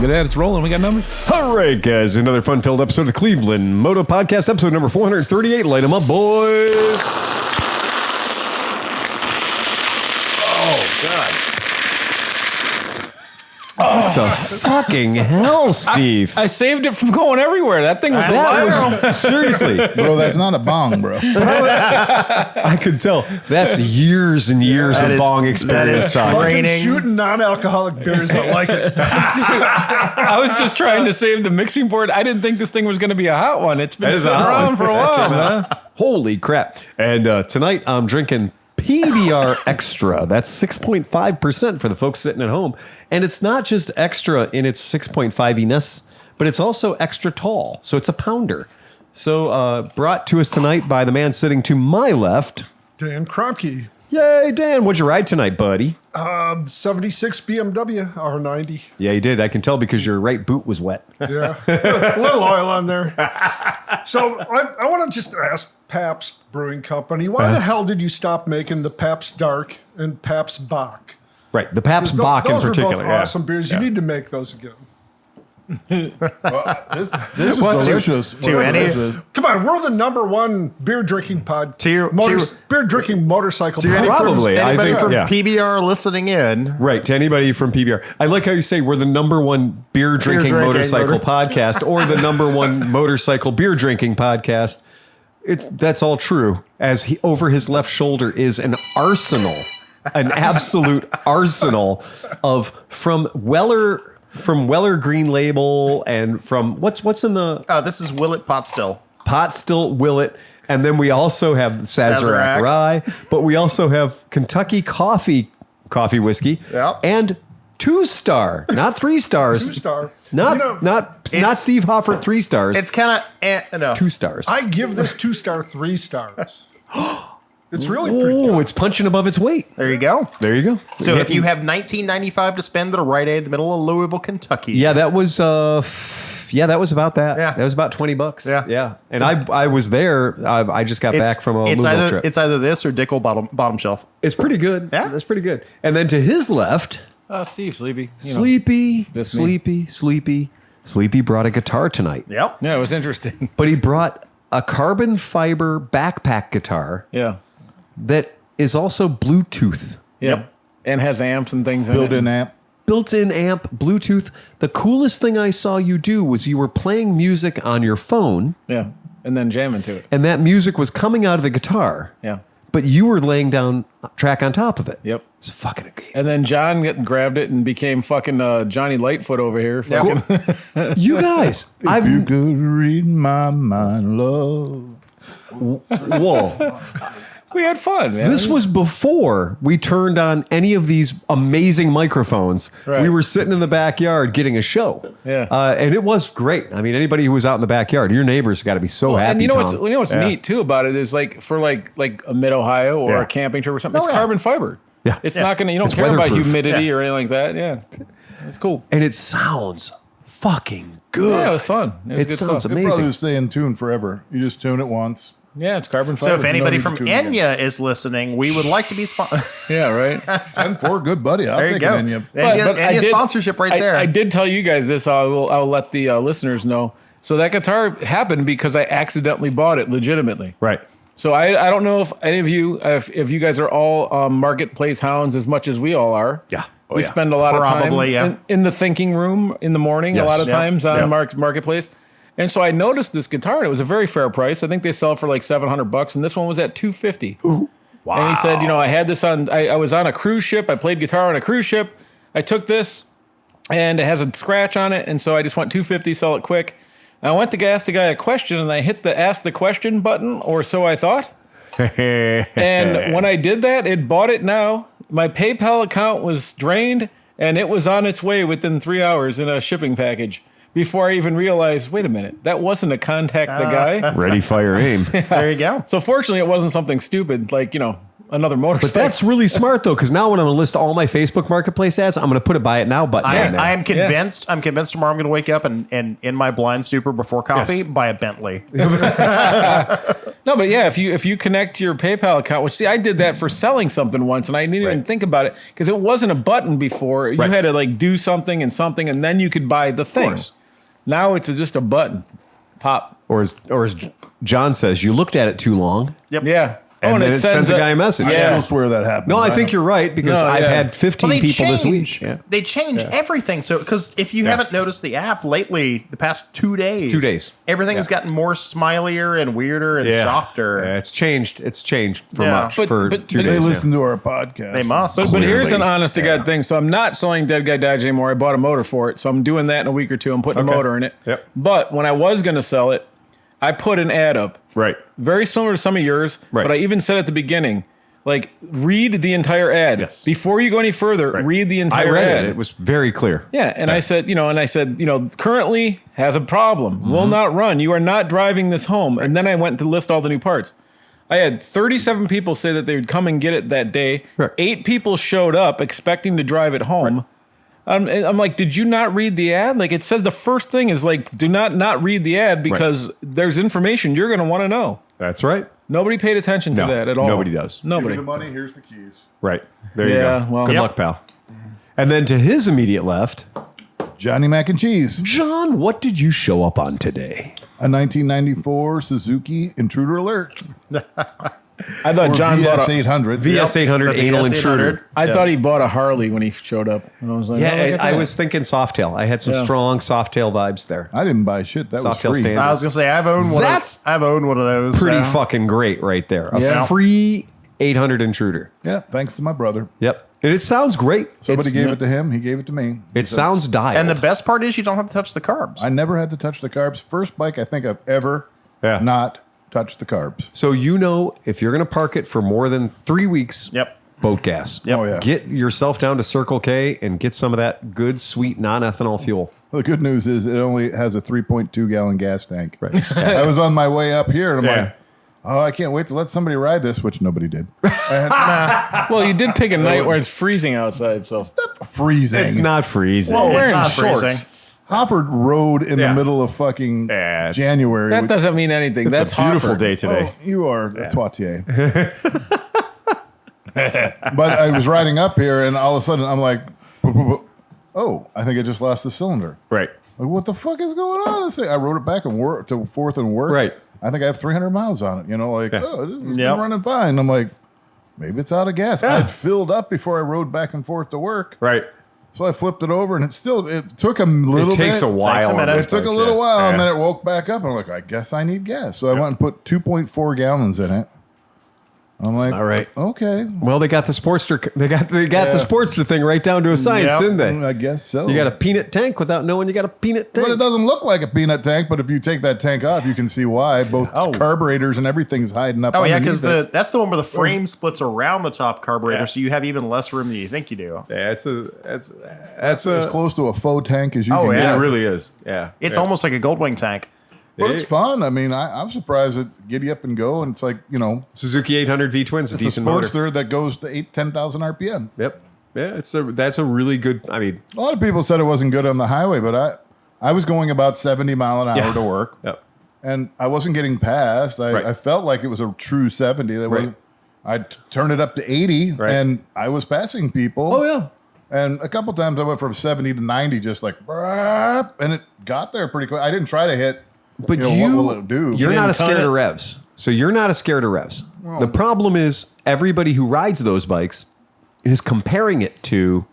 at that. It's rolling. We got numbers. All right, guys. Another fun-filled episode of the Cleveland Moto Podcast, episode number 438. Light them up, boys. Oh, God. What the fucking hell, Steve? I saved it from going everywhere. That thing was That was seriously, Bro, that's not a bong, bro. I could tell. That's years and years of bong experience time. Fucking shooting non-alcoholic beers. I like it. I was just trying to save the mixing board. I didn't think this thing was going to be a hot one. It's been sitting around for a while, man. Holy crap. And tonight I'm drinking PBR Extra. That's 6.5% for the folks sitting at home. And it's not just extra in its 6.5-iness, but it's also extra tall. So it's a pounder. So brought to us tonight by the man sitting to my left. Dan Kromke. Yay, Dan. What'd you ride tonight, buddy? 76 BMW R90. Yeah, you did. I can tell because your right boot was wet. Yeah. A little oil on there. So I want to just ask Pabst Brewing Company, why the hell did you stop making the Pabst Dark and Pabst Bock? Right. The Pabst Bock in particular. Those are both awesome beers. You need to make those again. This is delicious. Come on, we're the number one beer drinking beer drinking motorcycle podcast. Probably. Anybody I think from yeah. PBR listening in. Right, to anybody from PBR. I like how you say we're the number one beer drinking motorcycle podcast or the number one motorcycle beer drinking podcast. That's all true. As over his left shoulder is an arsenal, an absolute arsenal of from Weller Green Label and from what's in the This is Willet Pot Still. Pot Still Willet. And then we also have Sazerac Rye, but we also have Kentucky Coffee whiskey, and 2-star, not 3 stars. 2-star. Not Steve Hoffert 3 stars. It's kind of no. 2 stars. I give this 2-star 3 stars. It's really pretty good. It's punching above its weight. There you go. There you go. So if you have $19.95 to spend at a Rite Aid in the middle of Louisville, Kentucky. Yeah, that was that was about that. Yeah. That was about $20. Yeah. Yeah. And I was there. I just got back from a Louisville trip. It's either this or Dickel bottom shelf. It's pretty good. Yeah. That's pretty good. And then to his left, Steve, Sleepy. Sleepy brought a guitar tonight. Yep. Yeah, it was interesting. But he brought a carbon fiber backpack guitar Yeah. that is also Bluetooth. Yeah. Yep. And has amps and things Built-in amp. Built-in amp, Bluetooth. The coolest thing I saw you do was you were playing music on your phone. Yeah. And then jamming to it. And that music was coming out of the guitar. Yeah. But you were laying down a track on top of it. Yep. It's fucking a game. And then John grabbed it and became fucking Johnny Lightfoot over here. Fucking. You guys, If you could read my mind, love. whoa. We had fun, man. This was before we turned on any of these amazing microphones. Right. We were sitting in the backyard getting a show. Yeah. And it was great. I mean, anybody who was out in the backyard, your neighbors got to be so happy. And you know Tom. what's neat too about it is like for like a mid Ohio or a camping trip or something. It's carbon fiber. Yeah. It's not gonna. You don't It's care about weatherproof. humidity or anything like that. Yeah. It's cool. And it sounds fucking good. Yeah, it was fun. It was It good sounds stuff. It'd amazing. probably stay in tune forever. You just tune it once. Yeah, it's carbon fiber. So if anybody need from to tune in. Enya is listening, we would like to be sponsored. Yeah, right. 10-4, good buddy. I'll There you take go. it in you. Enya sponsorship right there. I did tell you guys this. I'll let the listeners know. So that guitar happened because I accidentally bought it legitimately. Right. So I don't know if any of you, if you guys are all marketplace hounds as much as we all are. Yeah. We spend a lot of Probably, time in the thinking room in the morning, Yes. a lot of Yep. times on Yep. marketplace. And so I noticed this guitar, and it was a very fair price. I think they sell for like $700, and this one was at $250. Ooh, wow. And he said, I had this on. I was on a cruise ship. I played guitar on a cruise ship. I took this, and it has a scratch on it, and so I just went $250, sell it quick. And I went to ask the guy a question, and I hit the ask the question button, or so I thought. And when I did that, it bought it now. My PayPal account was drained, and it was on its way within 3 hours in a shipping package. Before I even realized, wait a minute, that wasn't a contact the guy. Ready, fire, aim. There you go. So fortunately, it wasn't something stupid like, another motorcycle. But that's really smart though, because now when I'm gonna list all my Facebook Marketplace ads, I'm gonna put a buy it now button on there. I am convinced. I'm convinced tomorrow I'm going to wake up and in my blind stupor before coffee buy a Bentley. No, but yeah, if you connect your PayPal account, which see, I did that for selling something once, and I didn't even think about it because it wasn't a button before. You had to like do something, and then you could buy the thing. Now it's just a button, pop. Or as John says, you looked at it too long. Yep. Yeah. And then it sends a guy a message. I still swear that happened. No, I think you're right because I've had 15 people this week. They change everything. So, because if you haven't noticed the app lately, the past 2 days, everything's gotten more smilier and weirder and softer. Yeah, it's changed. It's changed for much for 2 days. They listen to our podcast. They must. But here's an honest to God thing. So I'm not selling Dead Guy Dodge anymore. I bought a motor for it. So I'm doing that in a week or two. I'm putting a motor in it. Yep. But when I was going to sell it, I put an ad up. Right. Very similar to some of yours. Right. But I even said at the beginning, like, read the entire ad. Yes. Before you go any further, read the entire ad. I read it. It was very clear. Yeah. And I said, currently has a problem. Will not run. You are not driving this home. And then I went to list all the new parts. I had 37 people say that they would come and get it that day. Right. 8 people showed up expecting to drive it home. Right. I'm like, did you not read the ad? Like, it says the first thing is like, do not read the ad because there's information you're going to want to know. That's right. Nobody paid attention to that at all. Nobody does. Nobody. Give me the money. Here's the keys. Right. There you go. Well, good luck, pal. And then to his immediate left, Johnny Mac and Cheese. John, what did you show up on today? A 1994 Suzuki Intruder Alert. I thought John bought a VS800. VS800 anal intruder. I thought he bought a Harley when he showed up. And I was like, I was thinking Softail. I had some strong Softail vibes there. I didn't buy shit. That was Softail free. standards. I was gonna say I've owned one. I've owned one of those. Pretty fucking great right there. A free 800 intruder. Yeah, thanks to my brother. Yep. And it sounds great. Somebody gave it to him. He gave it to me. It sounds dialed. And the best part is you don't have to touch the carbs. I never had to touch the carbs. First bike I think I've ever not touched the carbs. So if you're going to park it for more than 3 weeks, boat gas. Yep. Oh, yeah. Get yourself down to Circle K and get some of that good, sweet, non-ethanol fuel. Well, the good news is it only has a 3.2 gallon gas tank. Right. I was on my way up here and I'm like, oh, I can't wait to let somebody ride this, which nobody did. Well, you did pick a night where it's freezing outside, so It's not freezing. It's not freezing. Well, It's wearing not shorts. freezing. Hofford Road in the middle of fucking January. That doesn't mean anything. It's That's a beautiful Hofford. day today. Oh, you are a twatier. But I was riding up here, and all of a sudden, I'm like, oh, I think I just lost the cylinder. Right. Like, what the fuck is going on? This thing? I rode it back and to Fourth and Work. Right. I think I have 300 miles on it. Oh, this is running fine. I'm like, maybe it's out of gas. I'd filled up before I rode back and forth to work. Right. So I flipped it over, and it took a little bit. It takes a while. Takes a minute. It took a little while, and then it woke back up. And I'm like, I guess I need gas. So I went and put 2.4 gallons in it. I'm like, all right. Okay. Well, they got the Sportster. They got the Sportster thing right down to a science, didn't they? I guess so. You got a peanut tank without knowing you got a peanut tank. But it doesn't look like a peanut tank. But if you take that tank off, you can see why. Both carburetors and everyth's hiding up. Oh yeah, because that's the one where the frame splits around the top carburetor, so you have even less room than you think you do. Yeah, that's as close to a faux tank as you can yeah. get. It really is. Yeah, It's almost like a Goldwing tank. But it's fun. I mean, I'm surprised at Giddy Up and Go, and it's like, Suzuki 800 V-twin's a it's decent a motor. Sportster that goes to 10,000 RPM. Yep. Yeah, that's a really good. I mean, A lot of people said it wasn't good on the highway, but I was going about 70 mile an hour to work, and I wasn't getting past. I felt like it was a true 70. I'd turn it up to 80, and I was passing people. Oh yeah. And a couple times I went from 70 to 90, just like, and it got there pretty quick. I didn't try to hit. But what will it do? You're not scared of revs. So you're not scared of revs. Well, the problem is everybody who rides those bikes is comparing it to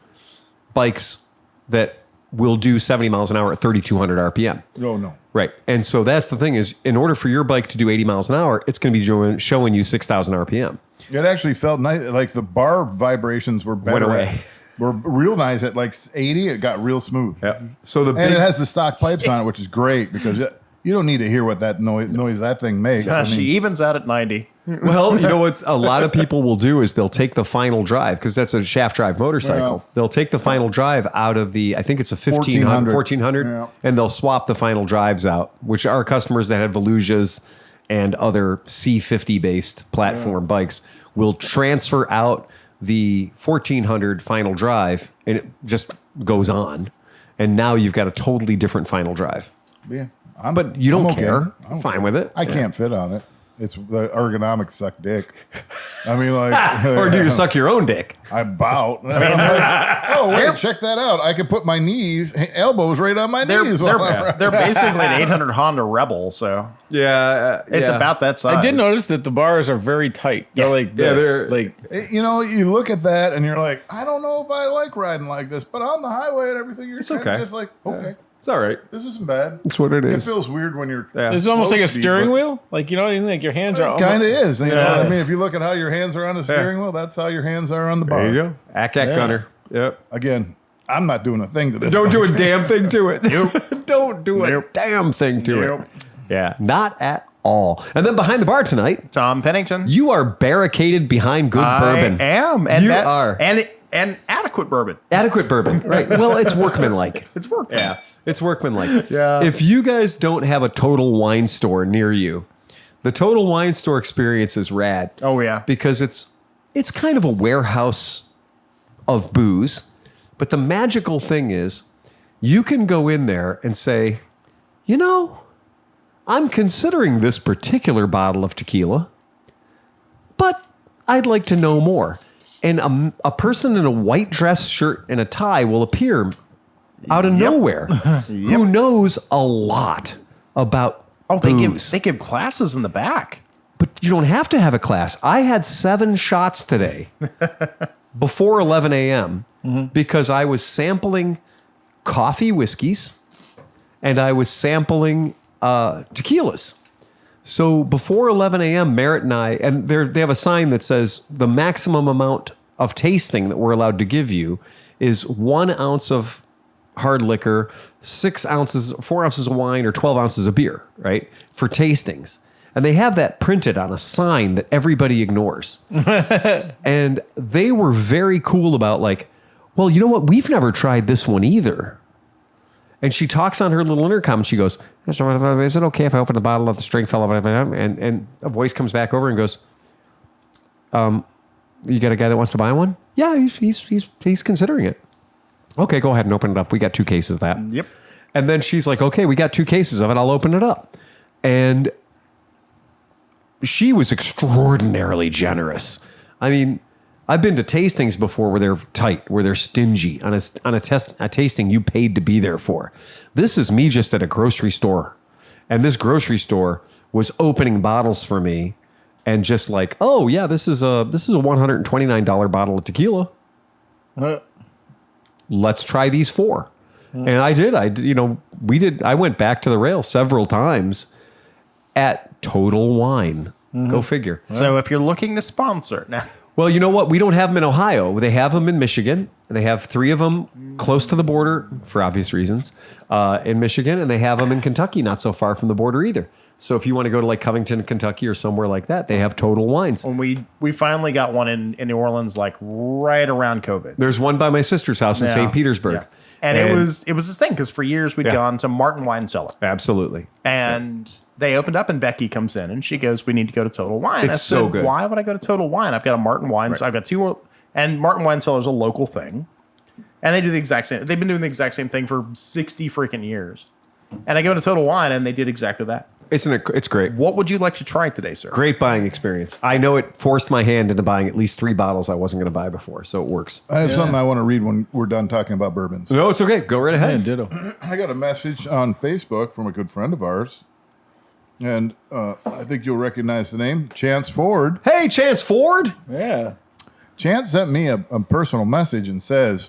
bikes that will do 70 miles an hour at 3,200 RPM. Oh, no. Right. And so that's the thing is, in order for your bike to do 80 miles an hour, it's going to be showing you 6,000 RPM. It actually felt nice. Like the bar vibrations were better. Went away. Were real nice at like 80. It got real smooth. Yeah. So and it has the stock pipes on it, which is great because you don't need to hear what that noise that thing makes. Gosh, she evens out at 90. Well, you know what a lot of people will do is they'll take the final drive because that's a shaft drive motorcycle. Yeah. They'll take the final drive out of I think it's a 1400, and they'll swap the final drives out, which are customers that have Volusias and other C50 based platform bikes will transfer out the 1400 final drive, and it just goes on. And now you've got a totally different final drive. Yeah. But you don't I'm okay. care. I'm fine with it. I can't fit on it. It's the ergonomics suck dick. I mean, like, or do you suck your own dick? I bout. I'm like, oh wait, check that out. I can put my elbows right on my knees. They're basically an 800 Honda Rebel, so it's about that size. I did notice that the bars are very tight. They're like this. You look at that and you're like, I don't know if I like riding like this, but on the highway and everything, you're just like, okay. It's all right. This isn't bad. It's what it is. It feels weird when you're. Yeah. It's almost like a steering wheel. Like, you know what I mean? Like your hands are. It kind of is. You know what I mean? If you look at how your hands are on the steering wheel, that's how your hands are on the bar. There you go. Ack Gunner. Yep. Again, I'm not doing a thing to this. Don't do a damn thing to it. Don't do a damn thing to it. Yeah. Not at all. And then behind the bar tonight, Tom Pennington. You are barricaded behind good bourbon. I am. And you are. And adequate bourbon. Adequate bourbon. Right. Well, it's workmanlike. It's workman. Yeah. It's workmanlike. Yeah. If you guys don't have a Total Wine store near you, the Total Wine store experience is rad. Oh, yeah. Because it's kind of a warehouse of booze. But the magical thing is you can go in there and say, you know, I'm considering this particular bottle of tequila, but I'd like to know more. And a person in a white dress shirt and a tie will appear out of nowhere who knows a lot about booze. They give classes in the back. But you don't have to have a class. I had 7 shots today before 11 a.m. Because I was sampling coffee whiskeys and I was sampling tequilas. So before 11 a.m., Merritt and I, and they have a sign that says the maximum amount of tasting that we're allowed to give you is 1 ounce of hard liquor, 4 ounces of wine, or 12 ounces of beer, right? For tastings. And they have that printed on a sign that everybody ignores. And they were very cool about like, well, you know what? We've never tried this one either. And she talks on her little intercom and she goes, is it okay if I open the bottle of the Stringfellow? And a voice comes back over and goes, you got a guy that wants to buy one? Yeah, he's considering it. Okay, go ahead and open it up. We got 2 cases of that. Yep. And then she's like, okay, we got 2 cases of it. I'll open it up. And she was extraordinarily generous. I mean, I've been to tastings before where they're tight, where they're stingy on a tasting you paid to be there for. This is me just at a grocery store. And this grocery store was opening bottles for me and just like, oh yeah, this is a $129 bottle of tequila. Let's try these 4. And I did. I went back to the rail several times at Total Wine. Go figure. So if you're looking to sponsor now. Well, you know what? We don't have them in Ohio. They have them in Michigan. And they have 3 of them close to the border for obvious reasons in Michigan. And they have them in Kentucky, not so far from the border either. So if you want to go to like Covington, Kentucky or somewhere like that, they have Total Wines. And we finally got one in New Orleans like right around COVID. There's one by my sister's house in St. Petersburg. Yeah. And it was this thing because for years we'd gone to Martin Wine Cellar. Absolutely. And they opened up and Becky comes in and she goes, we need to go to Total Wine. It's so good. Why would I go to Total Wine? I've got a Martin Wine. So I've got 2, and Martin Wine Cellar is a local thing. And they do the exact same. They've been doing the exact same thing for 60 freaking years. And I go to Total Wine and they did exactly that. It's great. What would you like to try today, sir? Great buying experience. I know it forced my hand into buying at least 3 bottles I wasn't going to buy before, so it works. I have something I want to read when we're done talking about bourbons. No, it's okay. Go right ahead. Yeah, ditto. I got a message on Facebook from a good friend of ours, and I think you'll recognize the name, Chance Ford. Hey, Chance Ford. Yeah. Chance sent me a personal message and says,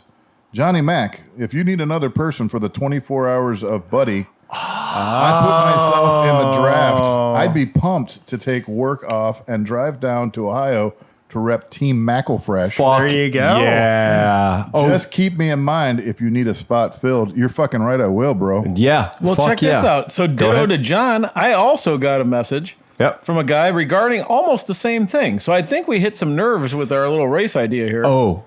Johnny Mac, if you need another person for the 24 hours of Buddy, I put myself in the draft. I'd be pumped to take work off and drive down to Ohio to rep Team Macklefresh. There you go. Yeah. Just keep me in mind if you need a spot filled. You're fucking right, I will, bro. Yeah. Well, check this out. So ditto to John, I also got a message from a guy regarding almost the same thing. So I think we hit some nerves with our little race idea here. Oh,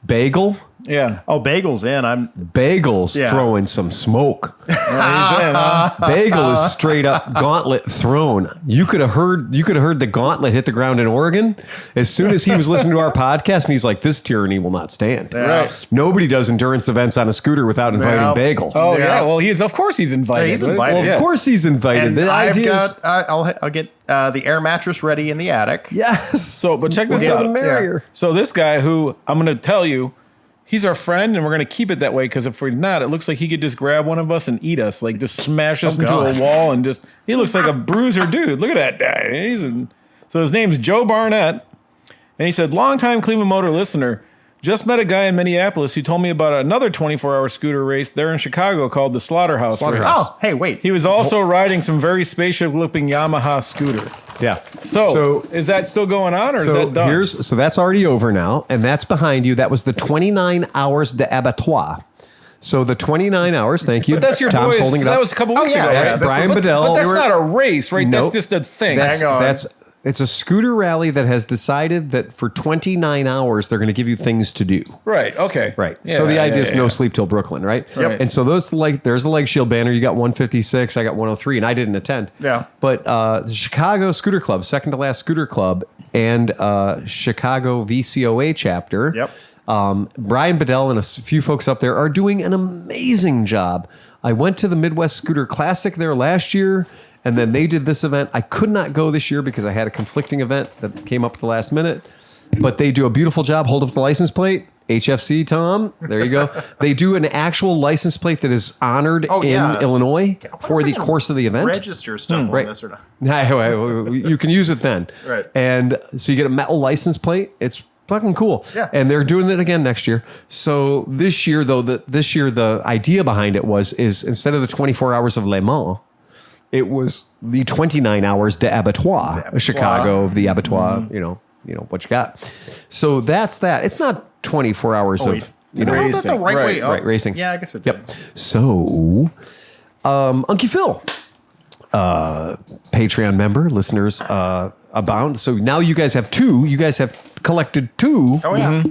bagel? Yeah. Oh, Bagel's in. Bagel's throwing some smoke. He's in, huh? Bagel is straight up gauntlet thrown. You could have heard the gauntlet hit the ground in Oregon as soon as he was listening to our podcast, and he's like, "This tyranny will not stand." Right. Nobody does endurance events on a scooter without inviting Bagel. Oh yeah. Well, of course he's invited. He's invited. Well, of course he's invited. And The idea is, I'll get the air mattress ready in the attic. yes. So, but check this The out. merrier. So this guy who I'm going to tell you, he's our friend, and we're going to keep it that way because if we're not, it looks like he could just grab one of us and eat us, like just smash us into God. a wall and just. He looks like a bruiser dude. Look at that guy. So his name's Joe Barnett, and he said, longtime Cleveland Motor listener. Just met a guy in Minneapolis who told me about another 24-hour scooter race there in Chicago called the Slaughterhouse Race. Oh, hey, wait. He was also riding some very spaceship-looking Yamaha scooter. Yeah. So is that still going on, or is that done? So that's already over now, and that's behind you. That was the 29 hours d'abattoir. So the 29 hours, thank you. But that's your Tom's boys. holding it That up. was a couple weeks ago. That's right? Brian Bedell. But that's not a race, right? Nope. That's just a thing. It's a scooter rally that has decided that for 29 hours they're going to give you things to do. Right. Okay. Right. Yeah, So the idea is yeah. no sleep till Brooklyn, right? Yep. And so there's the leg shield banner. You got 156, I got 103, and I didn't attend. Yeah. But the Chicago Scooter Club, second to last scooter club, and Chicago VCOA chapter. Yep. Brian Bedell and a few folks up there are doing an amazing job. I went to the Midwest Scooter Classic there last year, and then they did this event. I could not go this year because I had a conflicting event that came up at the last minute, but they do a beautiful job. Hold up the license plate. HFC, Tom. There you go. They do an actual license plate that is honored in Illinois for the course of the event. Register stuff on this or not? You can use it then. Right. And so you get a metal license plate. It's fucking cool. Yeah. And they're doing it again next year. So this year, though, the idea behind it is instead of the 24 hours of Le Mans, it was the 29 hours d'abattoir, Chicago of the abattoir, you know what you got. So that's that. It's not 24 hours of racing. The right way up? Right, racing. Yeah, I guess it Yep. So, Unky Phil, Patreon member, listeners abound. So now you guys have two. You guys have collected two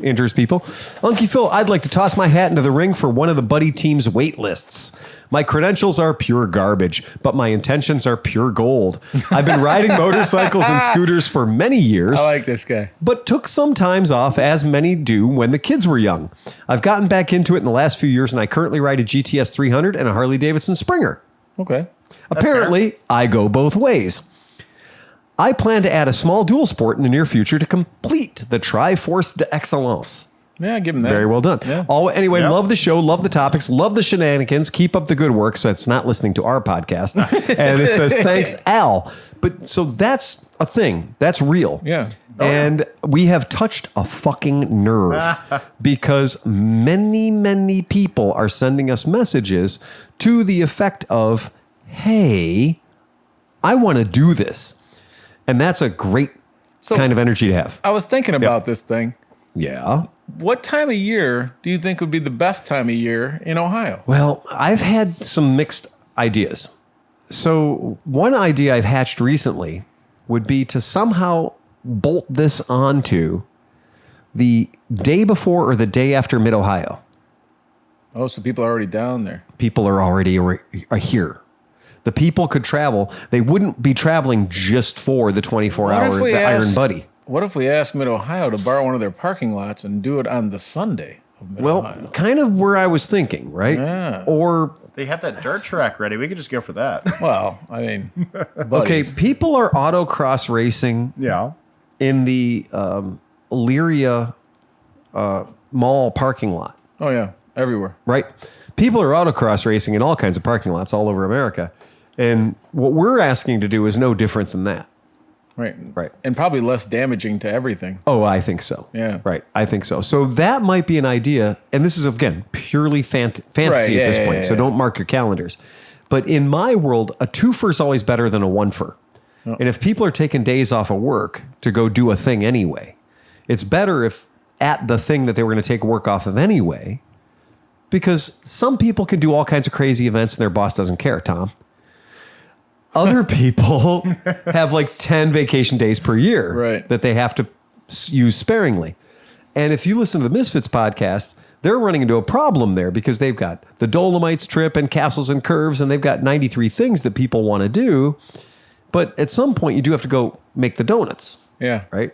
interest people. Unky Phil, I'd like to toss my hat into the ring for one of the buddy team's wait lists. My credentials are pure garbage, but my intentions are pure gold. I've been riding motorcycles and scooters for many years. I like this guy. But took some times off, as many do when the kids were young. I've gotten back into it in the last few years, and I currently ride a GTS 300 and a Harley-Davidson Springer. Okay. Apparently, I go both ways. I plan to add a small dual sport in the near future to complete the Triforce d'Excellence. Yeah, give him that. Very well done. Yeah. Anyway, love the show, love the topics, love the shenanigans. Keep up the good work. So it's not listening to our podcast. And it says, thanks, Al. But so that's a thing. That's real. Yeah. And we have touched a fucking nerve because many, many people are sending us messages to the effect of, hey, I want to do this. And that's a great kind of energy to have. I was thinking about this thing. Yeah. What time of year do you think would be the best time of year in Ohio? Well, I've had some mixed ideas. So one idea I've hatched recently would be to somehow bolt this onto the day before or the day after Mid-Ohio. Oh, so people are already down there. People are already here. The people could travel. They wouldn't be traveling just for the 24-hour Iron Buddy. What if we asked Mid-Ohio to borrow one of their parking lots and do it on the Sunday of Mid-Ohio? Well, kind of where I was thinking, right? Yeah. Or they have that dirt track ready. We could just go for that. Well, I mean, okay, people are autocross racing. Yeah. In the Elyria Mall parking lot. Oh yeah, everywhere. Right. People are autocross racing in all kinds of parking lots all over America, and what we're asking to do is no different than that. Right. Right. And probably less damaging to everything. Oh, I think so. Yeah. Right. I think so. So that might be an idea. And this is, again, purely fantasy at this point. So don't mark your calendars. But in my world, a twofer is always better than a one-fer. Oh. And if people are taking days off of work to go do a thing anyway, it's better if at the thing that they were going to take work off of anyway, because some people can do all kinds of crazy events and their boss doesn't care, Tom. Other people have like 10 vacation days per year that they have to use sparingly. And if you listen to the Misfits podcast, they're running into a problem there because they've got the Dolomites trip and Castles and Curves, and they've got 93 things that people want to do. But at some point, you do have to go make the donuts. Yeah. Right.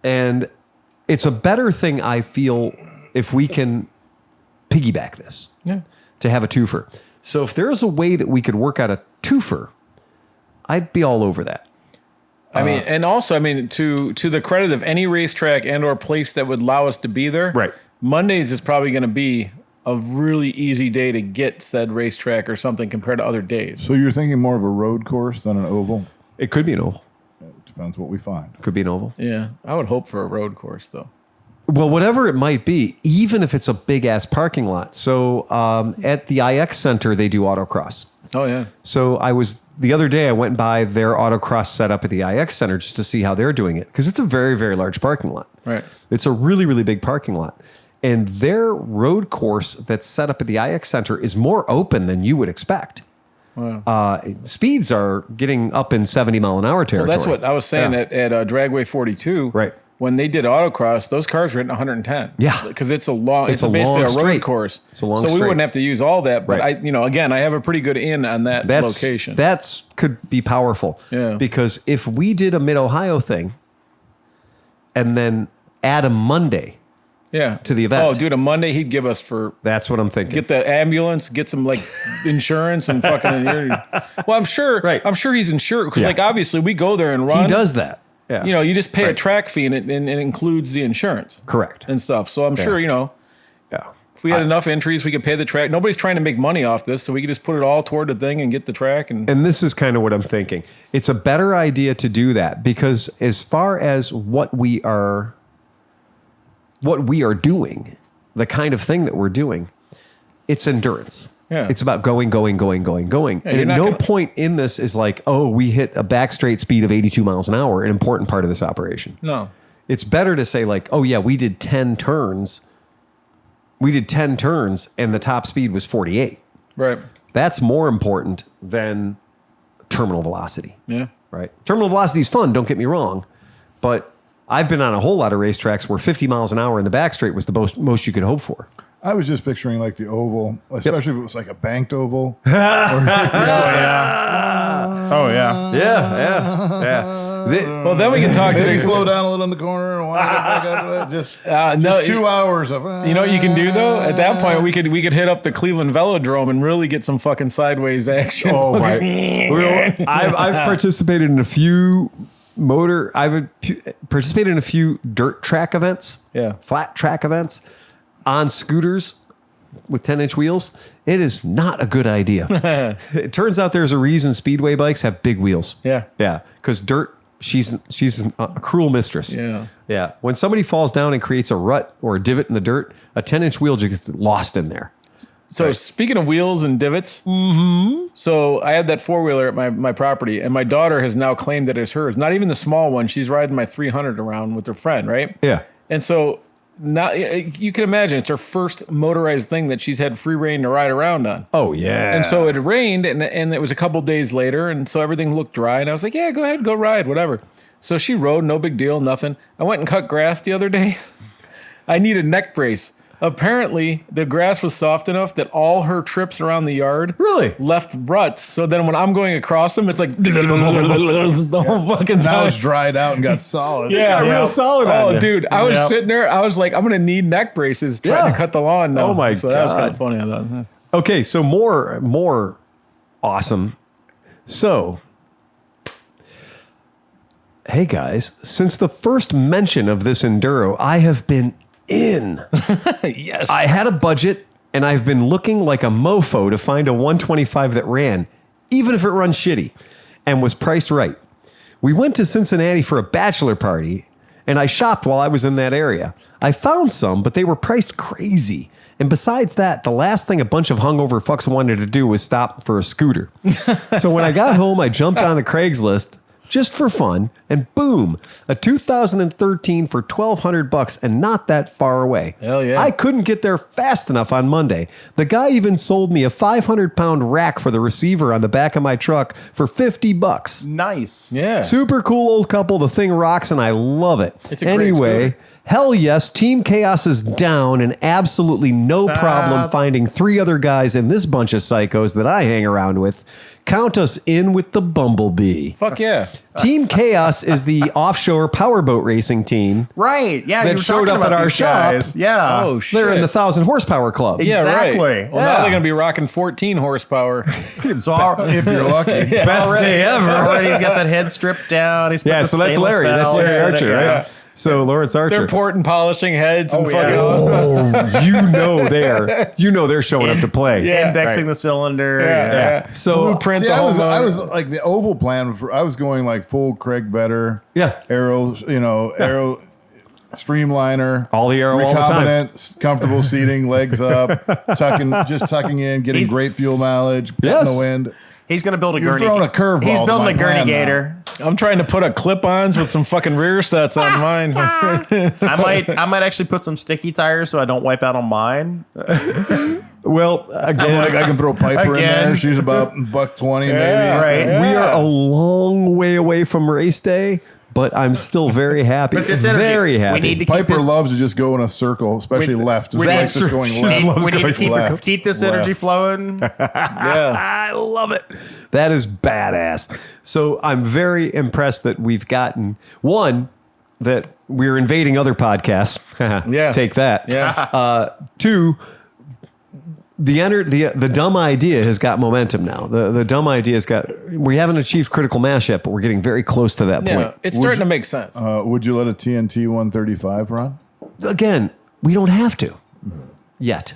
And it's a better thing, I feel, if we can piggyback this to have a twofer. So if there is a way that we could work out a twofer, I'd be all over that. I mean, and also, I mean, to the credit of any racetrack and or place that would allow us to be there, Right. Mondays is probably going to be a really easy day to get said racetrack or something compared to other days. So you're thinking more of a road course than an oval? It could be an oval. It depends what we find. Could be an oval. Yeah, I would hope for a road course though. Well, whatever it might be, even if it's a big ass parking lot. So at the IX Center, they do autocross. Oh yeah. So the other day I went by their autocross setup at the IX Center just to see how they're doing it. Because it's a very, very large parking lot. Right. It's a really, really big parking lot. And their road course that's set up at the IX Center is more open than you would expect. Wow. Speeds are getting up in 70 mile an hour territory. Well, that's what I was saying at Dragway 42. Right. When they did autocross, those cars were hitting 110. Yeah. Because it's basically long a road straight. course. It's a long So we straight. wouldn't have to use all that. But Right. again, I have a pretty good in on that location. That's could be powerful. Yeah. Because if we did a Mid-Ohio thing and then add a Monday, to the event. Oh, dude, a Monday he'd give us for that's what I'm thinking. get the ambulance, get some like insurance and fucking. Well, I'm sure. Right. I'm sure he's insured because Yeah. like obviously we go there and run. He does that. Yeah. You know, you just pay a Right. track fee and it includes the insurance. Correct. And stuff. So I'm sure Yeah. if we had enough entries, we could pay the track. Nobody's trying to make money off this, so we could just put it all toward the thing and get the track. And And this is kind of what I'm thinking. It's a better idea to do that because as far as what we are doing, the kind of thing that we're doing, it's endurance. Yeah. It's about going. Yeah, And at you're not no gonna- point in this is like, oh, we hit a back straight speed of 82 miles an hour, an important part of this operation. no. It's better to say like, oh yeah, we did 10 turns. We did 10 turns and the top speed was 48. Right. That's more important than terminal velocity. Yeah. Right. Terminal velocity is fun, don't get me wrong. But I've been on a whole lot of racetracks where 50 miles an hour in the back straight was the most you could hope for. I was just picturing like the oval, especially if it was like a banked oval. Oh yeah. Yeah. Well, then we can talk to Maybe the. slow down a little in the corner and wind it back up. Just No, 2 hours of. You know what you can do though? At that point, we could hit up the Cleveland Velodrome and really get some fucking sideways action. Oh my! I've participated in a few participated in a few dirt track events. Yeah. Flat track events on scooters with 10-inch wheels. It is not a good idea. It turns out there's a reason speedway bikes have big wheels. Yeah. Yeah. Because dirt, she's a cruel mistress. Yeah. Yeah. When somebody falls down and creates a rut or a divot in the dirt, a 10-inch wheel just gets lost in there. So speaking of wheels and divots, so I had that 4-wheeler at my property, and my daughter has now claimed that it's hers. Not even the small one. She's riding my 300 around with her friend, right? Yeah. And so now you can imagine it's her first motorized thing that she's had free reign to ride around on. Oh, yeah. And so it rained, and it was a couple days later, and so everything looked dry, and I was like, yeah, go ahead, go ride, whatever. So she rode, no big deal, nothing. I went and cut grass the other day. I need a neck brace. Apparently, the grass was soft enough that all her trips around the yard Really? left ruts. So then when I'm going across them, it's like the whole fucking Now time. it's dried out and got solid. got real solid on Oh, you. dude, I was sitting there. I was like, I'm going to need neck braces trying Yeah. to cut the lawn now. Oh, my So that was kind God. of funny. I thought. Okay, so more awesome. So, hey guys, since the first mention of this enduro, I have been in. Yes. I had a budget and I've been looking like a mofo to find a 125 that ran, even if it runs shitty, and was priced right. We went to Cincinnati for a bachelor party and I shopped while I was in that area. I found some, but they were priced crazy. And besides that, the last thing a bunch of hungover fucks wanted to do was stop for a scooter. So when I got home, I jumped on the Craigslist, just for fun, and boom, a 2013 for $1,200 and not that far away. Hell yeah. I couldn't get there fast enough on Monday. The guy even sold me a 500-pound rack for the receiver on the back of my truck for $50. Nice. Yeah. Super cool old couple. The thing rocks and I love it. It's a great anyway, scooter. hell yes, Team Chaos is down and absolutely no problem finding 3 other guys in this bunch of psychos that I hang around with. Count us in with the Bumblebee. Fuck yeah. Team Chaos is the offshore powerboat racing team. Right. Yeah. That you were showed talking up about at our these shop. guys. Yeah. Oh, shit. They're in the 1,000 horsepower club. Yeah, right. Exactly. Well, now Yeah. they're going to be rocking 14 horsepower. So if You're lucky. Best day ever. Already he's got that head stripped down. He's put Yeah, the so that's stainless Larry. That's valves Larry in it, Archer, yeah. right? So Lawrence Archer. They're port and polishing heads and Oh, fucking. yeah. Oh, you know they're showing up to play. Yeah. Indexing the cylinder. Yeah. So Blueprint See, the I whole was motor. like the oval plan. I was going like full Craig Vetter. Yeah. Arrow, arrow streamliner. All the arrow all the time. Recombinant, comfortable seating, legs up, tucking in, getting great fuel mileage, Yes. in the wind. He's going to build a You're gurney. throwing a curveball He's to building my a gurney plan now. gator. I'm trying to put a clip-ons with some fucking rear sets on mine. I might actually put some sticky tires so I don't wipe out on mine. Well, again, Like I can throw Piper in Again. there. She's about $120 maybe. right. we are a long way away from race day, but I'm still very happy. But this energy, Very happy. we need to keep Piper this, loves to just go in a circle, especially left. Just That's just true. going She left. loves we need going to keep, left. keep this energy Left. flowing. Yeah. I love it. That is badass. So I'm very impressed that we've gotten that we're invading other podcasts. Yeah. Take that. Yeah. 2, the dumb idea has got momentum now. The dumb idea has got. We haven't achieved critical mass yet, but we're getting very close to that Yeah. point. It's starting to make sense. Would you let a TNT 135 run? Again, we don't have to yet.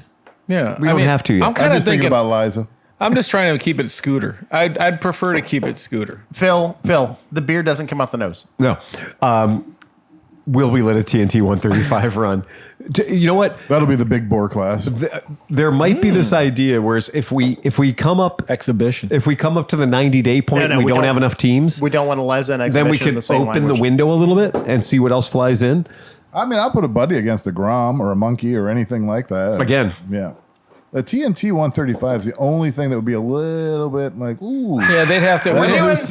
Yeah. We don't have to yet. I'm I'm kind of just thinking thinking about Liza. I'm just trying to keep it scooter. I'd prefer to keep it scooter. Phil, the beer doesn't come out the nose. No. Will we let a TNT 135 run? You know what? That'll be the big bore class. There might be this idea where if we come up Exhibition. to the 90-day point No, and we we don't don't- have enough teams, We don't want to Liza and then we exhibition in could the same open the language. window a little bit and see what else flies in. I mean, I'll put a buddy against a Grom or a monkey or anything like that. Again. Yeah. The TNT 135 is the only thing that would be a little bit like, ooh. Yeah, they'd have to.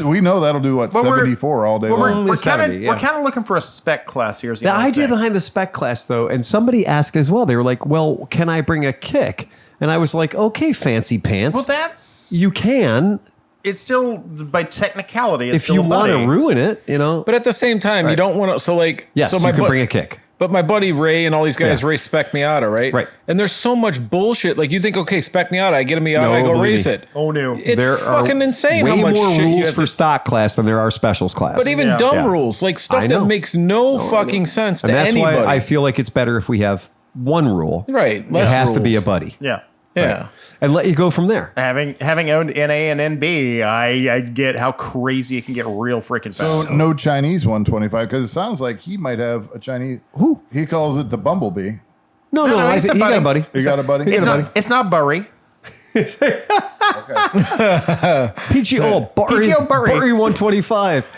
We know that'll do what, But we're- 74 all day But long. we're 70, yeah. kind of looking for a spec class here. The idea behind the spec class, though, and somebody asked as well, they were like, well, can I bring a kick? And I was like, okay, fancy pants. Well, that's You can it's still by technicality. It's if still you a want to buddy. ruin it, you know. But at the same time, you don't want to. So like, Yes, so you can bring a kick. But my buddy Ray and all these guys Yeah. race Spec Miata, right? Right. And there's so much bullshit. Like you think, okay, Spec Miata, I get a Miata, No, I go believe race me. it. Oh no! It's There fucking are insane way how much more shit you rules have for to. stock class than there are specials class. But even Yeah. dumb Yeah. rules, like stuff I that know. makes no fucking sense to and that's anybody. why I feel like it's better if we have one rule. Right. It Less has to be a rules. buddy. Yeah. Yeah. And let you go from there. Having owned NA and NB, I get how crazy it can get real freaking fast. So no Chinese 125 because it sounds like he might have a Chinese. Who? He calls it the Bumblebee. No, No, I he's think a he got a buddy. buddy. You got a buddy? It's not Burry. PGO Burry, PGO Burry. Burry 125.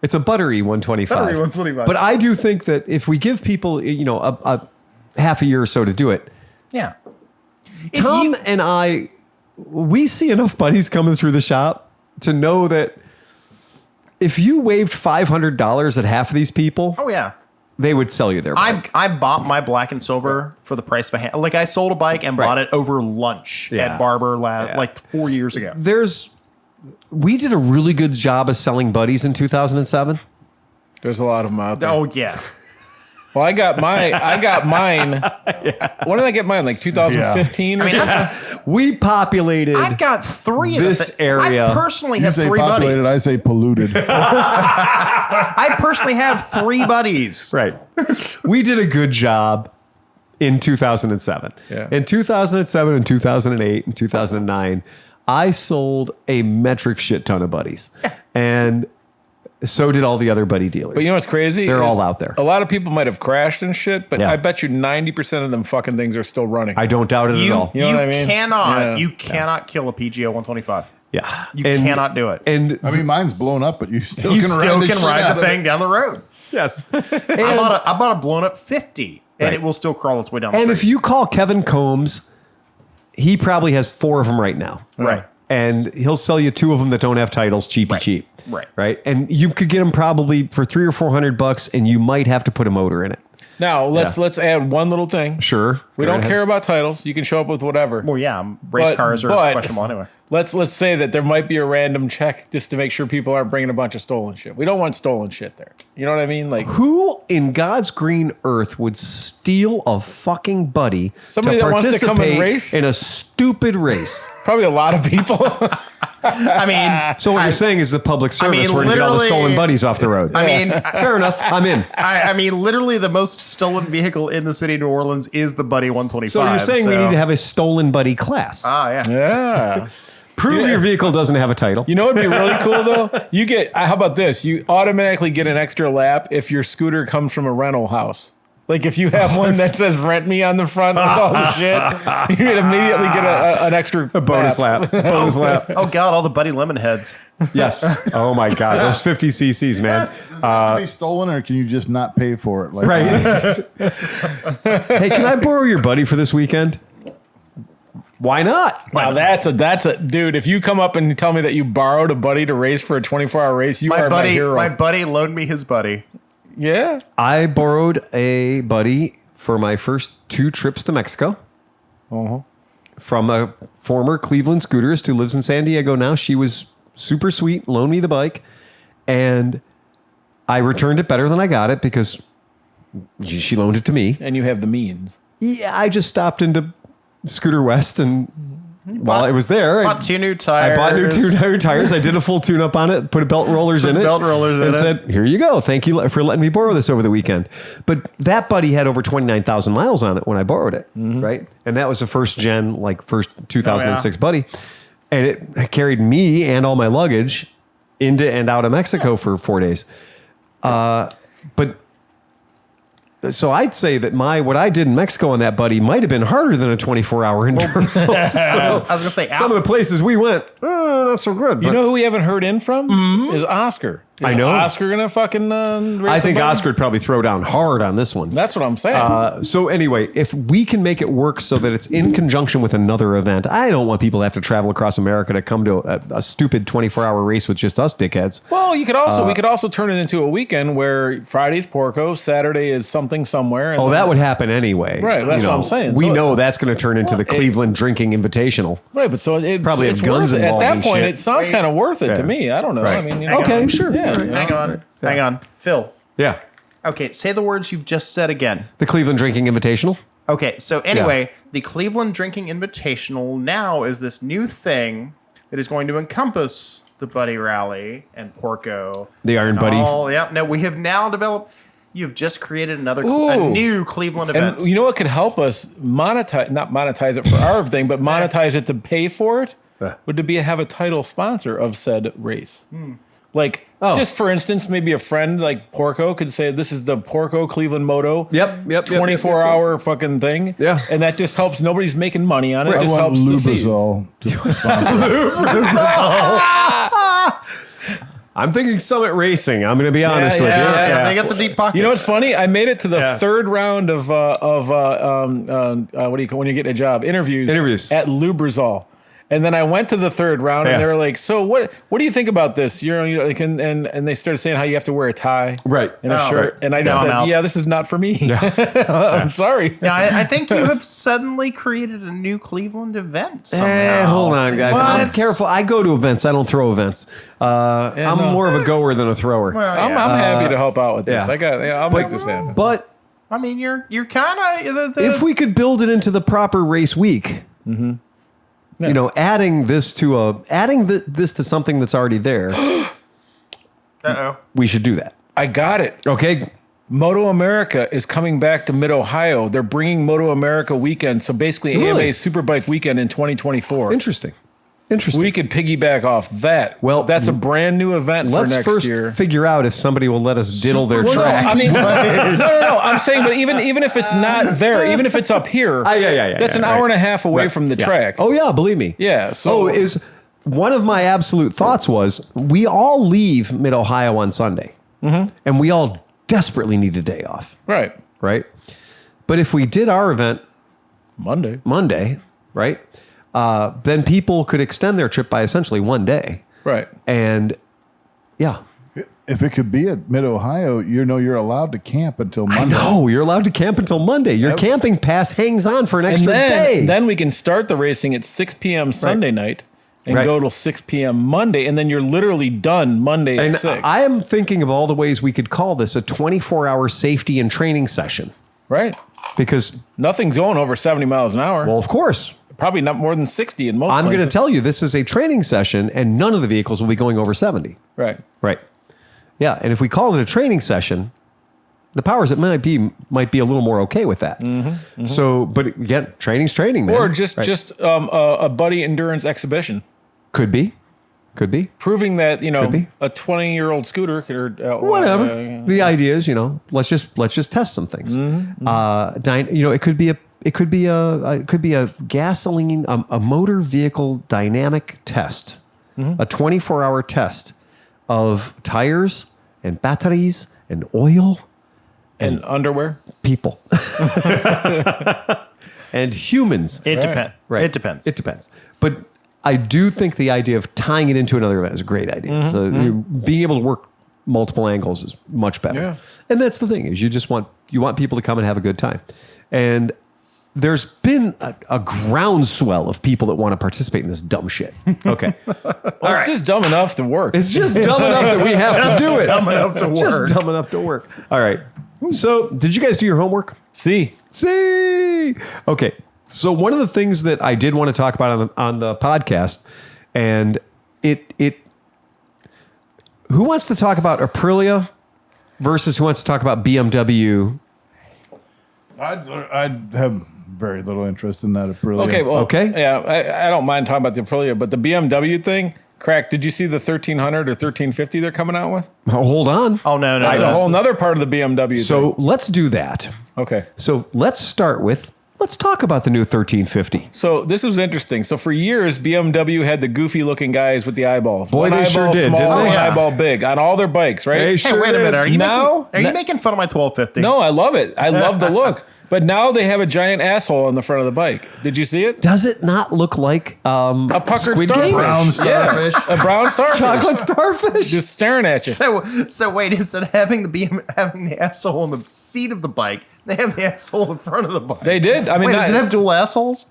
It's a buttery 125. Buttery 125. But I do think that if we give people, a half a year or so to do it, Yeah. Tom and I, we see enough buddies coming through the shop to know that if you waived $500 at half of these people, Oh yeah. they would sell you their bike. I bought my black and silver for the price of a hand. Like I sold a bike and bought it over lunch Yeah. at Barber Yeah. like 4 years ago. We did a really good job of selling buddies in 2007. There's a lot of them out there. Oh yeah. Well, I got mine. When did I get mine? Like 2015 or something? We populated I've got three of this the area. I personally You have say three populated, buddies. I say polluted. I personally have three buddies. Right. We did a good job in 2007. Yeah. In 2007 and 2008 and 2009, I sold a metric shit ton of buddies. And so did all the other buddy dealers. But you know what's crazy? They're is all out there. A lot of people might have crashed and shit, but Yeah. I bet you 90% of them fucking things are still running. I don't doubt it at all. You know what I mean? Cannot Yeah. you cannot kill a PGO 125. Yeah. You cannot do it. And I mean, mine's blown up, but you still You can still ride, can ride the thing down the road. yes. I bought a blown up 50, and Right. it will still crawl its way down the And street. if you call Kevin Combs, he probably has 4 of them right now. Right. And he'll sell you 2 of them that don't have titles, cheap. Right. Right. And you could get them probably for $300 or $400, and you might have to put a motor in it. Now let's add one little thing. Sure. We Go don't ahead. care about titles. You can show up with whatever. Well, yeah, race cars are questionable anyway. Let's say that there might be a random check just to make sure people aren't bringing a bunch of stolen shit. We don't want stolen shit there. You know what I mean? Like, Who in God's green earth would steal a fucking buddy Somebody to that wants to come and participate race? in a stupid race? probably a lot of people. I mean, So what you're saying is the public service mean, where to get all the literally- stolen buddies off the road. I mean, Fair enough. I'm in. I mean, literally, the most stolen vehicle in the city of New Orleans is the Buddy 125. So you're saying we need to have a stolen buddy class. Ah, yeah. yeah. Prove your vehicle doesn't have a title. You know what'd be really cool though? You get, how about this? You automatically get an extra lap if your scooter comes from a rental house. Like if you have one that says "rent me" on the front with all the shit, you would immediately get an extra Bonus lap. Bonus lap. Oh, God, all the Buddy Lemon heads. Yes. Oh my God. Those 50 cc's, man. Does it have to be stolen, or can you just not pay for it? Like, Right. Hey, can I borrow your buddy for this weekend? Why not? Now that's a dude. If you come up and tell me that you borrowed a buddy to race for a 24-hour race, you are my hero. My buddy loaned me his buddy. Yeah. I borrowed a buddy for my first 2 trips to Mexico from a former Cleveland scooterist who lives in San Diego now. She was super sweet, loaned me the bike, and I returned it better than I got it because she loaned it to me. And you have the means. Yeah, I just stopped into Scooter West, and while I was there, Bought 2 new tires. I bought new tires. I did a full tune-up on it, put belt rollers in it, and said, "Here you go. Thank you for letting me borrow this over the weekend." But that buddy had over 29,000 miles on it when I borrowed it, right? And that was a first 2006 buddy, and it carried me and all my luggage into and out of Mexico for 4 days. But so I'd say that what I did in Mexico on that buddy might have been harder than a 24-hour enduro. So I was going to say, some of the places we went, not so good. You know who we haven't heard in from? Is Oscar. Is I know. Oscar gonna fucking race I think somebody? Oscar would probably throw down hard on this one. That's what I'm saying. So anyway, if we can make it work so that it's in conjunction with another event, I don't want people to have to travel across America to come to a stupid 24-hour race with just us dickheads. well, you could also we could also turn it into a weekend where Friday's Porco, Saturday is something somewhere. And Oh, that would happen anyway. Right, that's what I'm saying. We So- know that's going to turn into the Cleveland Drinking Invitational. right, but so it Probably it's have guns worth it. At involved that and point, shit. it sounds kind of worth it to me. I don't know. Right. I mean, Okay, sure. Yeah, Hang on. Phil. Yeah. Okay, say the words you've just said again. The Cleveland Drinking Invitational. Okay, so anyway, the Cleveland Drinking Invitational now is this new thing that is going to encompass the Buddy Rally and Porco. The Iron and Buddy. Yeah, no, we have now developed. You've just created a Ooh. new Cleveland event. And you know what could help us not monetize it for our thing, but monetize it to pay for it? Would to be have a title sponsor of said race. Like, just for instance, maybe a friend like Porco could say, "This is the Porco ClevelandMoto." Yep. 24-hour fucking thing. Yeah. And that just helps. Nobody's making money on it. It I just want helps the fees. Lubrizol to sponsor. I'm thinking Summit Racing. I'm going to be honest with you. yeah, they got the deep pockets. You know what's funny? I made it to the third round of what do you call when you get a job? Interviews at Lubrizol. And then I went to the third round, and they were like, "So what do you think about this?" You know, like, and they started saying how you have to wear a tie, Right. and a shirt. Right. And I just No, I'm said, out. "Yeah, this is not for me." I'm sorry. Yeah, I think you have suddenly created a new Cleveland event somehow. Hold on, guys. Well, I'm it's- careful. I go to events. I don't throw events. I'm more of a goer than a thrower. Well, I'm yeah. happy to help out with this. yeah. I'll make this happen. But I mean, you're kind of if we could build it into the proper race week, you know, adding this to something that's already there, we should do that. I got it. Okay. Moto America is coming back to Mid Ohio. They're bringing Moto America weekend. So basically, Really? AMA Superbike weekend in 2024. Interesting. We could piggyback off that. Well, that's a brand new event for Let's next first year. figure out if somebody will let us diddle their Well, no, track. I mean, no. I'm saying, but even if it's not there, even if it's up here, Yeah, that's an hour and a half away from the track. Oh yeah, believe me. Yeah. So one of my absolute thoughts was we all leave Mid-Ohio on Sunday. And we all desperately need a day off. Right. Right? But if we did our event Monday, right? Then people could extend their trip by essentially one day. right. And yeah. If it could be at Mid-Ohio, you're allowed to camp until I Monday. know. You're allowed to camp until Monday. Your camping pass hangs on for an And extra day. then we can start the racing at 6 p.m. Sunday night and go till 6 p.m. Monday, and then you're literally done Monday at and 6. I am thinking of all the ways we could call this a 24-hour safety and training session. Right. Because, Nothing's going over 70 miles an hour. well, of course, Probably not more than 60 in most I'm going to places. tell you this is a training session and none of the vehicles will be going over 70. Right. Right. Yeah. And if we call it a training session, the powers that might be a little more okay with that. So, but again, training's training, man. Or just a buddy endurance exhibition. Could be. Proving that, Could be. a 20-year-old scooter could... Whatever. The idea is, let's just test some things. It could be a gasoline, a motor vehicle dynamic test, a 24-hour test of tires and batteries and oil and underwear. people and humans. It depends. Right. It depends. It depends. But I do think the idea of tying it into another event is a great idea. So being able to work multiple angles is much better. Yeah. And that's the thing is you want people to come and have a good time. And there's been a groundswell of people that want to participate in this dumb shit. Okay. Well, it's just dumb enough to work. It's just dumb enough that we have to do it. Dumb enough to Just work. dumb enough to work. All right. So did you guys do your homework? See. Okay. So one of the things that I did want to talk about on the podcast, and who wants to talk about Aprilia versus who wants to talk about BMW? I'd have very little interest in that Aprilia. Okay, well, Okay. yeah, I don't mind talking about the Aprilia, but the BMW thing, Crack, did you see the 1300 or 1350 they're coming out with? Oh, hold on. Oh, no. That's a whole nother part of the BMW So let's do that. thing. Okay. So let's talk about the new 1350. So this was interesting. So for years, BMW had the goofy looking guys with the eyeballs. Boy, One they eyeball sure did, small, didn't they? one Yeah. eyeball big on all their bikes, right? They Hey, sure wait a did. minute. Are you Now- making fun of my 1250? No, I love it. I love the look. But now they have a giant asshole on the front of the bike. Did you see it? Does it not look like A puckered Squid starfish. Game? Brown starfish. Yeah, a brown starfish. Chocolate starfish? Just staring at you. So wait, instead of having the asshole on the seat of the bike, they have the asshole in front of the bike. They did. I mean, Wait, does it have dual assholes?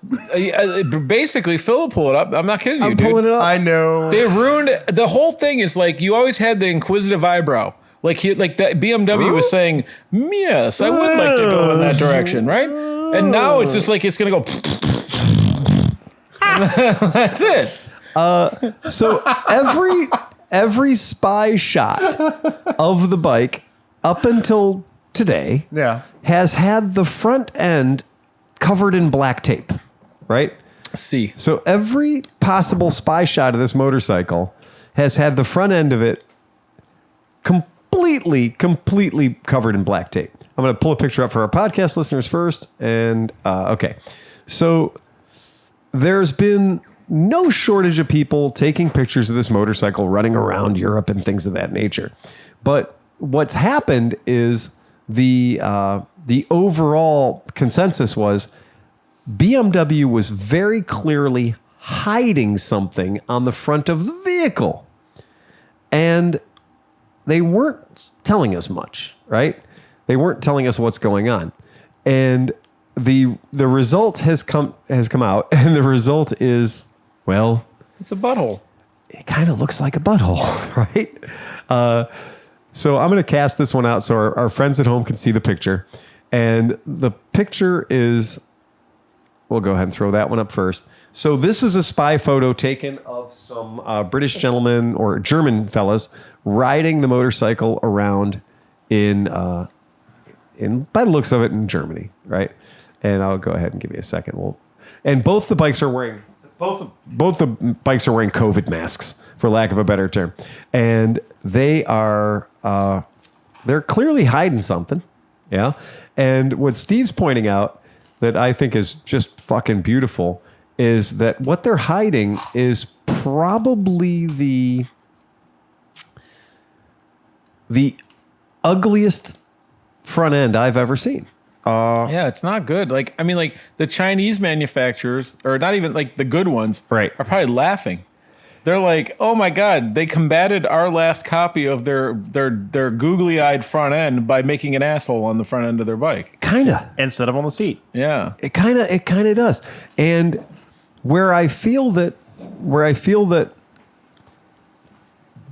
basically, Phil will pull it up. I'm not kidding you, I'm dude. pulling it up. I know. They ruined the whole thing. Is like you always had the inquisitive eyebrow. Like that BMW was saying, yes, I would like to go in that direction, right? And now it's just like it's gonna go. That's it. So every spy shot of the bike up until today Yeah. has had the front end covered in black tape, right? See, So every possible spy shot of this motorcycle has had the front end of it completely covered in black tape. I'm going to pull a picture up for our podcast listeners first. And okay. So there's been no shortage of people taking pictures of this motorcycle running around Europe and things of that nature. But what's happened is the overall consensus was BMW was very clearly hiding something on the front of the vehicle. And they weren't telling us much, right? They weren't telling us what's going on. And the result has come out, and the result is, well, it's a butthole. it kind of looks like a butthole, right? So I'm going to cast this one out so our friends at home can see the picture. And the picture is, we'll go ahead and throw that one up first. So this is a spy photo taken of some British gentlemen or German fellas riding the motorcycle around in by the looks of it in Germany, right? And I'll go ahead and give you a second. And both the bikes are wearing COVID masks, for lack of a better term, and they're clearly hiding something, yeah. And what Steve's pointing out that I think is just fucking beautiful is that what they're hiding is probably the ugliest front end I've ever seen. Yeah, it's not good. Like, I mean, like the Chinese manufacturers, or not even like the good ones, Right. are probably laughing. They're like, oh my God, they combated our last copy of their googly-eyed front end by making an asshole on the front end of their bike. Kinda. Instead of on the seat. Yeah. It kind of does. And where I feel that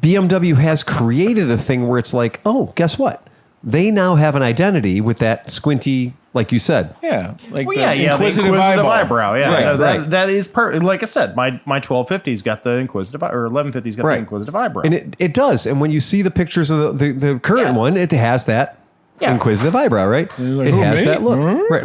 BMW has created a thing where it's like, oh, guess what? They now have an identity with that squinty, like you said. Yeah. Like Well, the the inquisitive eyebrow. Yeah, Right, no, right. that is like I said, my 1250's got the inquisitive, or 1150's got Right. the inquisitive eyebrow. And it does. And when you see the pictures of the current one, it has that inquisitive eyebrow, right? like, it who, has me? that look. Right.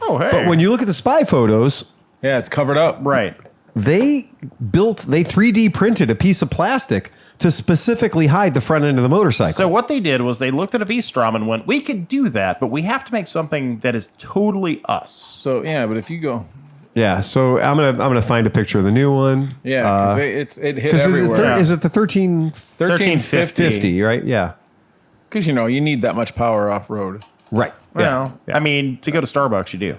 Oh, hey. But when you look at the spy photos, Yeah, it's covered up. right. they 3D printed a piece of plastic to specifically hide the front end of the motorcycle. So what they did was they looked at a V-Strom and went, we could do that, but we have to make something that is totally us. So yeah, but if you go, yeah, so I'm gonna find a picture of the new one. yeah, because it hit 'Cause everywhere. is it the 1350, 1350. right? Yeah. Because you need that much power off road. Right. Well, I mean, to go to Starbucks, you do.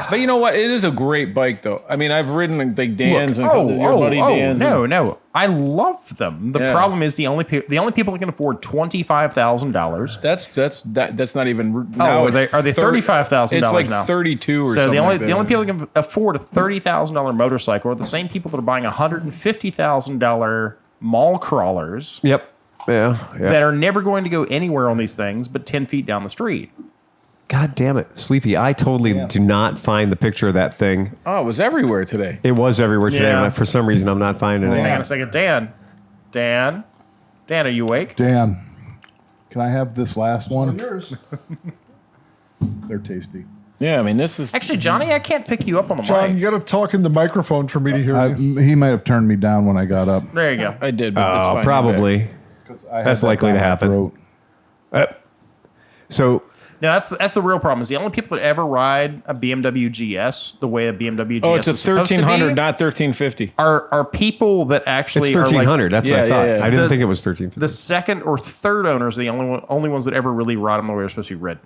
But you know what? It is a great bike, though. I mean, I've ridden like Dan's and your buddy Dan's. No. I love them. The Yeah. problem is the only people that can afford $25,000. That's not even. Now Are they $35,000 It's like now? 32 or So something. the only like that. the only people that can afford a $30,000 motorcycle are the same people that are buying $150,000 mall crawlers Yep. Yeah. that are never going to go anywhere on these things but 10 feet down the street. God damn it, Sleepy! I totally do not find the picture of that thing. Oh, it was everywhere today. It was everywhere today, Yeah. but for some reason I'm not finding it. Hang on a second, Dan, are you awake? Dan, can I have this last one? Yours. They're tasty. Yeah, I mean, this is. Actually, Johnny, I can't pick you up on the John, mic. you got to talk in the microphone for me to hear you. He might have turned me down when I got up. There you go. I did, but it's fine. Probably. 'Cause I had That's that likely down to my happen. throat. So No, that's the real problem. Is the only people that ever ride a BMW GS the way a BMW GS Oh, it's a is supposed to 1300, be not 1350. are people that actually it's are like 1300. That's what I Yeah, thought. yeah, yeah. I didn't The- think it was 1350. the second or third owners are the only ones that ever really ride them the way they're supposed to be ridden.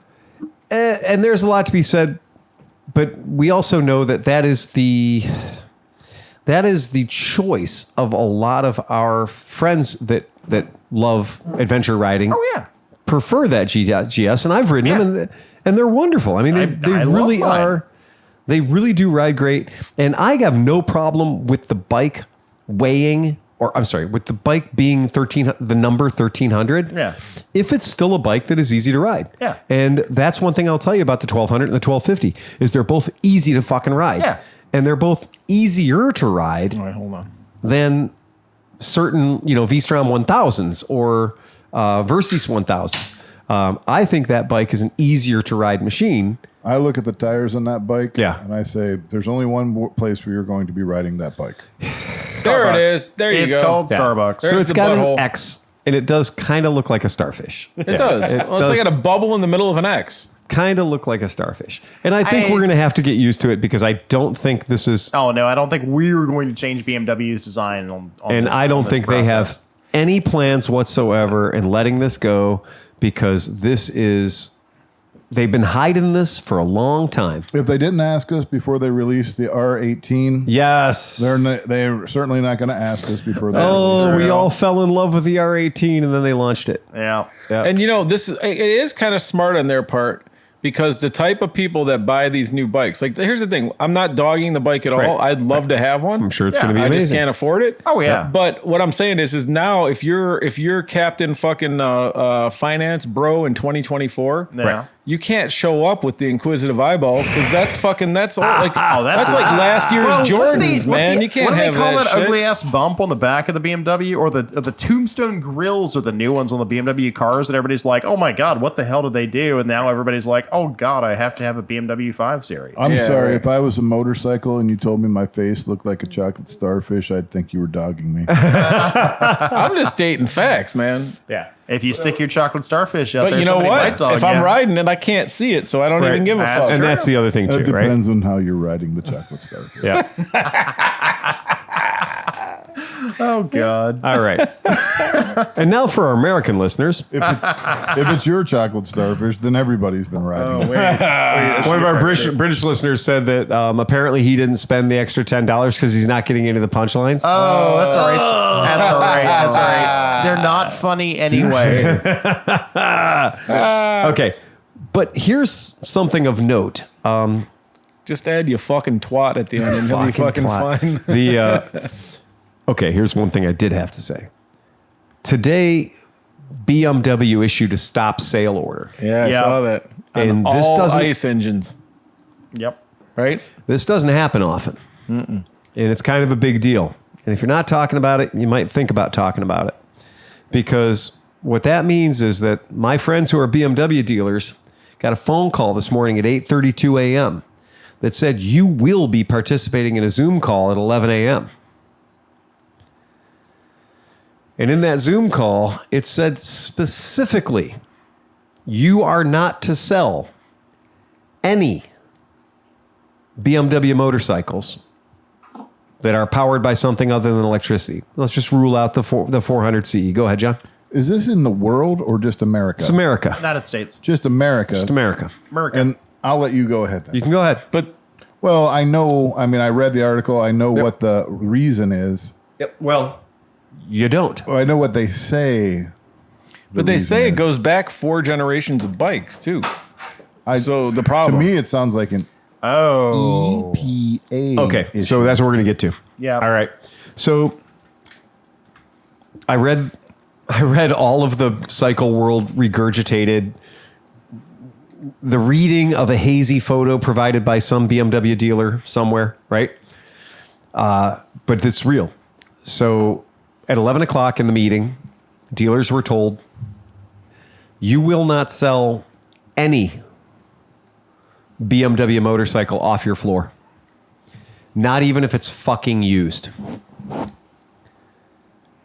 And there's a lot to be said, but we also know that is the choice of a lot of our friends that love adventure riding. Oh yeah. Prefer that GS, and I've ridden them, and they're wonderful. I mean, they I love really mine. are. They really do ride great, and I have no problem with the bike weighing, or I'm sorry, with the bike being the number 1300. Yeah. If it's still a bike that is easy to ride. Yeah. And that's one thing I'll tell you about the 1200 and the 1250 is they're both easy to fucking ride. Yeah. And they're both easier to ride All right, hold on. than certain, V-Strom 1000s or Versys 1000s. I think that bike is an easier to ride machine. I look at the tires on that bike, Yeah. and I say, "There's only one place where you're going to be riding that bike." There it is. There you It's go. called Starbucks. So There's it's the got butthole. an X, and it does kind of look like a starfish. It does. Well, it's like got a bubble in the middle of an X. Kind of look like a starfish. And I think we're going to have to get used to it because I don't think this is, Oh no, I don't think we're going to change BMW's design on and this, I don't on this think they process. have any plans whatsoever in letting this go because they've been hiding this for a long time. If they didn't ask us before they released the R18, Yes. they're certainly not going to ask us before they. Oh, release we it. all fell in love with the R18 and then they launched it. Yeah. Yeah. And it is kind of smart on their part because the type of people that buy these new bikes, like here's the thing, I'm not dogging the bike at all. Right. I'd love to have one. I'm sure it's Yeah, going to be I just amazing. can't afford it. Oh, yeah. But what I'm saying is now if you're Captain fucking finance bro in 2024, Yeah. you can't show up with the inquisitive eyeballs because that's all like Oh, that's like last year's Jordans, man. You can't what do have they call that shit. ugly ass bump on the back of the BMW, or the tombstone grills are the new ones on the BMW cars that everybody's like, oh my god, what the hell did they do? And now everybody's like, oh god, I have to have a BMW 5 Series. I'm Yeah, sorry. right. If I was a motorcycle and you told me my face looked like a chocolate starfish, I'd think you were dogging me. I'm just stating facts, man. Yeah. If you stick your chocolate starfish out But there, you know somebody might what? dog If I'm you. riding it, I can't see it, so I don't Right. even give a That's fuck. And that's the other thing too, It right? depends on how you're riding the chocolate starfish. Yeah. Oh, God. All right. And now for our American listeners. If it's your chocolate starfish, then everybody's been riding. One of our British listeners said that apparently he didn't spend the extra $10 because he's not getting into the punchlines. Oh, that's all right. That's all right. That's all right. They're not funny anyway. Okay. But here's something of note. Just add you fucking twat at the end and he'll be fucking fine. Okay, here's one thing I did have to say. Today, BMW issued a stop sale order. Yeah, I saw that. And On this all doesn't- ICE engines, Yep. right? This doesn't happen often. And it's kind of a big deal. And if you're not talking about it, you might think about talking about it. Because what that means is that my friends who are BMW dealers got a phone call this morning at 8:32 a.m. that said you will be participating in a Zoom call at 11 a.m. And in that Zoom call, it said specifically, you are not to sell any BMW motorcycles that are powered by something other than electricity. Let's just rule out the 400 CE. Go ahead, John. Is this in the world or just America? It's America. United States. Just America. Just America. America. And I'll let you go ahead then. You can go ahead. But Well, I know. I mean, I read the article. I know what the reason is. Yep. Well, you don't. Well, I know what they say. But they say it goes back 4 generations of bikes too. So the problem to me, it sounds like an EPA. Okay, issue. so that's what we're going to get to. Yeah. All right. So I read all of the Cycle World regurgitated the reading of a hazy photo provided by some BMW dealer somewhere, right? But it's real. So at 11 o'clock in the meeting, dealers were told, you will not sell any BMW motorcycle off your floor. Not even if it's fucking used.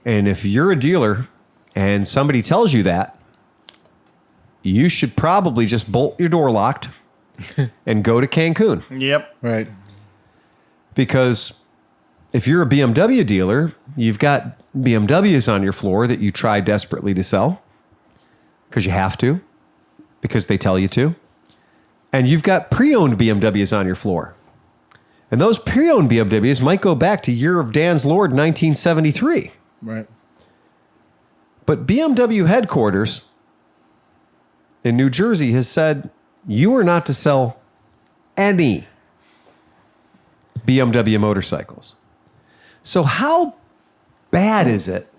And if you're a dealer and somebody tells you that, you should probably just bolt your door locked and go to Cancun. Yep. right? Because if you're a BMW dealer, you've got BMWs on your floor that you try desperately to sell because you have to, because they tell you to. And you've got pre-owned BMWs on your floor. And those pre-owned BMWs might go back to Year of Dan's Lord 1973. Right. But BMW headquarters in New Jersey has said you are not to sell any BMW motorcycles. So how bad is it?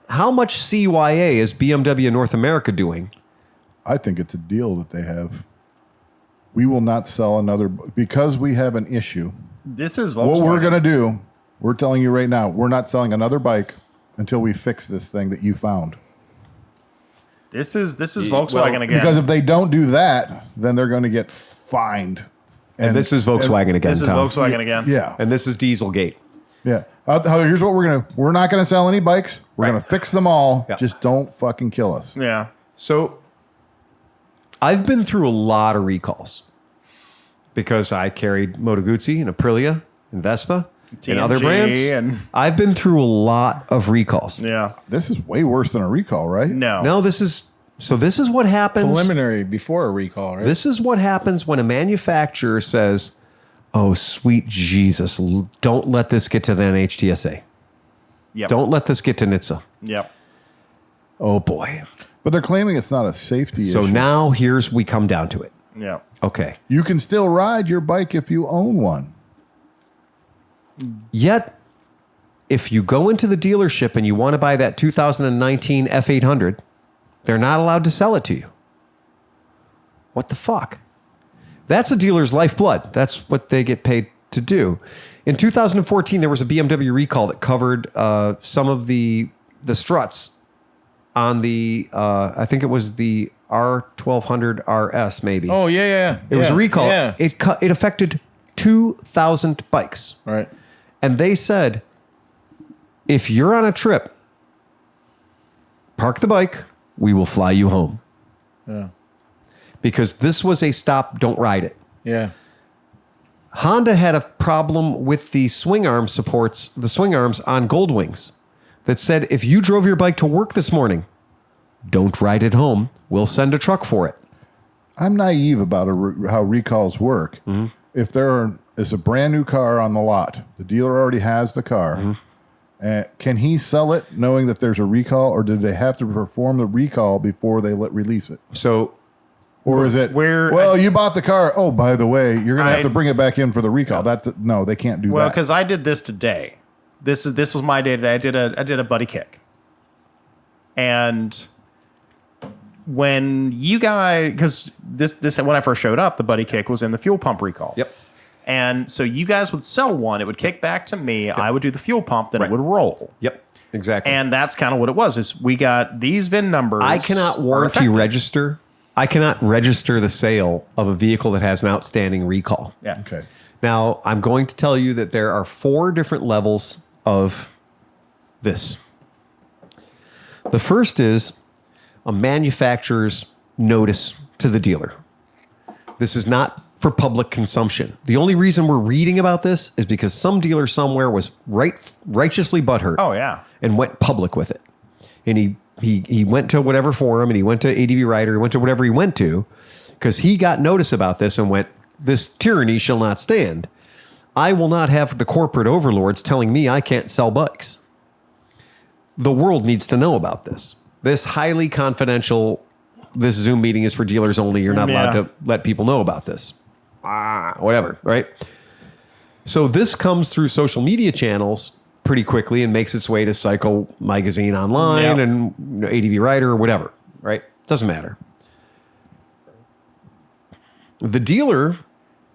How much CYA is BMW North America doing? I think it's a deal that they have. We will not sell another because we have an issue. This is Volkswagen. What we're going to do, we're telling you right now, we're not selling another bike until we fix this thing that you found. This is Volkswagen again. Because if they don't do that, then they're going to get fined. And this is Volkswagen again, this is Tom. Volkswagen again. Yeah. And this is Dieselgate. Yeah. Here's what we're not going to sell any bikes. We're going to fix them all. Yeah. Just don't fucking kill us. Yeah. So I've been through a lot of recalls because I carried Moto Guzzi and Aprilia and Vespa and other TNG brands. and- I've been through a lot of recalls. Yeah. This is way worse than a recall, right? No. No, this is what happens. Preliminary before a recall, right? This is what happens when a manufacturer says, oh, sweet Jesus, don't let this get to the NHTSA. Yep. Don't let this get to NHTSA. Yep. Oh, boy. But they're claiming it's not a safety So issue. now we come down to it. Yeah. Okay. You can still ride your bike if you own one. Yet, if you go into the dealership and you want to buy that 2019 F800, they're not allowed to sell it to you. What the fuck? That's a dealer's lifeblood. That's what they get paid to do. In 2014, there was a BMW recall that covered some of the struts on the, I think it was the R1200 RS, maybe. Oh yeah. It was a recall. Yeah. It affected 2,000 bikes. Right. And they said, if you're on a trip, park the bike, we will fly you home. Yeah. Because this was a stop, don't ride it. Yeah. Honda had a problem with the swing arm supports, the swing arms on Goldwings that said, if you drove your bike to work this morning, don't ride it home. We'll send a truck for it. I'm naive about how recalls work. If there is a brand new car on the lot, the dealer already has the car. Can he sell it knowing that there's a recall, or do they have to perform the recall before they release it? So, or is it you bought the car? Oh, by the way, you're going to have to bring it back in for the recall. No, they can't do that. Well, because I did this today. This was my day today. I did a buddy kick, and when you guys, because this when I first showed up, the buddy kick was in the fuel pump recall. Yep. And so you guys would sell one, it would kick back to me, yep. I would do the fuel pump, then it would roll. Yep, exactly. And that's kind of what it was, is we got these VIN numbers. I cannot warranty register. I cannot register the sale of a vehicle that has an outstanding recall. Yeah. Okay. Now, I'm going to tell you that there are 4 different levels of this. The first is a manufacturer's notice to the dealer. This is not for public consumption. The only reason we're reading about this is because some dealer somewhere was righteously butthurt. Oh, yeah. And went public with it. And he went to whatever forum, and he went to ADV Writer, he went to whatever he went to, because he got notice about this and went, this tyranny shall not stand. I will not have the corporate overlords telling me I can't sell bikes. The world needs to know about this. This highly confidential, this Zoom meeting is for dealers only. You're not allowed to let people know about this. Whatever, right? So this comes through social media channels pretty quickly and makes its way to Cycle Magazine online and ADV Writer or whatever, right? Doesn't matter. The dealer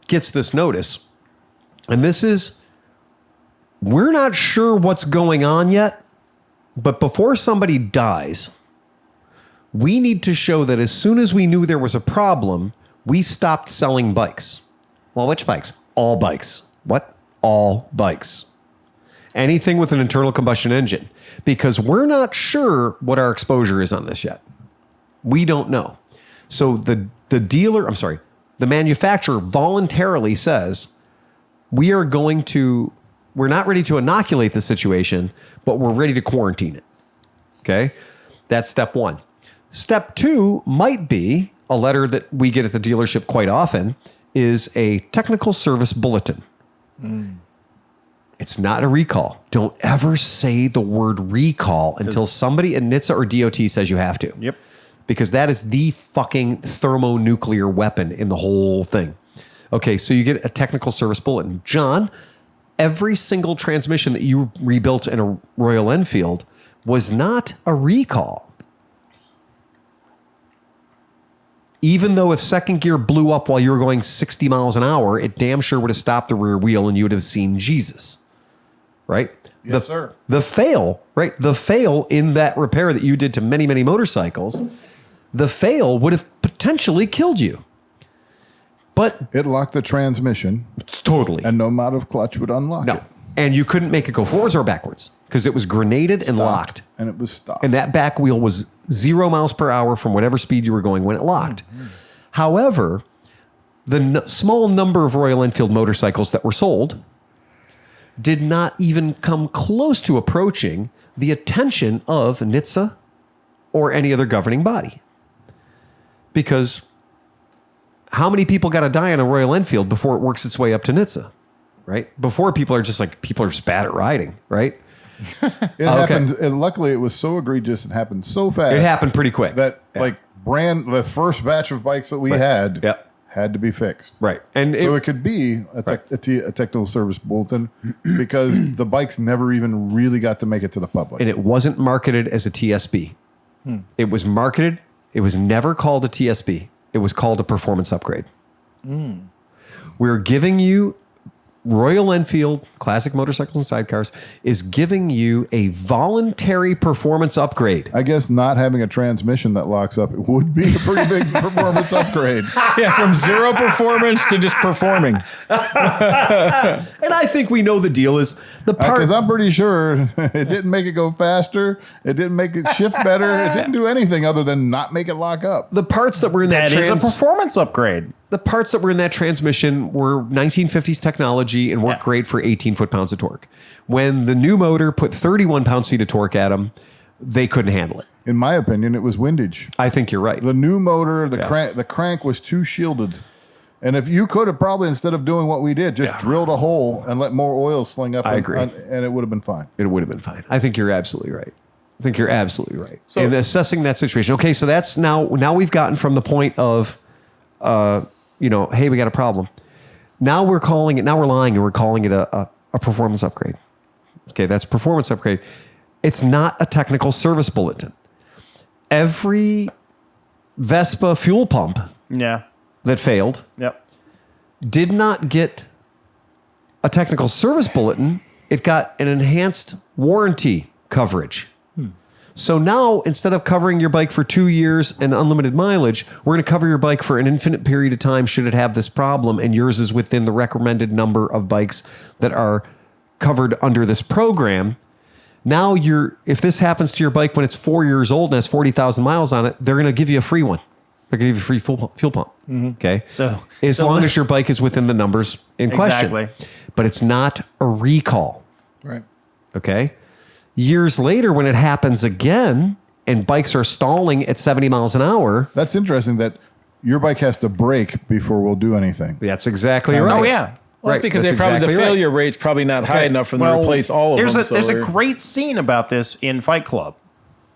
gets this notice, and this is, we're not sure what's going on yet, but before somebody dies, we need to show that as soon as we knew there was a problem, we stopped selling bikes. Well, which bikes? All bikes. What? All bikes. Anything with an internal combustion engine. Because we're not sure what our exposure is on this yet. We don't know. So the manufacturer voluntarily says, we're not ready to inoculate the situation, but we're ready to quarantine it. Okay? That's step 1. Step 2 might be a letter that we get at the dealership quite often, is a technical service bulletin. It's not a recall. Don't ever say the word recall until somebody at NHTSA or DOT says you have to. Yep. Because that is the fucking thermonuclear weapon in the whole thing. Okay, so you get a technical service bulletin. John, every single transmission that you rebuilt in a Royal Enfield was not a recall. Even though if second gear blew up while you were going 60 miles an hour, it damn sure would have stopped the rear wheel and you would have seen Jesus. Right? Yes, sir. The fail, right? The fail in that repair that you did to many, many motorcycles, the fail would have potentially killed you. But it locked the transmission. Totally. And no amount of clutch would unlock it. And you couldn't make it go forwards or backwards because it was grenaded and locked. And it was stopped. And that back wheel was 0 miles per hour from whatever speed you were going when it locked. However, the small number of Royal Enfield motorcycles that were sold did not even come close to approaching the attention of NHTSA or any other governing body. Because how many people got to die on a Royal Enfield before it works its way up to NHTSA? Right? Before people are just bad at riding, right? It happened. And luckily, it was so egregious and happened so fast. It happened pretty quick. That the first batch of bikes that we had to be fixed. Right. And so it could be a technical service bulletin because the bikes never even really got to make it to the public. And it wasn't marketed as a TSB. It was marketed. It was never called a TSB. It was called a performance upgrade. We're giving you Royal Enfield Classic Motorcycles and Sidecars is giving you a voluntary performance upgrade. I guess not having a transmission that locks up, it would be a pretty big performance upgrade. Yeah, from 0 performance to just performing. And I think we know the deal is the part. Because I'm pretty sure it didn't make it go faster. It didn't make it shift better. It didn't do anything other than not make it lock up. The parts that were in that is a performance upgrade. the parts that were in that transmission were 1950s technology and weren't great for 18 foot-pounds of torque. When the new motor put 31 pounds-feet of torque at them, they couldn't handle it. In my opinion, it was windage. I think you're right. The new motor, the crank was too shielded. And if you could have probably, instead of doing what we did, just drilled a hole and let more oil sling up. I agree. And it would have been fine. It would have been fine. I think you're absolutely right. So, in assessing that situation. Okay, so that's now we've gotten from the point of, hey, we got a problem. Now we're lying and we're calling it a performance upgrade. Okay, that's a performance upgrade. It's not a technical service bulletin. Every Vespa fuel pump that failed did not get a technical service bulletin. It got an enhanced warranty coverage. So now, instead of covering your bike for 2 years and unlimited mileage, we're going to cover your bike for an infinite period of time should it have this problem, and yours is within the recommended number of bikes that are covered under this program. Now, if this happens to your bike when it's 4 years old and has 40,000 miles on it, they're going to give you a free one. They're going to give you a free fuel pump. Okay? So as long as your bike is within the numbers in question. But it's not a recall. Right. Okay? Years later, when it happens again and bikes are stalling at 70 miles an hour. That's interesting that your bike has to brake before we'll do anything. That's exactly right. Oh, yeah. Well, Right. because That's the exactly failure rate's probably not high enough for them to replace all of them. There's a great scene about this in Fight Club.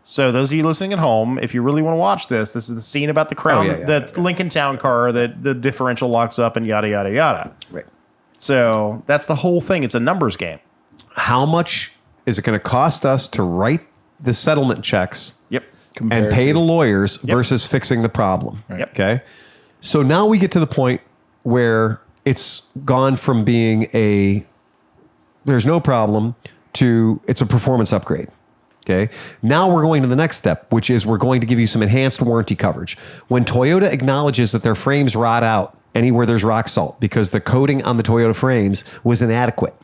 So those of you listening at home, if you really want to watch this is the scene about the Crown, the Lincoln Town car that the differential locks up and yada, yada, yada. Right. So that's the whole thing. It's a numbers game. How much is it going to cost us to write the settlement checks and pay the lawyers versus fixing the problem? Right. Okay. So now we get to the point where it's gone from being there's no problem to it's a performance upgrade. Okay. Now we're going to the next step, which is we're going to give you some enhanced warranty coverage. When Toyota acknowledges that their frames rot out anywhere there's rock salt because the coating on the Toyota frames was inadequate.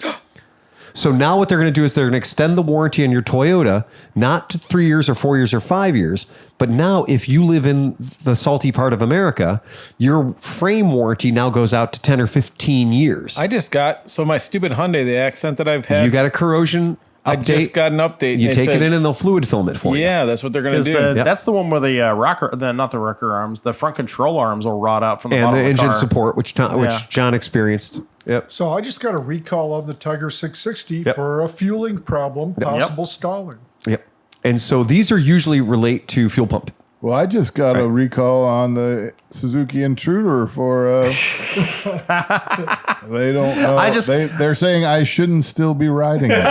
So now what they're going to do is they're going to extend the warranty on your Toyota, not to 3 years or 4 years or 5 years, but now if you live in the salty part of America, your frame warranty now goes out to 10 or 15 years. My stupid Hyundai, the accent that I've had. You got a corrosion update. I just got an update. You take it in and they'll fluid film it for you. Yeah, that's what they're going to do. That's the one where the not the rocker arms, the front control arms will rot out from the and bottom the of the engine car. support, which John experienced. Yep. So I just got a recall of the Tiger 660 for a fueling problem, possible stalling. Yep. And so these are usually relate to fuel pump. Well, I just got a recall on the Suzuki Intruder for. They don't know. They're saying I shouldn't still be riding it.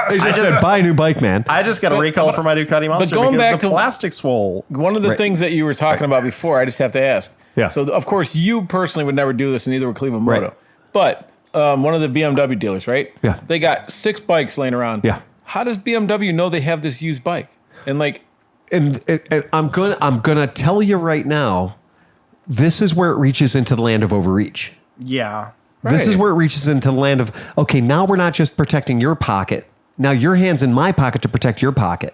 They just said, buy a new bike, man. I just got a recall for my Ducati Monster going because back the to plastic's full. One of the things that you were talking about before, I just have to ask. Yeah. So, of course, you personally would never do this, and neither would ClevelandMoto. Right. But one of the BMW dealers, right? Yeah. They got 6 bikes laying around. Yeah. How does BMW know they have this used bike? And And I'm gonna tell you right now, this is where it reaches into the land of overreach. Yeah. This is where it reaches into the land of, okay, now we're not just protecting your pocket. Now your hand's in my pocket to protect your pocket.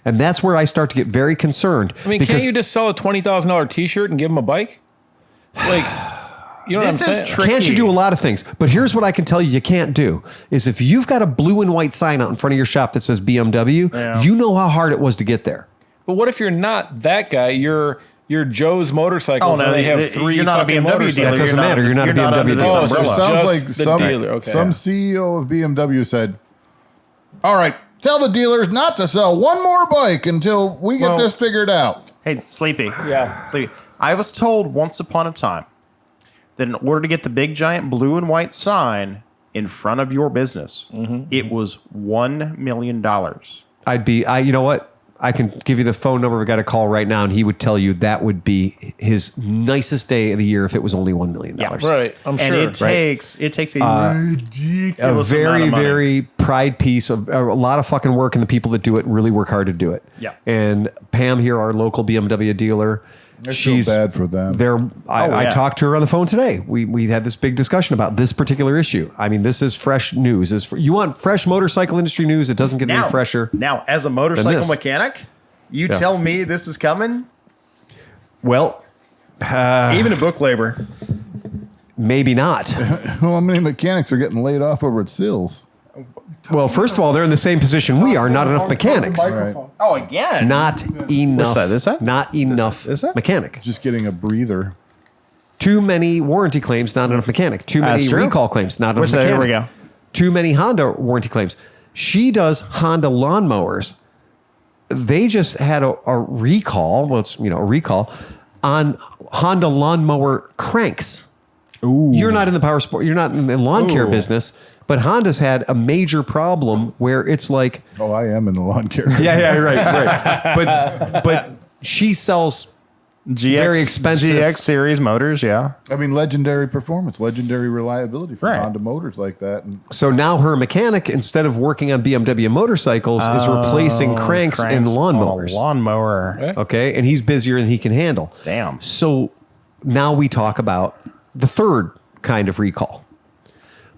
And that's where I start to get very concerned. I mean, can't you just sell a $20,000 T-shirt and give them a bike? Like, you know This what I'm is saying? tricky. Can't you do a lot of things? But here's what I can tell you can't do, is if you've got a blue and white sign out in front of your shop that says BMW, you know how hard it was to get there. But what if you're not that guy? You're Joe's Motorcycles, and they have 3 you're not a fucking BMW motorcycles. dealer. That doesn't matter. You're not a BMW under this dealer. Oh, so it umbrella. sounds like Just the dealer. Okay. some CEO of BMW said, all right, tell the dealers not to sell one more bike until we get this figured out. Hey, Sleepy. Yeah. Sleepy. I was told once upon a time that in order to get the big giant blue and white sign in front of your business, it was $1 million. You know what? I can give you the phone number of a guy to call right now, and he would tell you that would be his nicest day of the year if it was only $1 million. Right. I'm And sure. it takes a ridiculous A amount very, of money. very pride piece of a lot of fucking work, and the people that do it really work hard to do it. Yeah. And Pam here, our local BMW dealer, I feel bad for them. I talked to her on the phone today. We had this big discussion about this particular issue. I mean, this is fresh news. You want fresh motorcycle industry news? It doesn't get any fresher. Now, as a motorcycle this. mechanic, you tell me this is coming? Well, Even a book labor. Maybe not. How many mechanics are getting laid off over at Sills? Well, first of all, they're in the same position we are. Not enough mechanics. Oh, again. Not enough. Is that? Not enough Is that? mechanic. Just getting a breather. Too many warranty claims, not enough mechanic. Too many That's true. recall claims, not enough mechanic. There we go. Too many Honda warranty claims. She does Honda lawnmowers. They just had a recall. Well, it's a recall on Honda lawnmower cranks. Ooh. You're not in the power sport. You're not in the lawn care business. But Honda's had a major problem where it's like, oh, I am in the lawn care. yeah, right. But she sells very expensive GX series motors. Yeah, I mean, legendary performance, legendary reliability for Honda motors like that. And so now her mechanic, instead of working on BMW motorcycles, is replacing cranks in lawnmowers. Lawnmower. Okay, and he's busier than he can handle. Damn. So now we talk about the third kind of recall.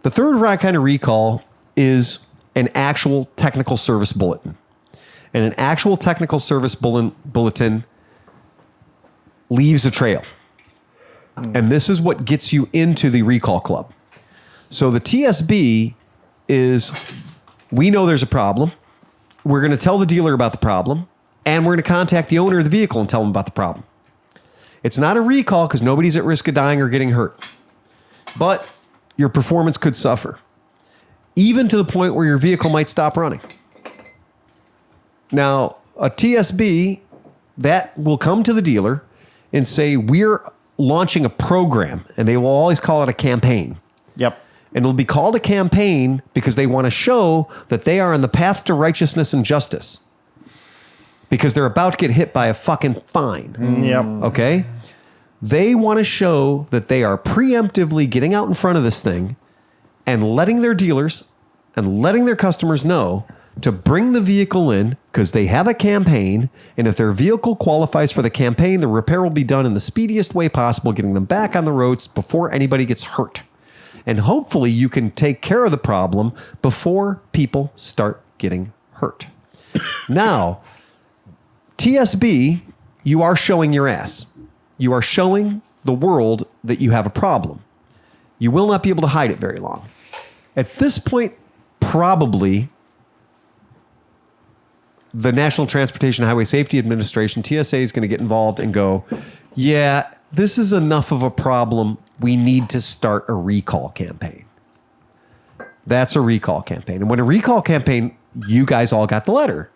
The third kind of recall is an actual technical service bulletin. And an actual technical service bulletin leaves a trail. And this is what gets you into the recall club. So the TSB is, we know there's a problem. We're going to tell the dealer about the problem. And we're going to contact the owner of the vehicle and tell them about the problem. It's not a recall because nobody's at risk of dying or getting hurt. But your performance could suffer, even to the point where your vehicle might stop running. Now, a TSB, that will come to the dealer and say, we're launching a program, and they will always call it a campaign. Yep. And it'll be called a campaign because they want to show that they are on the path to righteousness and justice. Because they're about to get hit by a fucking fine. Yep. Okay? They want to show that they are preemptively getting out in front of this thing and letting their dealers and letting their customers know to bring the vehicle in because they have a campaign. And if their vehicle qualifies for the campaign, the repair will be done in the speediest way possible, getting them back on the roads before anybody gets hurt. And hopefully you can take care of the problem before people start getting hurt. Now, TSB, you are showing your ass. You are showing the world that you have a problem. You will not be able to hide it very long. At this point, probably the National Transportation Highway Safety Administration, TSA, is going to get involved and go, yeah, this is enough of a problem. We need to start a recall campaign. That's a recall campaign. And when a recall campaign, you guys all got the letter.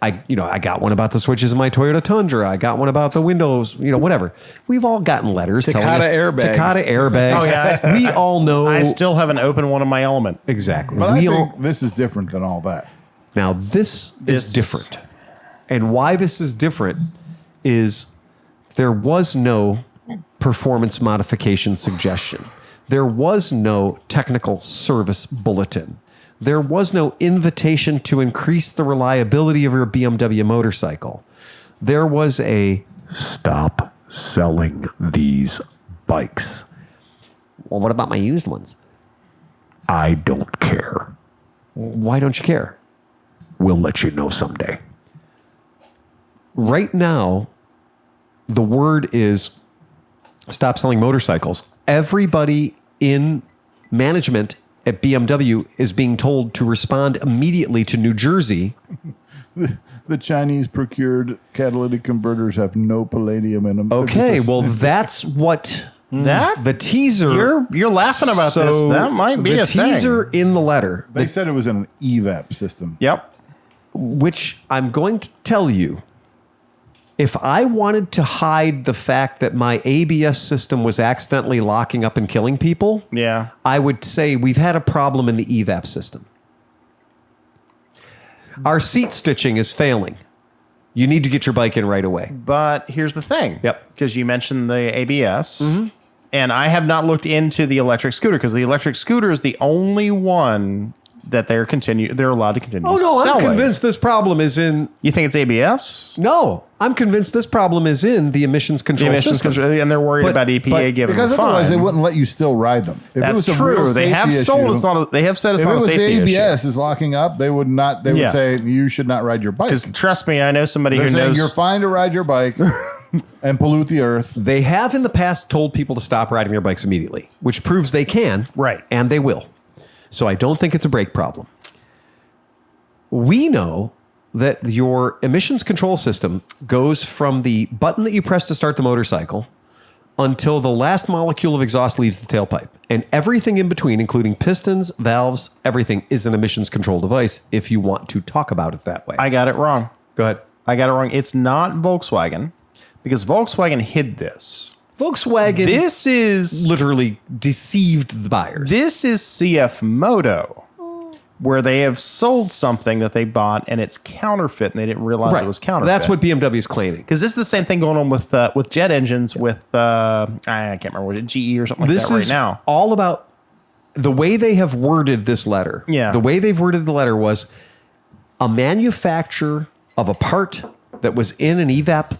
I got one about the switches in my Toyota Tundra. I got one about the windows, whatever. We've all gotten letters telling us Takata airbags. Oh, yeah. We all know. I still haven't opened one of my Element. Exactly. But I think this is different than all that. Now, this is different. And why this is different is there was no performance modification suggestion. There was no technical service bulletin. There was no invitation to increase the reliability of your BMW motorcycle. There was a stop selling these bikes. Well, what about my used ones? I don't care. Why don't you care? We'll let you know someday. Right now, the word is stop selling motorcycles. Everybody in management at BMW is being told to respond immediately to New Jersey. The Chinese procured catalytic converters have no palladium in them. Okay, well, that's what the teaser. You're laughing about this. That might be a thing. The teaser in the letter. They said it was an EVAP system. Yep. Which I'm going to tell you, if I wanted to hide the fact that my ABS system was accidentally locking up and killing people, I would say we've had a problem in the EVAP system. Our seat stitching is failing. You need to get your bike in right away. But here's the thing. Yep. Because you mentioned the ABS. And I have not looked into the electric scooter because the electric scooter is the only one that they're allowed to continue selling. I'm convinced this problem is in... You think it's ABS? No, I'm convinced this problem is in the emissions control system. And they're worried about EPA giving them a fine. Because otherwise they wouldn't let you still ride them. If That's it was true. They have sold. They have said it's not a safety issue. If it was the ABS is locking up, they would not. They would say you should not ride your bike. Because trust me, I know somebody They're who saying knows. You're fine to ride your bike. and pollute the earth. They have in the past told people to stop riding their bikes immediately, which proves they can. Right. And they will. So I don't think it's a brake problem. We know that your emissions control system goes from the button that you press to start the motorcycle until the last molecule of exhaust leaves the tailpipe. And everything in between, including pistons, valves, everything is an emissions control device if you want to talk about it that way. I got it wrong. Go ahead. I got it wrong. It's not Volkswagen because Volkswagen hid this. Volkswagen This is literally deceived the buyers. This is CF Moto, where they have sold something that they bought and it's counterfeit, and they didn't realize it was counterfeit. That's what BMW is claiming. Because this is the same thing going on with jet engines with I can't remember, was it GE or something like This that right is now. all about the way they have worded this letter. Yeah. The way they've worded the letter was a manufacturer of a part that was in an EVAP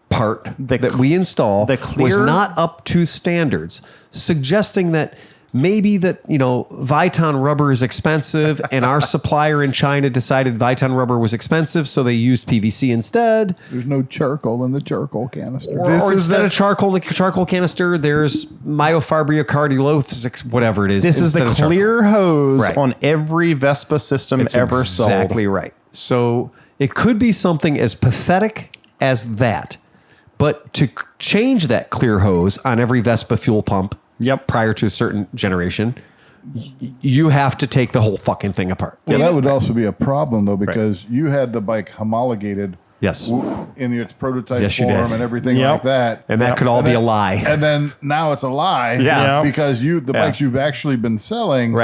part that we install was not up to standards, suggesting that maybe that, Viton rubber is expensive and our supplier in China decided Viton rubber was expensive, so they used PVC instead. There's no charcoal in the charcoal canister. Or instead of charcoal, the charcoal canister, there's myofibria cardilopsis, whatever it is. This is the clear hose on every Vespa system ever sold. Exactly right. So it could be something as pathetic as that, but to change that clear hose on every Vespa fuel pump prior to a certain generation, you have to take the whole fucking thing apart. Well, that would also be a problem, though, because you had the bike homologated Yes. in its prototype Yes, you form did. and everything like that. And that could all be a lie. And then now it's a lie because the bikes you've actually been selling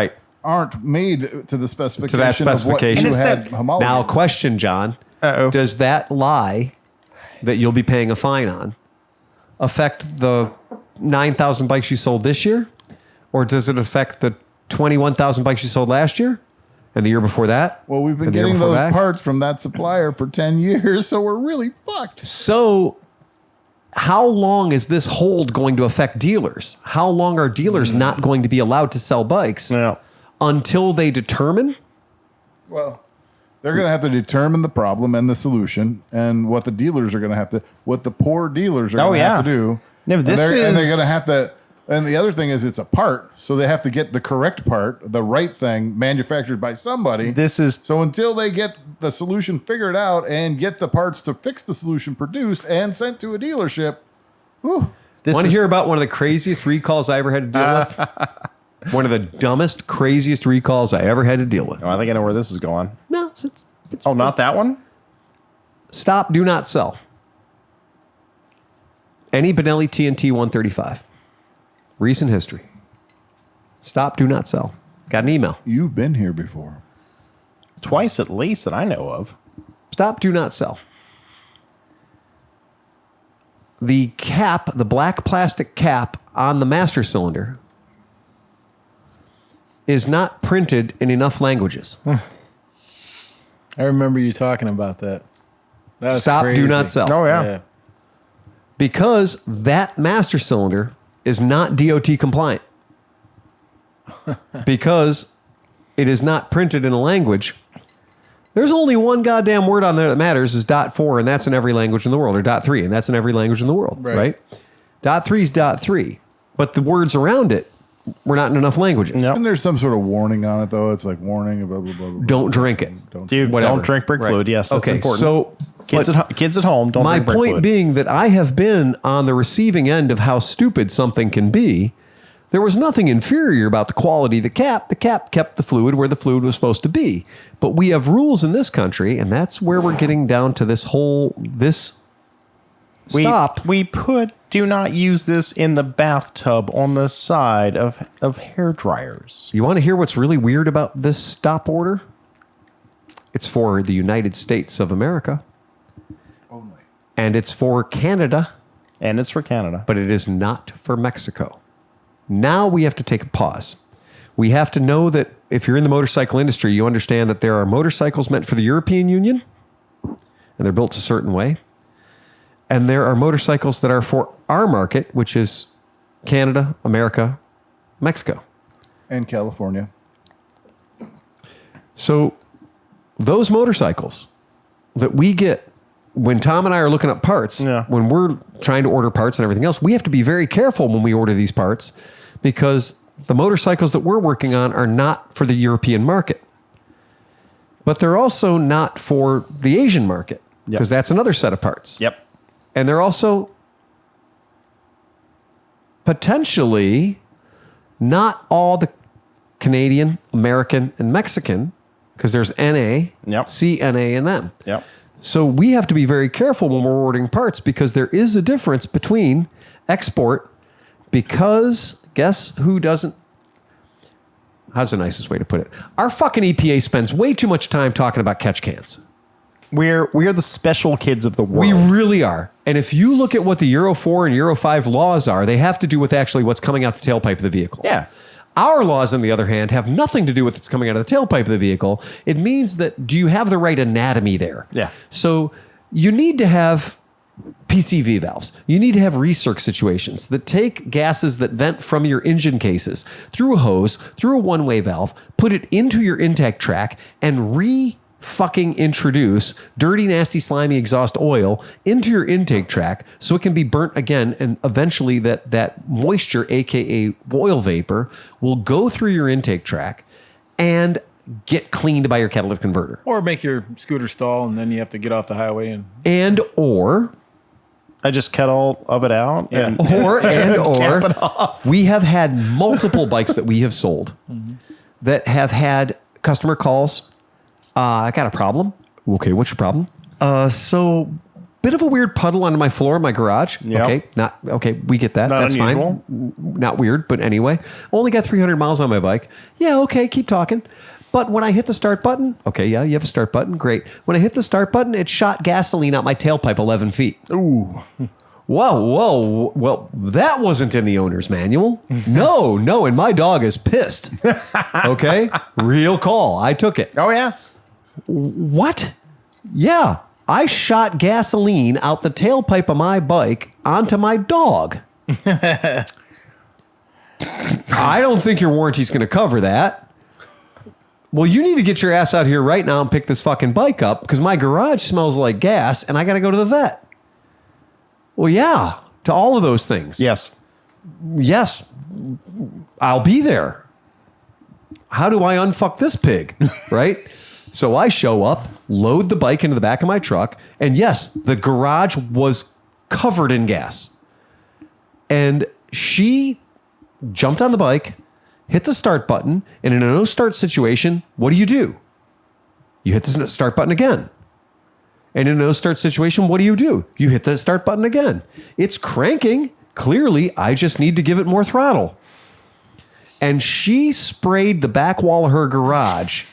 aren't made to the specification, To that specification. of what you had homologated. Now, question, John. Does that lie that you'll be paying a fine on affect the 9,000 bikes you sold this year? Or does it affect the 21,000 bikes you sold last year and the year before that? Well, we've been getting those parts from that supplier for 10 years, so we're really fucked. So how long is this hold going to affect dealers? How long are dealers not going to be allowed to sell bikes until they determine? Well, they're going to have to determine the problem and the solution, and what the dealers are going to have to, what the poor dealers are going to have to do. No, and they're going to have to. And the other thing is, it's a part, so they have to get the correct part, the right thing, manufactured by somebody. So until they get the solution figured out and get the parts to fix the solution produced and sent to a dealership. Want to hear about one of the craziest recalls I ever had to deal with? One of the dumbest, craziest recalls I ever had to deal with. Oh, I think I know where this is going. No, it's not that one? Stop, do not sell. Any Benelli TNT 135. Recent history. Stop, do not sell. Got an email. You've been here before. Twice at least that I know of. Stop, do not sell. The cap, the black plastic cap on the master cylinder is not printed in enough languages. I remember you talking about that. That was Stop, crazy. do not sell. Oh, yeah. Because that master cylinder is not DOT compliant. Because it is not printed in a language. There's only one goddamn word on there that matters is .4, and that's in every language in the world, or .3, and that's in every language in the world, right? .3 is .3, but the words around it were not in enough languages. And there's some sort of warning on it, though. It's like warning, blah, blah, blah, blah. Don't drink it. Don't drink brake fluid. Yes, that's important. So kids at home, don't drink brake fluid. My point being that I have been on the receiving end of how stupid something can be. There was nothing inferior about the quality of the cap. The cap kept the fluid where the fluid was supposed to be. But we have rules in this country, and that's where we're getting down to stop. We put do not use this in the bathtub on the side of hair dryers. You want to hear what's really weird about this stop order? It's for the United States of America. Only. And it's for Canada. And it's for Canada. But it is not for Mexico. Now we have to take a pause. We have to know that if you're in the motorcycle industry, you understand that there are motorcycles meant for the European Union, and they're built a certain way. And there are motorcycles that are for our market, which is Canada, America, Mexico. And California. So those motorcycles that we get when Tom and I are looking up parts, when we're trying to order parts and everything else, we have to be very careful when we order these parts because the motorcycles that we're working on are not for the European market. But they're also not for the Asian market because that's another set of parts. Yep. And they're also potentially not all the Canadian, American, and Mexican because there's NA, CNA, and them. Yep. So we have to be very careful when we're ordering parts because there is a difference between export because guess who doesn't? How's the nicest way to put it? Our fucking EPA spends way too much time talking about catch cans. We're the special kids of the world. We really are. And if you look at what the Euro 4 and Euro 5 laws are, they have to do with actually what's coming out the tailpipe of the vehicle. Yeah. Our laws, on the other hand, have nothing to do with what's coming out of the tailpipe of the vehicle. It means that do you have the right anatomy there? Yeah. So you need to have PCV valves. You need to have recirc situations that take gases that vent from your engine cases through a hose, through a one-way valve, put it into your intake track, and fucking introduce dirty, nasty, slimy exhaust oil into your intake track so it can be burnt again. And eventually that moisture, AKA oil vapor, will go through your intake track and get cleaned by your catalytic converter. Or make your scooter stall and then you have to get off the highway or I just cut all of it out. Yeah. Or cap it off. We have had multiple bikes that we have sold that have had customer calls. I got a problem. Okay, what's your problem? So bit of a weird puddle under my floor in my garage. Yep. Okay, we get that. Not That's unusual. fine. Not weird, but anyway. Only got 300 miles on my bike. Yeah, okay, keep talking. But when I hit the start button, okay, yeah, you have a start button, great. When I hit the start button, it shot gasoline out my tailpipe 11 feet. Ooh. Whoa. Well, that wasn't in the owner's manual. No, and my dog is pissed. Okay? Real call. I took it. Oh, yeah. What? Yeah, I shot gasoline out the tailpipe of my bike onto my dog. I don't think your warranty's going to cover that. Well, you need to get your ass out here right now and pick this fucking bike up because my garage smells like gas and I got to go to the vet. Well, yeah, to all of those things. Yes, I'll be there. How do I unfuck this pig? Right? So I show up, load the bike into the back of my truck, and yes, the garage was covered in gas. And she jumped on the bike, hit the start button, and in a no start situation, what do? You hit the start button again. And in a no start situation, what do? You hit the start button again. It's cranking. Clearly, I just need to give it more throttle. And she sprayed the back wall of her garage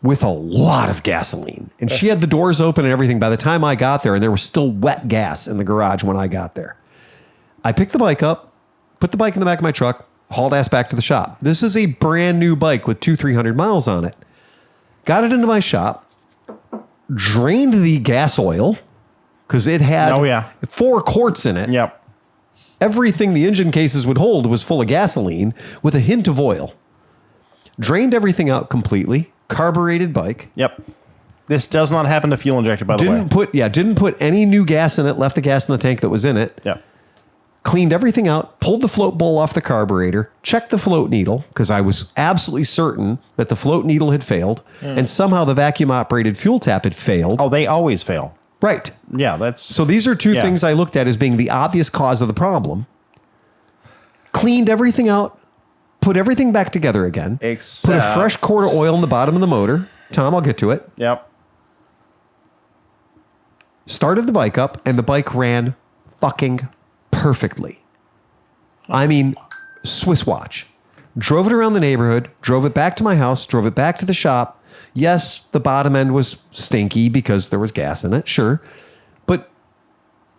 with a lot of gasoline. And she had the doors open and everything by the time I got there, and there was still wet gas in the garage when I got there. I picked the bike up, put the bike in the back of my truck, hauled ass back to the shop. This is a brand new bike with 200-300 miles on it. Got it into my shop, drained the gas oil, because it had 4 quarts in it. Yep. Everything the engine cases would hold was full of gasoline with a hint of oil. Drained everything out completely. Carbureted bike. Yep. This does not happen to fuel injector, by the way. Didn't put any new gas in it, left the gas in the tank that was in it. Yep. Cleaned everything out, pulled the float bowl off the carburetor, checked the float needle, because I was absolutely certain that the float needle had failed, and somehow the vacuum-operated fuel tap had failed. Oh, they always fail. Right. Yeah, that's... So these are two things I looked at as being the obvious cause of the problem. Cleaned everything out, put everything back together again. Put a fresh quart of oil in the bottom of the motor. Tom, I'll get to it. Yep. Started the bike up, and the bike ran fucking perfectly. I mean, Swiss watch. Drove it around the neighborhood, drove it back to my house, drove it back to the shop. Yes, the bottom end was stinky because there was gas in it, sure. But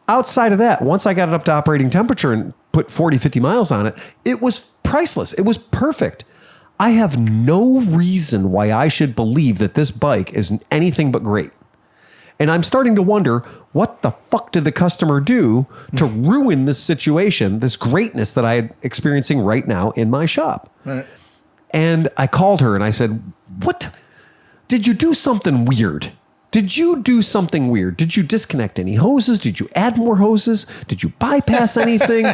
outside of that, once I got it up to operating temperature and put 40, 50 miles on it, it was priceless. It was perfect. I have no reason why I should believe that this bike is anything but great. And I'm starting to wonder, what the fuck did the customer do to ruin this situation, this greatness that I'm experiencing right now in my shop? Right. And I called her and I said, what? Did you do something weird? Did you do something weird? Did you disconnect any hoses? Did you add more hoses? Did you bypass anything?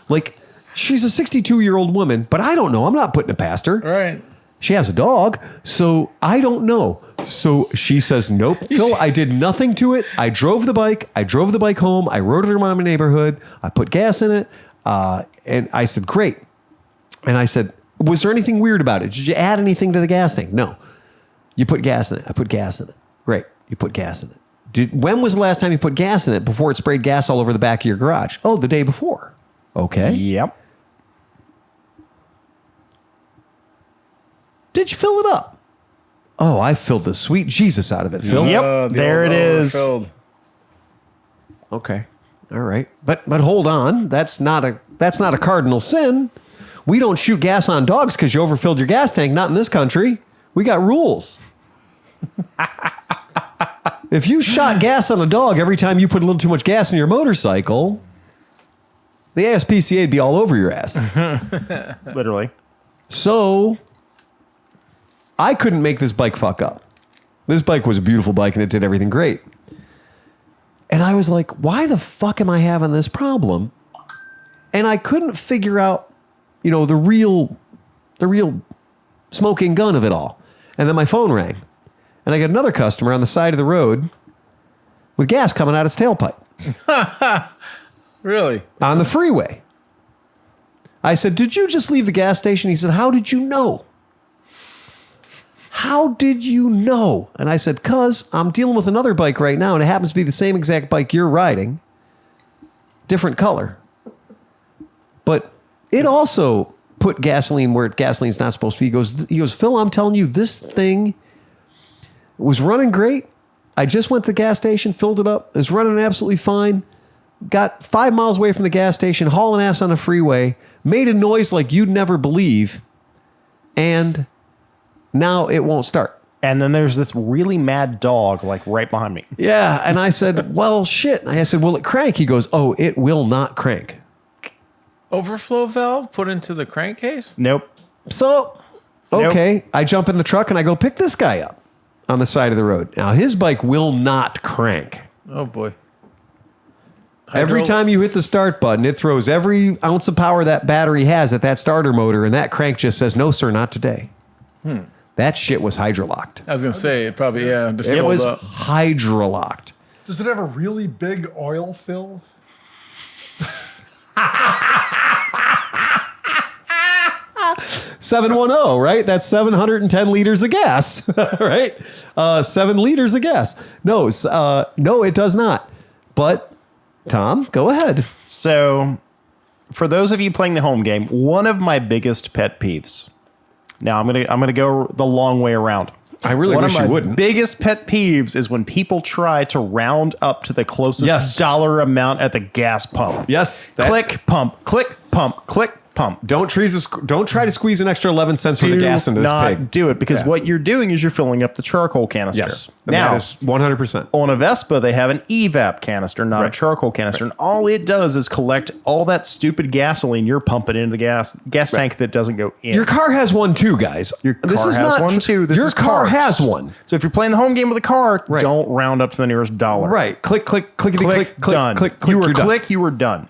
Like, she's a 62-year-old woman, but I don't know. I'm not putting it past her. Right. She has a dog, so I don't know. So she says, nope, Phil, I did nothing to it. I drove the bike. I drove the bike home. I rode it around my neighborhood. I put gas in it. And I said, great. And I said, was there anything weird about it? Did you add anything to the gas tank? No. You put gas in it. I put gas in it. Great. You put gas in it. When was the last time you put gas in it before it sprayed gas all over the back of your garage? Oh, the day before. Okay. Yep. Did you fill it up? Oh, I filled the sweet Jesus out of it, Phil. Yep. There it is. Overfilled. Okay. All right. But hold on. That's not a cardinal sin. We don't shoot gas on dogs because you overfilled your gas tank. Not in this country. We got rules. If you shot gas on a dog every time you put a little too much gas in your motorcycle, the ASPCA would be all over your ass. Literally. So I couldn't make this bike fuck up. This bike was a beautiful bike and it did everything great. And I was like, why the fuck am I having this problem? And I couldn't figure out, the real smoking gun of it all. And then my phone rang. And I got another customer on the side of the road with gas coming out his tailpipe. Really? On the freeway. I said, did you just leave the gas station? He said, how did you know? How did you know? And I said, cuz I'm dealing with another bike right now, and it happens to be the same exact bike you're riding. Different color. But it also put gasoline where gasoline's not supposed to be. He goes, Phil, I'm telling you, this thing was running great. I just went to the gas station, filled it up. It was running absolutely fine. Got 5 miles away from the gas station, hauling ass on the freeway, made a noise like you'd never believe, and now it won't start. And then there's this really mad dog like right behind me. Yeah, and I said, well, shit. I said, will it crank? He goes, oh, it will not crank. Overflow valve put into the crankcase? Nope. So, okay, I jump in the truck and I go pick this guy up on the side of the road. Now, his bike will not crank. Oh, boy. Every time you hit the start button, it throws every ounce of power that battery has at that starter motor, and that crank just says, no, sir, not today. That shit was hydrolocked. I was going to say, it probably, just It filled was up. hydrolocked. Does it have a really big oil fill? 710, right? That's 710 liters of gas, right? 7 liters of gas. No, no, it does not. But Tom, go ahead. So, for those of you playing the home game, one of my biggest pet peeves. Now I'm gonna go the long way around. I really wish you wouldn't. Biggest pet peeves is when people try to round up to the closest dollar amount at the gas pump. Yes. Click, pump, click, pump, click, pump. Don't try to squeeze an extra 11 cents for the gas into this pig. Do it because what you're doing is you're filling up the charcoal canister. Yes. Now, that is 100%. on a Vespa, they have an EVAP canister, not a charcoal canister. And all it does is collect all that stupid gasoline you're pumping into the gas tank that doesn't go in. Your car has one too, guys. Your car has one too. Your car has one. So if you're playing the home game with a car, don't round up to the nearest dollar. Right. Click, clickety, click, done. click. You were you're click, done. you were done.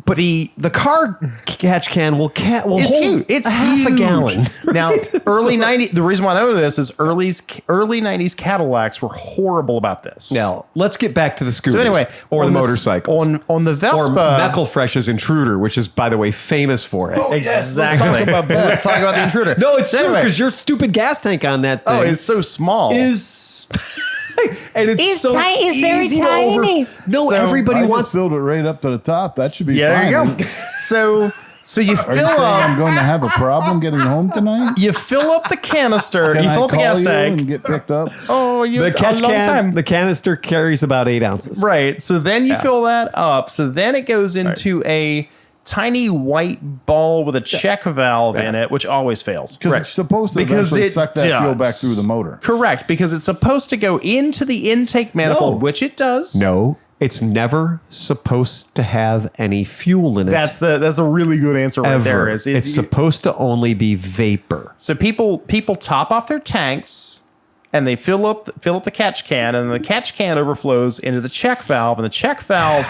But the car catch can will It's hold huge. It's half a huge. gallon. Now, early 90s, the reason why I know this is early 90s Cadillacs were horrible about this. Now, let's get back to the scooters. So anyway, or the on motorcycles. On the Vespa. Or McElfresh's Intruder, which is, by the way, famous for it. Exactly. Let's talk about the Intruder. No, it's So true anyway. because your stupid gas tank on that thing It's so small. is... and it's so it's very easy to tiny. No, So, everybody I just wants... filled it right up to the top. That should be fine. There you go. So you Are you fill saying I'm up. going to have a problem getting home tonight? You fill up the canister. Can You I fill up the call gas you tank. and get picked up? Oh, you The catch a long can, time. the canister carries about 8 ounces. Right. So then you fill that up. So then it goes into a tiny white ball with a check valve in it, which always fails. Because it's supposed to Because eventually it suck that fuel back does. through the motor. Correct, because it's supposed to go into the intake manifold, No. which it does. No, it's never supposed to have any fuel in it. That's a really good answer right there. ever. It's supposed to only be vapor. So people top off their tanks and they fill up the catch can, and the catch can overflows into the check valve, and the check valve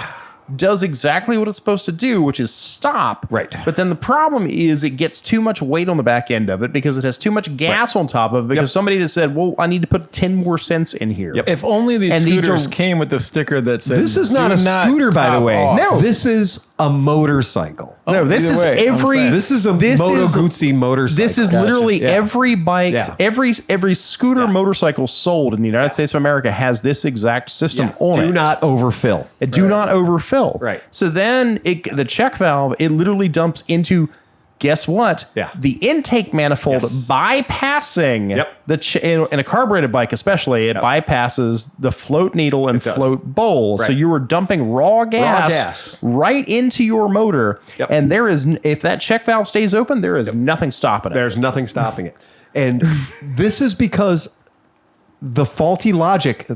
does exactly what it's supposed to do, which is stop. Right. But then the problem is it gets too much weight on the back end of it because it has too much gas on top of it because somebody just said, well, I need to put 10 more cents in here. Yep. If only these And these scooters are- came with the sticker that said, This is not "Do a scooter, by the top way. off." No. This is a motorcycle. No, this either is way, I'm every. saying. This is a This Moto is- Guzzi motorcycle. This is literally Yeah. every bike, Yeah. every scooter motorcycle sold in the United States of America has this exact system on it. Do not overfill. Do not overfill. Right. So then the check valve, it literally dumps into, guess what? Yeah. The intake manifold bypassing in a carbureted bike especially, it bypasses the float needle and does. float bowl. So Right. you are dumping raw gas right into your motor. Yep. And if that check valve stays open, there is nothing stopping it. There's nothing stopping it. And this is because the faulty logic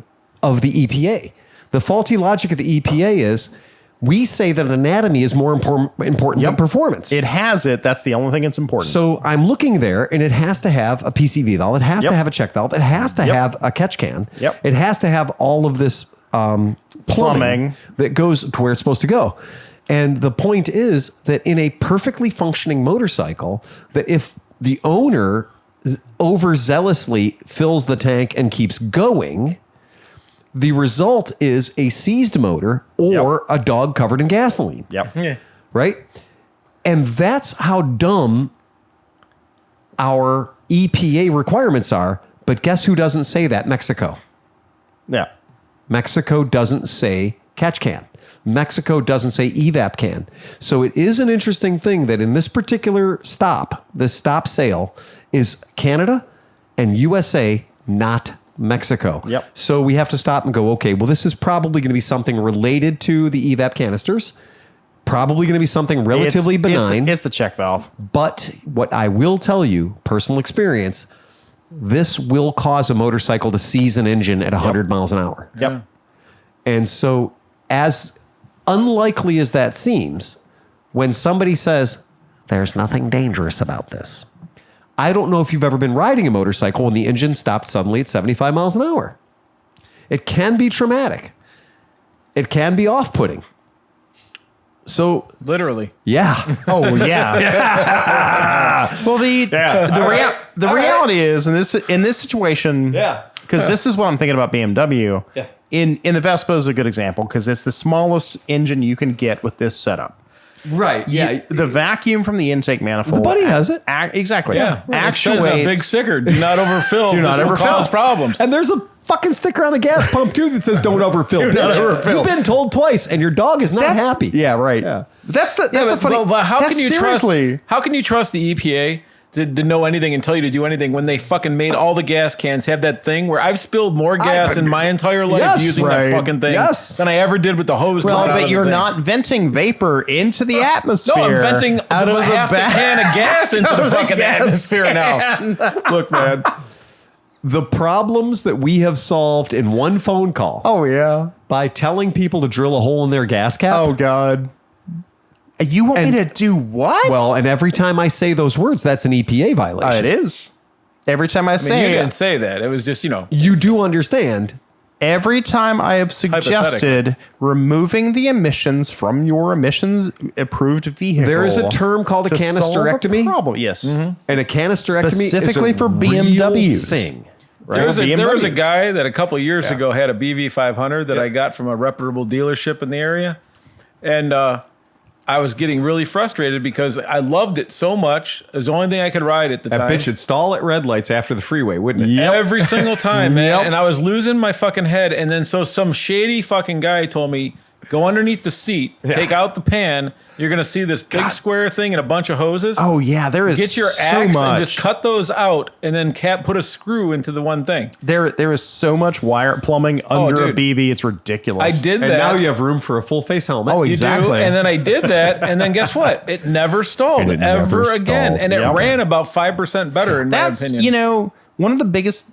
of the EPA. The faulty logic of the EPA is we say that anatomy is more important than performance. It has it. That's the only thing that's important. So I'm looking there, and it has to have a PCV valve. It has to have a check valve. It has to have a catch can. Yep. It has to have all of this plumbing that goes to where it's supposed to go. And the point is that in a perfectly functioning motorcycle, that if the owner overzealously fills the tank and keeps going, the result is a seized motor or a dog covered in gasoline. Yep. Yeah. Right? And that's how dumb our EPA requirements are. But guess who doesn't say that? Mexico. Yeah. Mexico doesn't say catch can. Mexico doesn't say EVAP can. So it is an interesting thing that in this particular stop, this stop sale is Canada and USA, not Mexico. Yep. So we have to stop and go, okay, well, this is probably going to be something related to the EVAP canisters. Probably going to be something relatively benign. It's the check valve. But what I will tell you, personal experience, this will cause a motorcycle to seize an engine at 100 miles an hour. Yep. And so, as unlikely as that seems, when somebody says, there's nothing dangerous about this, I don't know if you've ever been riding a motorcycle when the engine stopped suddenly at 75 miles an hour. It can be traumatic. It can be off-putting. So, Literally. yeah. Oh yeah. Well, the reality is in this situation, because this is what I'm thinking about BMW. Yeah. In the Vespa is a good example because it's the smallest engine you can get with this setup. Right. Yeah. The vacuum from the intake manifold. The Buddy has it. Exactly. Yeah. Actuates. It says a big sticker. Do not overfill. Do not This will overfill. cause problems. And there's a fucking sticker on the gas pump too that says "Don't overfill." Do not bitch. overfill. You've been told twice, and your dog is not happy. Yeah. Right. Yeah. That's the but, funny. but how that's can you seriously, trust? How can you trust the EPA to know anything and tell you to do anything when they fucking made all the gas cans have that thing where I've spilled more gas in my entire life Yes, using right. that fucking thing than I ever did with the hose. Well, coming out of but the you're thing. not venting vapor into the atmosphere. No, I'm venting out of half the can of gas into the fucking atmosphere now. Look, man. The problems that we have solved in one phone call Oh yeah. by telling people to drill a hole in their gas cap. Oh God. You want me to do what? Well, and every time I say those words, that's an EPA violation. It is. Every time I I mean, say you it, didn't say that. It was just, You do understand. every time I have suggested removing the emissions from your emissions approved vehicle. There is a term called a to solve canisterectomy. problem. Yes. And a canisterectomy Specifically is a for real BMWs. thing. Right? There was a BMWs. guy that a couple years ago had a BV 500 that I got from a reputable dealership in the area. And I was getting really frustrated because I loved it so much. It was the only thing I could ride at the That time. bitch would stall at red lights after the freeway, wouldn't it? Every single time, man. Yep. And I was losing my fucking head. And then so some shady fucking guy told me, go underneath the seat, take out the pan. You're going to see this big square thing and a bunch of hoses. Oh yeah, there is Get your so axe much. and just cut those out and then put a screw into the one thing. There is so much wire plumbing under a dude. BB. It's ridiculous. I did And that. now you have room for a full face helmet. Oh, You exactly. do, and then I did that, and then guess what? It never stalled It ever never again, stalled. and it Yep. ran about 5% better in That's my opinion. one of the biggest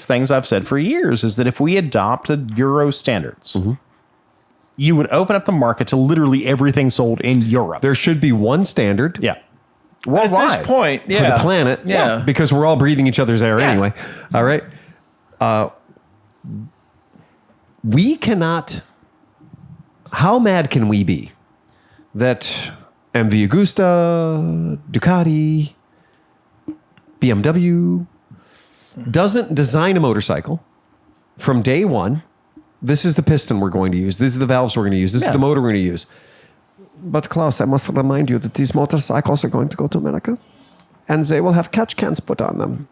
things I've said for years is that if we adopted Euro standards, you would open up the market to literally everything sold in Europe. There should be one standard Yeah. At Worldwide. this point, for yeah, the planet. Yeah. Because we're all breathing each other's air anyway. All right. We cannot. How mad can we be that MV Agusta, Ducati, BMW doesn't design a motorcycle from day one? This is the piston we're going to use. This is the valves we're going to use. This is the motor we're going to use. But Klaus, I must remind you that these motorcycles are going to go to America, and they will have catch cans put on them.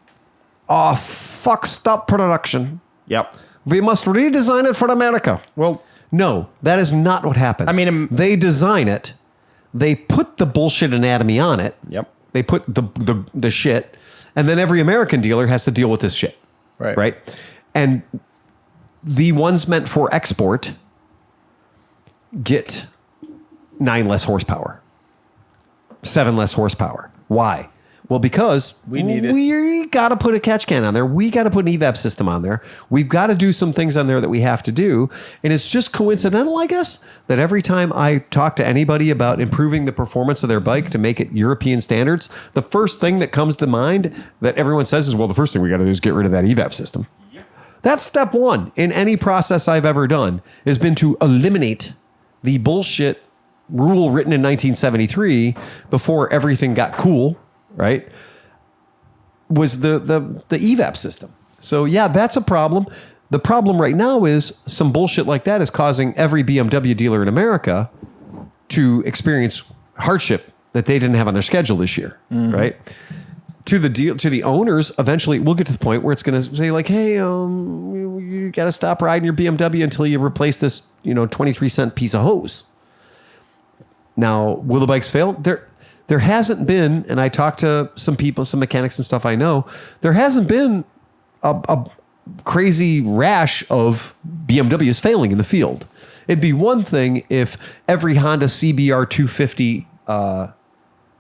Oh, fuck, stop production. Yep. We must redesign it for America. Well, no, that is not what happens. I mean, they design it. They put the bullshit anatomy on it. Yep. They put the shit, and then every American dealer has to deal with this shit. Right. And the ones meant for export get 9 less horsepower, 7 less horsepower. Why? Well, because we need it. We got to put a catch can on there. We got to put an EVAP system on there. We've got to do some things on there that we have to do. And it's just coincidental, I guess, that every time I talk to anybody about improving the performance of their bike to make it European standards, the first thing that comes to mind that everyone says is, well, the first thing we got to do is get rid of that EVAP system. That's step one in any process I've ever done, has been to eliminate the bullshit rule written in 1973 before everything got cool. Right, was the EVAP system. So yeah, that's a problem. The problem right now is some bullshit like that is causing every BMW dealer in America to experience hardship that they didn't have on their schedule this year. Right, to the owners, eventually we'll get to the point where it's going to say like, hey, you got to stop riding your BMW until you replace this 23-cent piece of hose. Now, will the bikes fail? There hasn't been, and I talked to some people, some mechanics and stuff I know, there hasn't been a crazy rash of BMWs failing in the field. It'd be one thing if every Honda CBR 250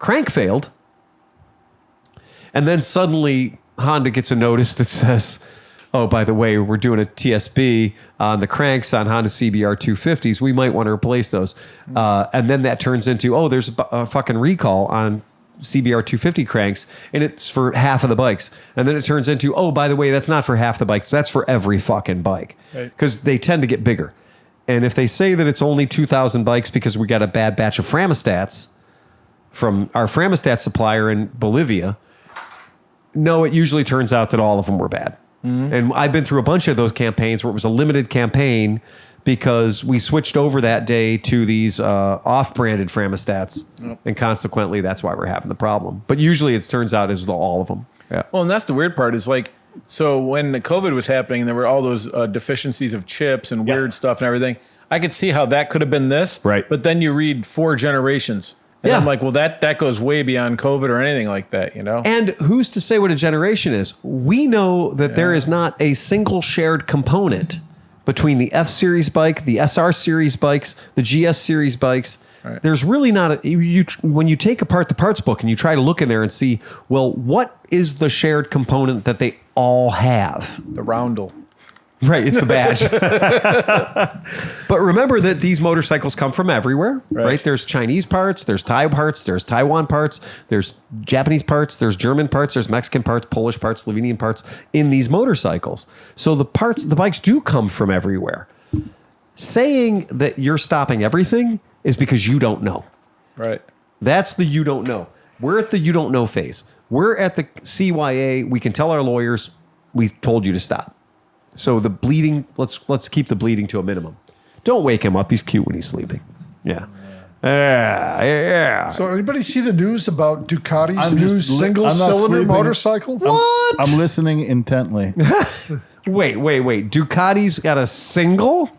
crank failed, and then suddenly Honda gets a notice that says, oh, by the way, we're doing a TSB on the cranks on Honda CBR 250s. We might want to replace those. And then that turns into, oh, there's a fucking recall on CBR 250 cranks, and it's for half of the bikes. And then it turns into, oh, by the way, that's not for half the bikes. That's for every fucking bike. Because they tend to get bigger. And if they say that it's only 2,000 bikes because we got a bad batch of Framostats from our Framostat supplier in Bolivia, no, it usually turns out that all of them were bad. And I've been through a bunch of those campaigns where it was a limited campaign because we switched over that day to these off-branded Framostats. And consequently, that's why we're having the problem. But usually it turns out it's all of them. Yeah. Well, and that's the weird part is like, so when the COVID was happening, there were all those deficiencies of chips and weird stuff and everything. I could see how that could have been this. Right. But then you read 4 generations. And I'm like, well, that goes way beyond COVID or anything like that, And who's to say what a generation is? We know that there is not a single shared component between the F-Series bike, the SR Series bikes, the GS Series bikes. Right. There's really not when you take apart the parts book and you try to look in there and see, well, what is the shared component that they all have? The roundel. Right, it's the badge. But remember that these motorcycles come from everywhere, right? There's Chinese parts, there's Thai parts, there's Taiwan parts, there's Japanese parts, there's German parts, there's Mexican parts, Polish parts, Slovenian parts in these motorcycles. So the bikes do come from everywhere. Saying that you're stopping everything is because you don't know. Right. That's the you don't know. We're at the you don't know phase. We're at the CYA. We can tell our lawyers we told you to stop. So the bleeding, let's keep the bleeding to a minimum. Don't wake him up. He's cute when he's sleeping. Yeah. Yeah. So anybody see the news about Ducati's I'm new just single-cylinder sleeping. motorcycle? What? I'm listening intently. Wait. Ducati's got a single?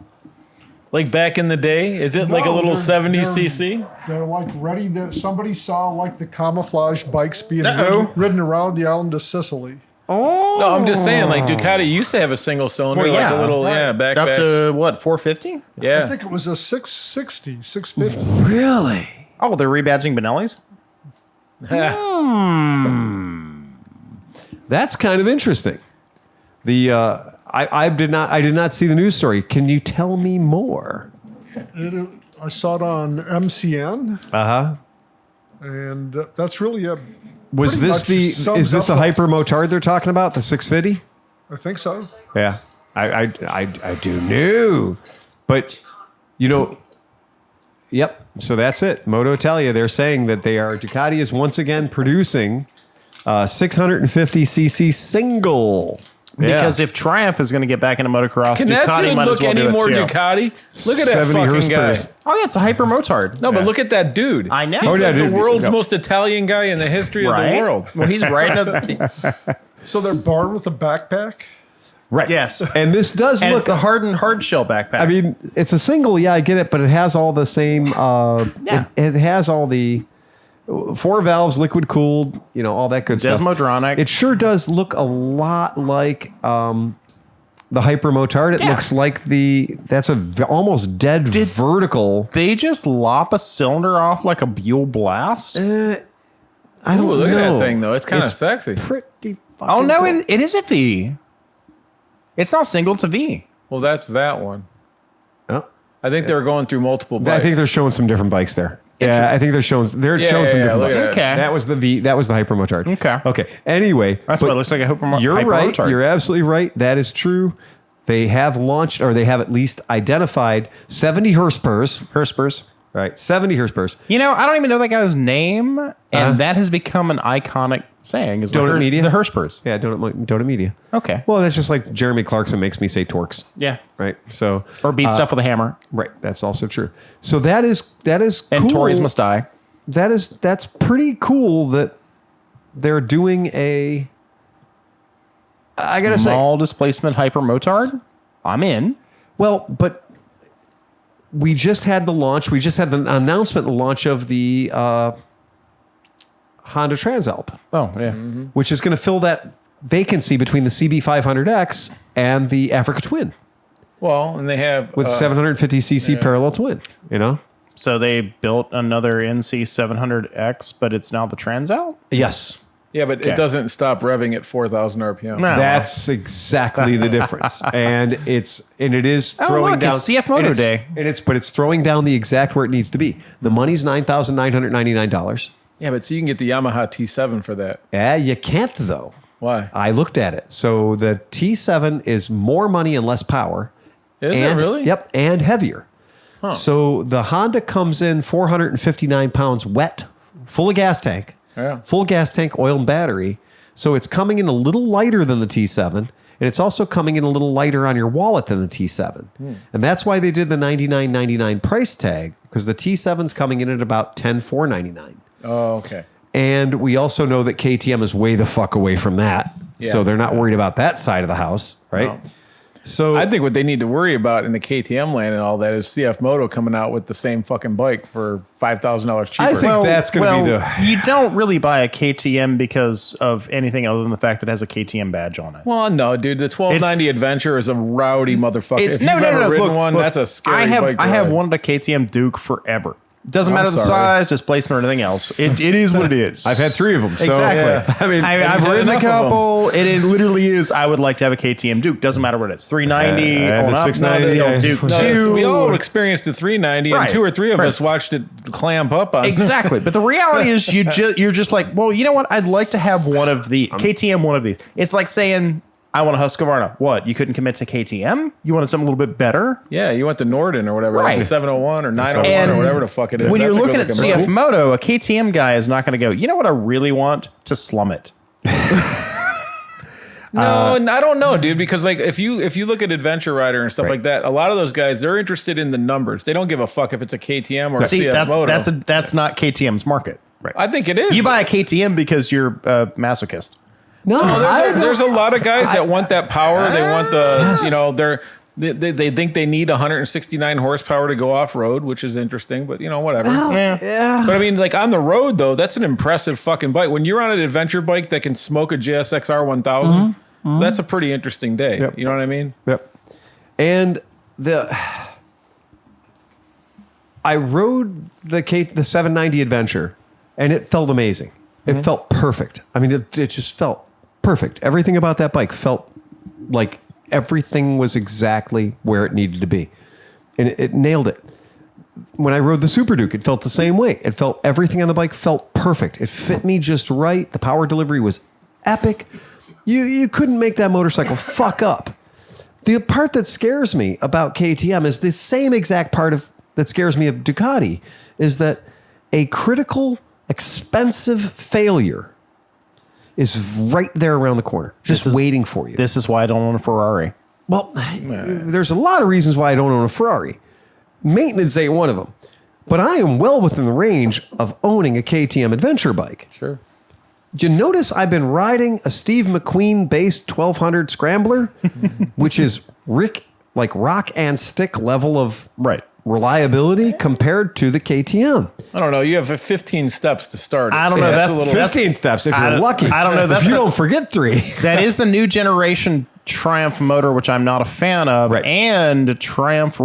Like back in the day? Is it like a little 70cc? They're like ready to, somebody saw like the camouflage bikes being ridden around the island of Sicily. Oh. No, I'm just saying, like Ducati used to have a single cylinder, like a little, back up to what, 450? Yeah. I think it was a 660, 650. Really? Oh, they're rebadging Benelli's? That's kind of interesting. The I did not see the news story. Can you tell me more? I saw it on MCN. And that's really a. Was this pretty much is this sums the up hyper motard they're talking about, the 650? I think so. Yeah, I do know, but yep. So that's it. Moto Italia. They're saying that Ducati is once again producing 650cc single. Because if Triumph is going to get back into motocross, Can Ducati that dude might look as well any do more it too. Ducati? Look at that 70 fucking guy. horsepower. Oh yeah, it's a hyper motard. No, but look at that dude. I know. He's Oh, yeah, like the dude. world's Yep. most Italian guy in the history of the world. Well, he's right. So they're born with a backpack? Right. Yes. And this does And look. it's the hard shell backpack. I mean, it's a single. Yeah, I get it, but it has all the same. It has all the 4 valves, liquid cooled. All that good stuff. Desmodronic. It sure does look a lot like the Hyper Motard. It looks like that's almost dead vertical. They just lop a cylinder off like a Buell Blast. I don't Ooh, look know. at that thing, though. It's kind of sexy. Pretty. Oh no, cool. it is a V. It's not single, it's a V. Well, that's that one. Oh. I think they were going through multiple I bikes. think they're showing some different bikes there. Yeah, I think they're showing some different look bikes. at that. Okay. That was the V. That was the Hyper Motard. Okay. Okay. Anyway, That's but what it looks like a hyper You're right. motard. You're absolutely right. That is true. They have launched, or they have at least identified 70 Hurspers. Right, 70 Hurspers. I don't even know that guy's name, and that has become an iconic saying. Is Donut Media? The Hurspers. Yeah, Donut Media. Okay. Well, that's just like Jeremy Clarkson makes me say Torx. Yeah. Right. So Or beat stuff with a hammer. right, that's also true. So that is And cool. Tories must die. That's pretty cool that they're doing a. I gotta say, Small displacement hyper motard. I'm in. well, but we just had the launch. We just had the announcement, the launch of the Honda Transalp, Oh yeah. which is going to fill that vacancy between the CB500X and the Africa Twin Well, and they have with 750cc parallel twin. So they built another NC 700X, but it's now the Transalp. Yes. Yeah, but it doesn't stop revving at 4,000 RPM. No. That's exactly the difference, and it is throwing look, down. it's CF Moto Day. But it's throwing down the exact where it needs to be. The money's $9,999. Yeah, but so you can get the Yamaha T7 for that. Yeah, you can't though. Why? I looked at it. So the T7 is more money and less power. Is it really? Yep, and heavier. So the Honda comes in 459 pounds wet, full of gas tank. Yeah. Full gas tank, oil and battery. So it's coming in a little lighter than the T7, and it's also coming in a little lighter on your wallet than the T7. And that's why they did the $99.99 price tag, because the T7's coming in at about $10,499. Oh, okay. And we also know that KTM is way the fuck away from that. Yeah. So they're not worried about that side of the house, right? No. So I think what they need to worry about in the KTM land and all that is CF Moto coming out with the same fucking bike for $5,000 cheaper. I think that's going to be the... You don't really buy a KTM because of anything other than the fact that it has a KTM badge on it. Well, no, dude. The 1290 Adventure is a rowdy motherfucker. It's, If you've ever ridden one, look, that's a scary bike to I have ride. wanted a KTM Duke forever. Doesn't I'm matter the sorry. size, displacement, or anything else. It is what it is. I've had 3 of them. So, Exactly. I mean, I've had ridden a enough of couple. It literally is. I would like to have a KTM Duke. Doesn't matter what it is. 390, I had on the up, 690, no, yeah. Duke No, 2. We all experienced the 390, Right. and 2 or 3 of Right. us watched it clamp up on. Exactly. But the reality is you're just like, well, you know what? I'd like to have one of the KTM, one of these. It's like saying, I want a Husqvarna. What? You couldn't commit to KTM? You wanted something a little bit better? Yeah, you went to Norden or whatever, like Right. 701 or 901 And or whatever the fuck it is. When you're That's a looking at good-looking CF bike. Moto, a KTM guy is not going to go, you know what I really want? To slum it. No, and I don't know, dude, because like if you look at Adventure Rider and stuff like that, a lot of those guys, they're interested in the numbers. They don't give a fuck if it's a KTM or a See, CF Moto. that's not KTM's market. Right. I think it is. You buy a KTM because you're a masochist. no, There's a lot of guys that want that power. They want the, they think they need 169 horsepower to go off road, which is interesting, but whatever. yeah. But I mean, like on the road though, that's an impressive fucking bike. When you're on an adventure bike that can smoke a JSX-R 1000, that's a pretty interesting day. Yep. You know what I mean? Yep. And I rode the 790 Adventure, and it felt amazing. It felt perfect. I mean, it just felt perfect. Everything about that bike felt like everything was exactly where it needed to be, and it nailed it. When I rode the Super Duke, it felt the same way. It felt everything on the bike felt perfect. It fit me just right. The power delivery was epic. You couldn't make that motorcycle fuck up. The part that scares me about KTM is the same exact part that scares me of Ducati, is that a critical, expensive failure is right there around the corner, just waiting for you. This is why I don't own a Ferrari. Well, there's a lot of reasons why I don't own a Ferrari. Maintenance ain't one of them. But I am well within the range of owning a KTM adventure bike. Sure. Do you notice I've been riding a Steve McQueen-based 1200 Scrambler, which is rock and stick level of reliability compared to the KTM? I don't know. You have 15 steps to start. I don't know. That's That's a little 15 steps if you're lucky. I don't know. If you don't forget 3. That is the new generation Triumph motor, which I'm not a fan of, and Triumph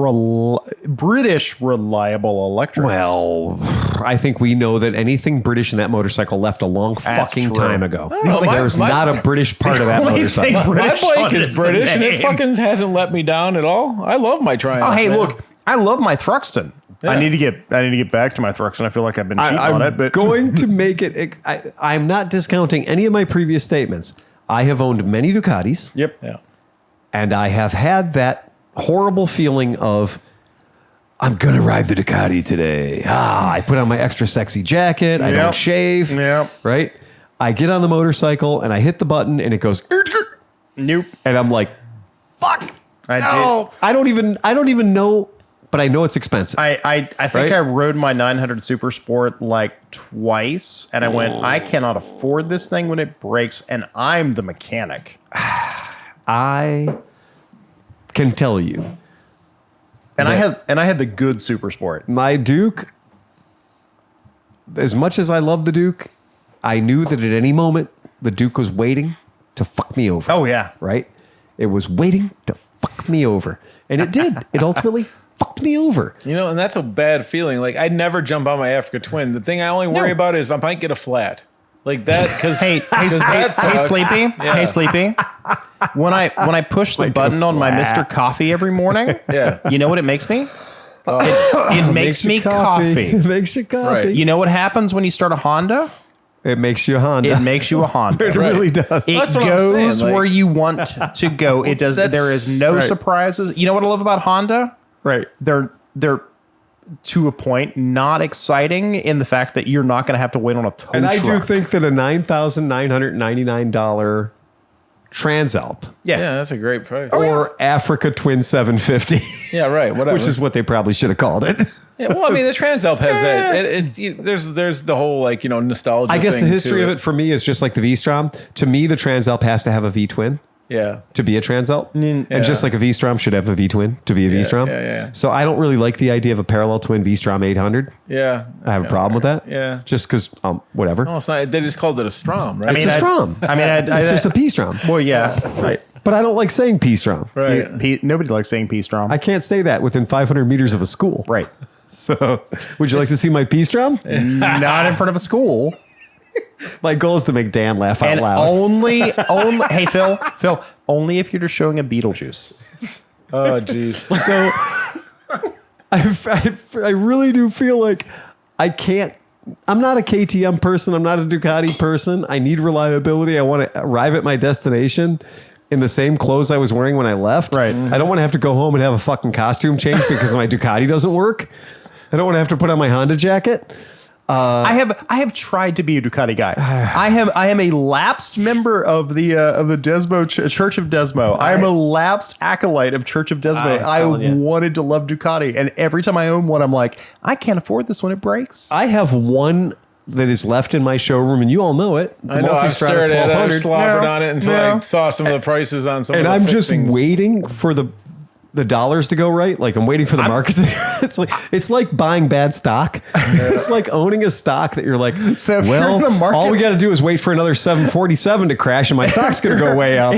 British reliable electrics. Well, I think we know that anything British in that motorcycle left a long fucking time ago. There's not a British part of that motorcycle. My bike is British, and it fucking hasn't let me down at all. I love my Triumph. Oh, hey, man. look, I love my Thruxton. Yeah. I need to get back to my Thruxton. I feel like I've been cheating on it, but going to make it. I'm not discounting any of my previous statements. I have owned many Ducatis. Yep. Yeah. And I have had that horrible feeling of, I'm going to ride the Ducati today. I put on my extra sexy jacket. I don't shave. Yep. Right? I get on the motorcycle and I hit the button and it goes, nope. And I'm like, fuck. I don't even know, but I know it's expensive. I think I rode my 900 Super Sport like twice, and I went, I cannot afford this thing when it breaks, and I'm the mechanic. I can tell you. And I had the good Super Sport. My Duke, as much as I love the Duke, I knew that at any moment the Duke was waiting to fuck me over. Oh, yeah. Right? It was waiting to fuck me over. And it did. It ultimately fucked me over. You know, and that's a bad feeling. Like, I'd never jump on my Africa Twin. The thing I only worry about is I might get a flat. Like that, because hey, Sleepy. Yeah. Hey, Sleepy. When I push the button on my Mr. Coffee every morning, you know what it makes me? It makes me coffee. It makes you coffee. Right. You know what happens when you start a Honda? It makes you a Honda. It makes you a Honda. It really does. It goes where you want to go. It does. There is no surprises. You know what I love about Honda? Right. They're to a point not exciting in the fact that you're not going to have to wait on a tow truck. And I do think that a $9,999 Transalp. Yeah, that's a great price. Or Africa Twin 750. Yeah, right. Whatever. Which is what they probably should have called it. Yeah, well, I mean, the Transalp has that. There's the whole nostalgia. I guess the thing history to of it for me is just like the V-Strom. To me, the Transalp has to have a V-twin. Yeah. To be a Transalp. And just like a V-Strom should have a V-twin to be a V-Strom. Yeah. So I don't really like the idea of a parallel twin V-Strom 800. Yeah. I have a problem with that. Yeah. Just because, whatever. No, it's not. They just called it a Strom, right? It's a Strom. It's just a P-Strom. Well, yeah. Right. But I don't like saying P-Strom. Right. Nobody likes saying P-Strom. I can't say that within 500 meters of a school. Right. So would you like to see my P-Strom? Not in front of a school. My goal is to make Dan laugh out loud. Only, hey, Phil, only if you're just showing a Beetlejuice. Oh, geez. So I really do feel like I can't. I'm not a KTM person. I'm not a Ducati person. I need reliability. I want to arrive at my destination in the same clothes I was wearing when I left. Right. I don't want to have to go home and have a fucking costume change because my Ducati doesn't work. I don't want to have to put on my Honda jacket. I have tried to be a Ducati guy. I am a lapsed member of the Desmo Church of Desmo. I am a lapsed acolyte of Church of Desmo. I wanted to love Ducati, and every time I own one, I'm like, I can't afford this when it breaks. I have one that is left in my showroom, and you all know it. I know. I stared at it, I slobbered on it until I saw some of the prices on some. And of the I'm just fixings. waiting for the dollars to go right. Like I'm waiting for the market to, it's like buying bad stock. It's like owning a stock that you're like, so if you're in the market, all we got to do is wait for another 747 to crash and my stock's going to go way up.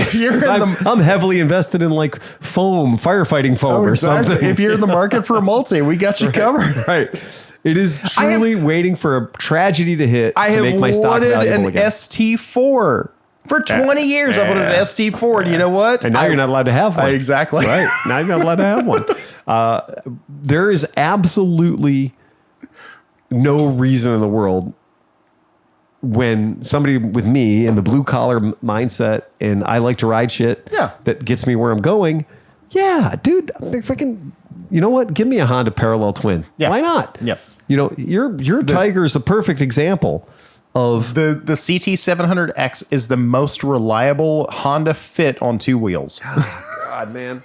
I'm heavily invested in like foam, firefighting foam or something. If you're in the market for a multi, we got you covered. Right. It is truly waiting for a tragedy to hit to make my stock valuable again. I have wanted an ST4. For 20 years, I've wanted an ST4. And you know what? And now you're not allowed to have one. Exactly. Right. Now you're not allowed to have one. There is absolutely no reason in the world when somebody with me in the blue collar mindset and I like to ride shit that gets me where I'm going. Yeah, dude, freaking, you know what? Give me a Honda parallel twin. Yeah. Why not? Yep. You know, your Tiger is a perfect example of the CT700X is the most reliable Honda fit on two wheels. God, man.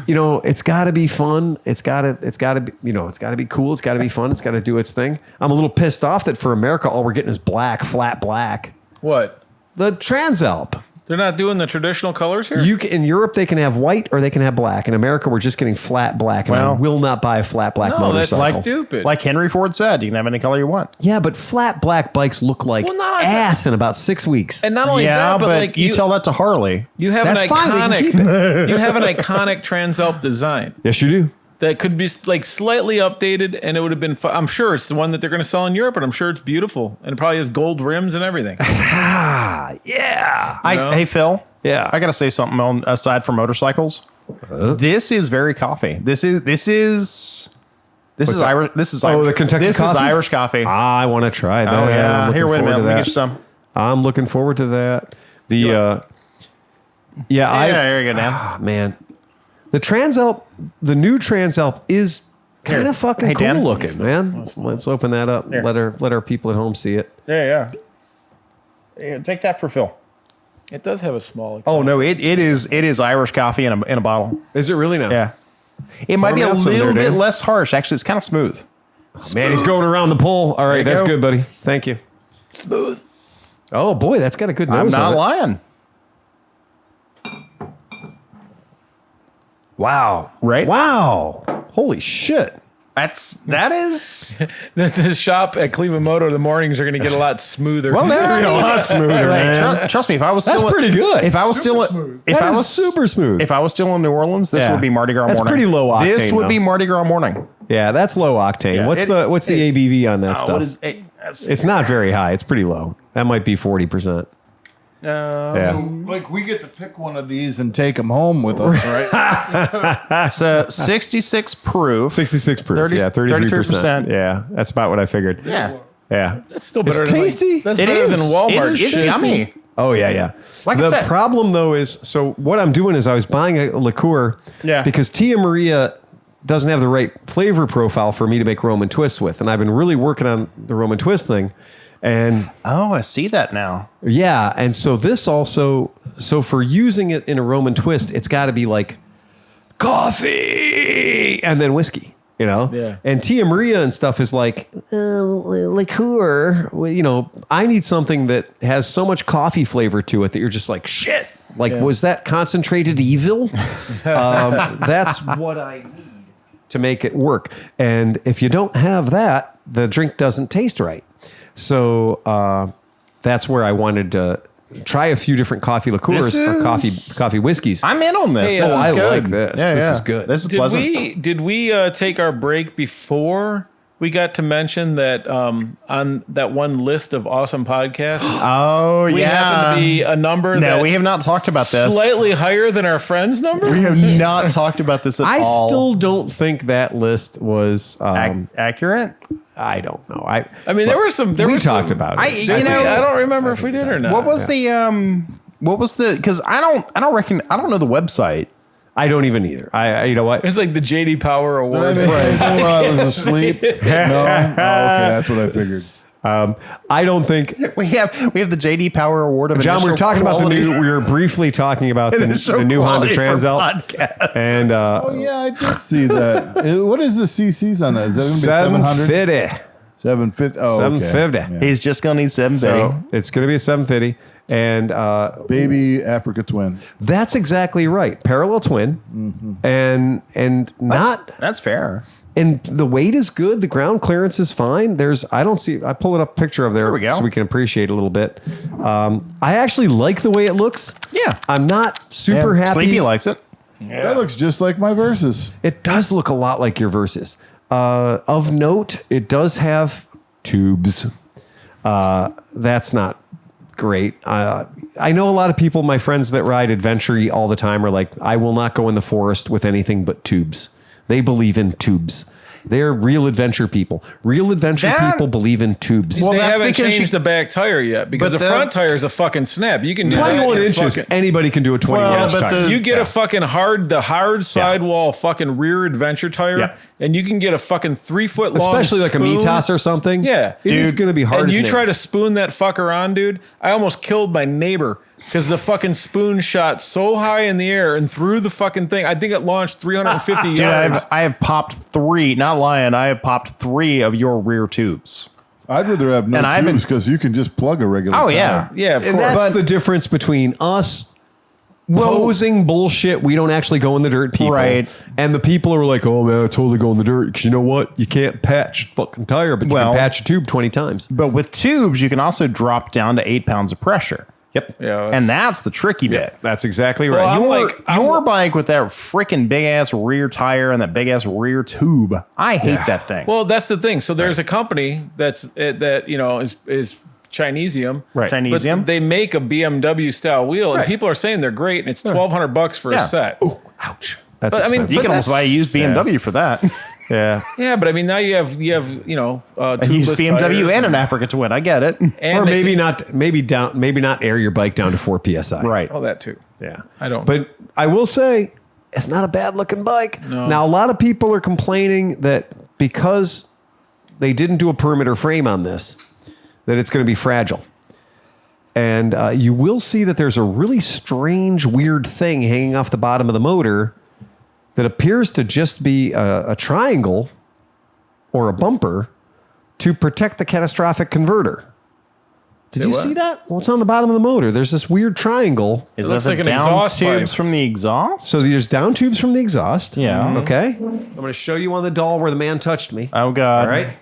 You know, it's got to be fun. It's got to be, you know, it's got to be cool. It's got to be fun. It's got to do its thing. I'm a little pissed off that for America, all we're getting is black, flat black. What? The Transalp. They're not doing the traditional colors here? In Europe, they can have white or they can have black. In America, we're just getting flat black. And I will not buy a flat black motorcycle. That's stupid. Like Henry Ford said, you can have any color you want. Yeah, but flat black bikes look like ass in about 6 weeks. And not only that, but like you tell that to Harley. You have an That's fine, they can keep iconic. You have an iconic Transalp design Yes, you do. that could be like slightly updated, and it would have been. I'm sure it's the one that they're going to sell in Europe, and I'm sure it's beautiful, and it probably has gold rims and everything. Yeah. Hey, Phil. Yeah. I got to say something on aside from motorcycles. This is very coffee. This is Irish. This is the Kentucky This coffee? is Irish coffee. I want to try that. Oh I'm yeah. looking Here, wait a forward minute. to Let me that. get you some. I'm looking forward to that. There you go, Dan. Man, the Transalp, the new Transalp is kind of fucking Hey, cool Dan. looking, man. Let's open that up. Here. Let our people at home see it. Yeah. Take that for Phil. It does have a small. Oh no, it is Irish coffee in a bottle. Is it really now? Yeah. It might be a me out some little there, bit Dan. less harsh. Actually, it's kind of smooth. Man, he's going around the pole. All right, you that's go. good, buddy. Thank you. Smooth. Oh boy, that's got a good I'm nose not on it. lying. Wow. Right? Wow. Holy shit. That is. The shop at ClevelandMoto, the mornings are going to get a lot smoother. Well, A lot smoother, man. trust me. If I was That's still, pretty good. If I was Super still, smooth. if That I is was super smooth. If I was still in New Orleans, this Yeah. would be Mardi Gras That's morning. pretty low octane, This would be though. Mardi Gras morning. Yeah, that's low octane. Yeah, What's the ABV on that stuff? What is it? It's not very high. It's pretty low. That might be 40%. Yeah. Like we get to pick one of these and take them home with us, right? So 66 proof. 66 proof. 30 yeah, 33%. 33%. Yeah, that's about what I figured. Yeah. Yeah. That's still better. It's than tasty. that's It better is. than Walmart. It's shit. yummy. Oh, yeah. Like I the said- problem, though, is so what I'm doing is I was buying a liqueur because Tia Maria doesn't have the right flavor profile for me to make Roman twists with. And I've been really working on the Roman twist thing. And Oh, I see that now. yeah, and so this also, so for using it in a Roman twist, it's got to be like coffee and then whiskey, you know? Yeah. And Tia Maria and stuff is like liqueur. Well, you know, I need something that has so much coffee flavor to it that you're just like, shit. Like, was that concentrated evil? That's what I need to make it work. And if you don't have that, the drink doesn't taste right. So that's where I wanted to try a few different coffee liqueurs or coffee whiskeys. I'm in on this. Hey, This is I good. like this. Yeah, This yeah. is good. This is pleasant. Did we take our break before we got to mention that on that one list of awesome podcasts? Oh, we happen to be a number No, that we have not talked about this. slightly higher than our friends' number. We have not talked about this at I all. still don't think that list was. Accurate? I don't know. I mean, there were some. We talked about it. I don't remember if we did or not. What was the because I don't know the website. I don't even either. I you know what? It's like the JD Power Awards. While I was asleep. No. Oh, okay, that's what I figured. I don't think. We have the JD Power Award of John, we were initial talking about the quality- new. We were briefly talking about the new Honda quality for Transalp, podcasts. and Oh yeah, I did see that. What is the CCs on that? Is that going to be 700? 750. 750. Oh, 750. Okay. Yeah. He's just gonna need 750. So it's going to be a 750, and Baby Africa twin. that's exactly right. Parallel twin, and not. That's fair. And the weight is good. The ground clearance is fine. I pull it up a picture of there we go. so we can appreciate it a little bit. I actually like the way it looks. Yeah. I'm not super happy. Sleepy likes it. That looks just like my Versus. It does look a lot like your Versus. Of note, it does have tubes. That's not great. I know a lot of people, my friends that ride Adventure all the time are like, I will not go in the forest with anything but tubes. They believe in tubes. They're real adventure people. Real adventure people believe in tubes. Well, they that's haven't because changed the back tire yet because But the front that's- tire is a fucking snap. You can do 21 that. inches. Anybody can do a 21 Well, inch but tire. You get a fucking hard sidewall fucking rear adventure tire, Yeah. and you can get a fucking 3 foot long, Especially like spoon. a Mitas or something. Yeah, It is going to be hard And as you nails. try to spoon that fucker on, dude. I almost killed my neighbor because the fucking spoon shot so high in the air and through the fucking thing. I think it launched 350 Dude, yards. I have popped 3. Not lying. I have popped 3 of your rear tubes. I'd rather have no And I've been- tubes because you can just plug a regular Oh tire. yeah. Yeah, of And course. that's the difference between us posing bullshit. We don't actually go in the dirt, people. Right. And the people are like, oh, man, I totally go in the dirt. Because you know what? You can't patch a fucking tire, but you Well- can patch a tube 20 times. But with tubes, you can also drop down to 8 pounds of pressure. Yep. Yeah, And that's the tricky bit. That's exactly Well, right. I'm Your, like- I'm- your bike with that freaking big ass rear tire and that big ass rear tube. I hate that thing. Well, that's the thing. So there's a company that is Chinesium, Right. Chinesium? But they make a BMW style wheel, and Right. people are saying they're great, and it's $1,200 for Yeah. a set. Oh, ouch. That's But, I mean, expensive. you can almost buy a used BMW for that. yeah. Yeah, but I mean now you have A used tubeless BMW tires and an Africa Twin. I get it. and Or they- maybe not air your bike down to 4 PSI. Right. oh that too. Yeah. I don't. But I will say, it's not a bad looking bike. No. Now, a lot of people are complaining that because they didn't do a perimeter frame on this, that it's going to be fragile. And you will see that there's a really strange, weird thing hanging off the bottom of the motor that appears to just be a triangle or a bumper to protect the catastrophic converter. Did Say you what? see that? What's on the bottom of the motor? There's this weird triangle. Is looks that like the an down exhaust tubes pipe. from the exhaust? So there's down tubes from the exhaust. Yeah. Okay. I'm going to show you on the doll where the man touched me. Oh God. All right.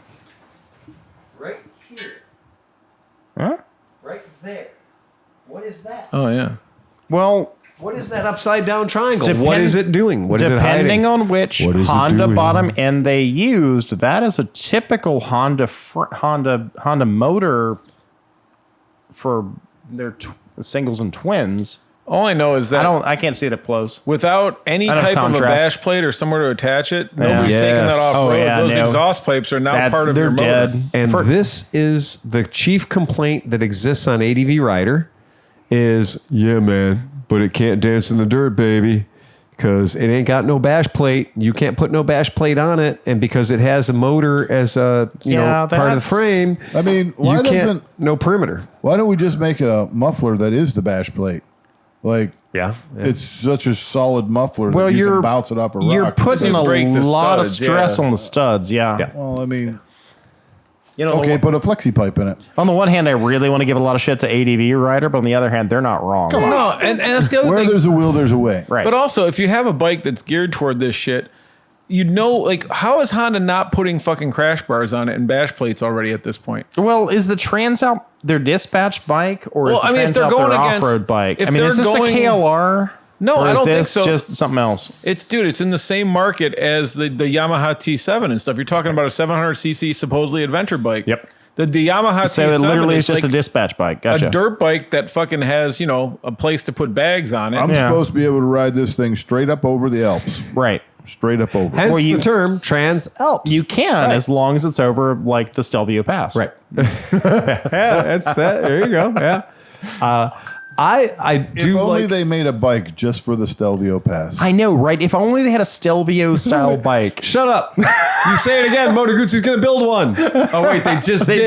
Right here. Huh? Right there. What is that? oh yeah. Well, What is that upside down triangle? Depend- what is it doing? What is it depending hiding? on which What is it Honda doing? bottom end they used, that is a typical Honda motor for their singles and twins. All I know is that I can't see it up close. without any I don't type of a contrast. bash plate or somewhere to attach it, nobody's Yes. taking that off Oh, road. yeah, Those no. exhaust pipes are now part of they're your motor. dead. And this is the chief complaint that exists on ADV Rider is, yeah, man, but it can't dance in the dirt, baby, because it ain't got no bash plate. You can't put no bash plate on it. And because it has a motor as a Yeah, part of the that's- frame, I mean, why you can't, doesn't no perimeter. why don't we just make a muffler that is the bash plate? Like Yeah. it's such a solid muffler Well, that you you're can bounce it up a rock. You're putting a break the lot of studs, stress yeah. on the studs. Yeah. Well, I mean, You know, okay, put a flexi pipe in it. on the one hand, I really want to give a lot of shit to ADV Rider, but on the other hand, they're not wrong. No, and that's the other Where thing. there's a will, there's a way. Right. But also, if you have a bike that's geared toward this shit, you know, like, how is Honda not putting fucking crash bars on it and bash plates already at this point? Well, is the Transalp their dispatch bike, or is Well, the I mean, if they're Transalp going their against- off-road bike? if I mean, is they're this going- a KLR? No, or I is don't think this so. Just something else. It's in the same market as the Yamaha T7 and stuff. You're talking about a 700cc supposedly adventure bike. Yep. The Yamaha So T7 it literally is just like a dispatch bike. Gotcha. a dirt bike that fucking has, a place to put bags on it. I'm Yeah. supposed to be able to ride this thing straight up over the Alps. Right. Straight up over. Hence Well, you- the term Trans Alps. You can, as long as it's over like the Stelvio Pass. Right. Yeah, that's that. There you go. Yeah. I If do only like. they made a bike just for the Stelvio Pass. I know, right? If only they had a Stelvio style bike. Shut up. You say it again. Moto Guzzi's going to build one. Oh, wait. They just did.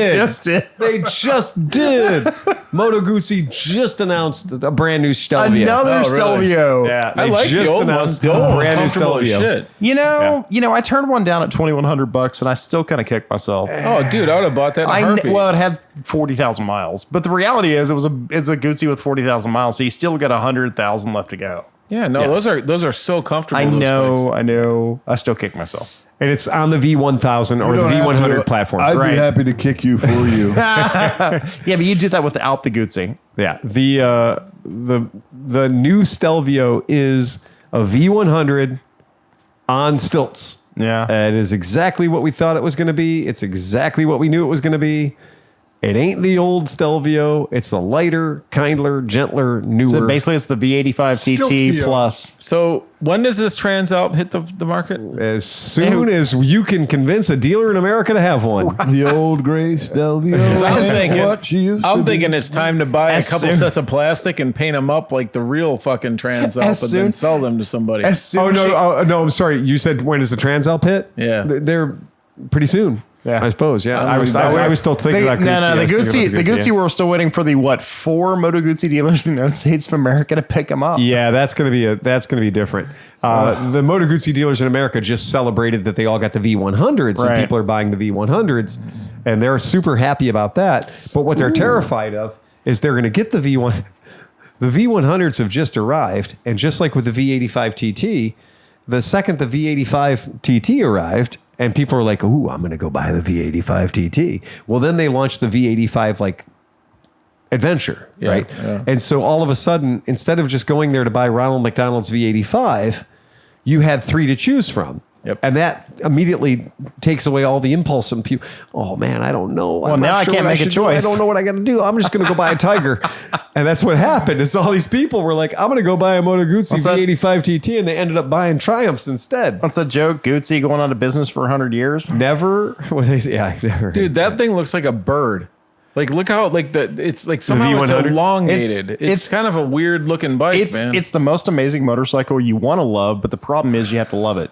did. They just did. Moto Guzzi just announced a brand new Stelvio. Another Oh, really? Stelvio. Yeah, I they like the just old ones. announced The a old ones brand new comfortable as Stelvio. shit. You know, I turned one down at $2,100 and I still kind of kicked myself. Oh, dude, I would have bought that in a heartbeat. Well, it had 40,000 miles, but the reality is it's a Guzzi with 40,000 miles, so you still got 100,000 left to go. Yeah, no, Yes. those are so comfortable. I those know. bikes. I still kick myself. And it's on the V1000 or You the don't have V100 to. platform. I'd Right. be happy to kick you for you. Yeah, but you did that without the Guzzi. Yeah. The new Stelvio is a V100 on stilts. Yeah. It is exactly what we thought it was going to be. It's exactly what we knew it was going to be. It ain't the old Stelvio. It's a lighter, kinder, gentler, newer. So basically, it's the V85 TT Stelvio. plus. So when does this Trans Alp hit the market? As soon as you can convince a dealer in America to have one. The old gray Stelvio. I was ain't thinking, what she used to I'm be. thinking it's time to buy a As couple soon- sets of plastic and paint them up like the real fucking Trans Alp, and As then soon- sell them to somebody. As soon Oh as she- no! I'm sorry. You said when is the Transalp hit? Yeah. They're pretty soon. Yeah. I suppose. Yeah, I was still thinking They- about Guzzi. no, I the was thinking Guzzi, about the Guzzi, yeah. we're still waiting for the 4 Moto Guzzi dealers in the United States of America to pick them up. Yeah, that's gonna be different. The Moto Guzzi dealers in America just celebrated that they all got the V100s, Right. and people are buying the V100s, and they're super happy about that. But what they're terrified of is they're going to get the V1. The V100s have just arrived, and just like with the V85 TT, the second the V85 TT arrived, and people are like, "Ooh, I'm going to go buy the V85 TT." Well, then they launched the V85 like Adventure, right? Yeah. And so all of a sudden, instead of just going there to buy Ronald McDonald's V85, you had 3 to choose from. Yep. And that immediately takes away all the impulse from people. Oh man, I don't know. Well, I'm now not I sure can't what make a should do. I choice. don't know what I got to do. I'm just going to go buy a Tiger. And that's what happened. Is all these people were like, I'm going to go buy a Moto Guzzi What's that? V85 TT, and they ended up buying Triumphs instead. What's that joke? Guzzi going out of business for 100 years? Never. What they say? Yeah, never. Dude, that thing looks like a bird. Like, look how it's like somehow it's V100? elongated. It's It's- kind of a weird looking bike, man. It's the most amazing motorcycle you want to love, but the problem is you have to love it.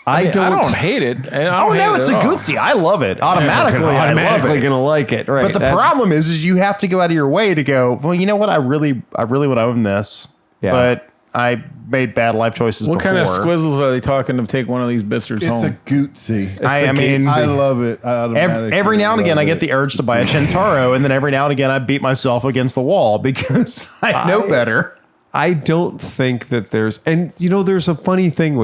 I I don't. don't hate it. And I Oh don't no, hate it's it a at all. Guzzi. I love it. Automatically, I love automatically it. going to like it, right? But the That's- problem is you have to go out of your way to go, well, you know what? I really want to own this. Yeah. But I made bad life choices What before. kind of squizzles are they talking to take one of these bisters It's home? a Guzzi. I mean, I love it. I automatically every now and again, I love get it. the urge to buy a Centauro, and then every now and again, I beat myself against the wall because I know better. I don't think that there's, and you know, there's a funny thing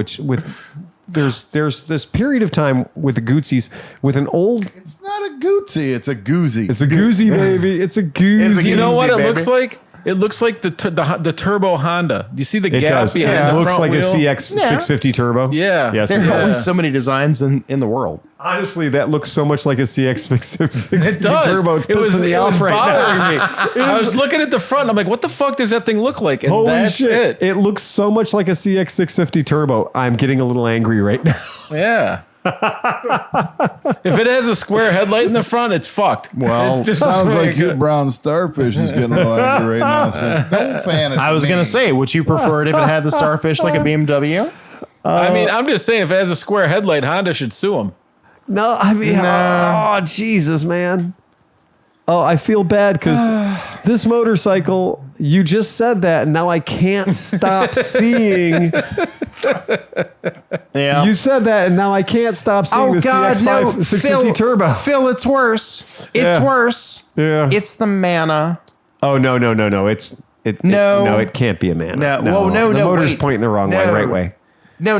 there's this period of time with the Guzzis with an old. It's not a Guzzi. It's a Guzzi. It's a Guzzi, baby. It's a Guzzi. You know what it baby. looks like? It looks like the turbo Honda. Do you see the It gap does. behind It the looks front like wheel? a CX 650 turbo. Yeah. Yes. There It are does. only so many designs in the world. Honestly, that looks so much like a CX 650 It does. turbo. It's It was pissing me off right bothering now. me. I was looking at the front. And I'm like, what the fuck does that thing look like? And Holy that's shit! it. It looks so much like a CX 650 turbo. I'm getting a little angry right now. Yeah. If it has a square headlight in the front, it's fucked. Well, it's just Sounds like your brown starfish is getting a little angry right now. So don't fan it. I was going to say, would you prefer it if it had the starfish like a BMW? I mean, I'm just saying, if it has a square headlight, Honda should sue them. No, I mean, oh Jesus, man. Oh, I feel bad because this motorcycle. You just said that, and now I can't stop seeing. Yeah. You said that, and now I can't stop seeing the CX-5 650 turbo. Phil, it's worse. It's Yeah. worse. Yeah. It's the Mana. Oh no! No. It can't be a man. No. Well, no, The no, motor's wait. pointing the wrong way, No. right way. No,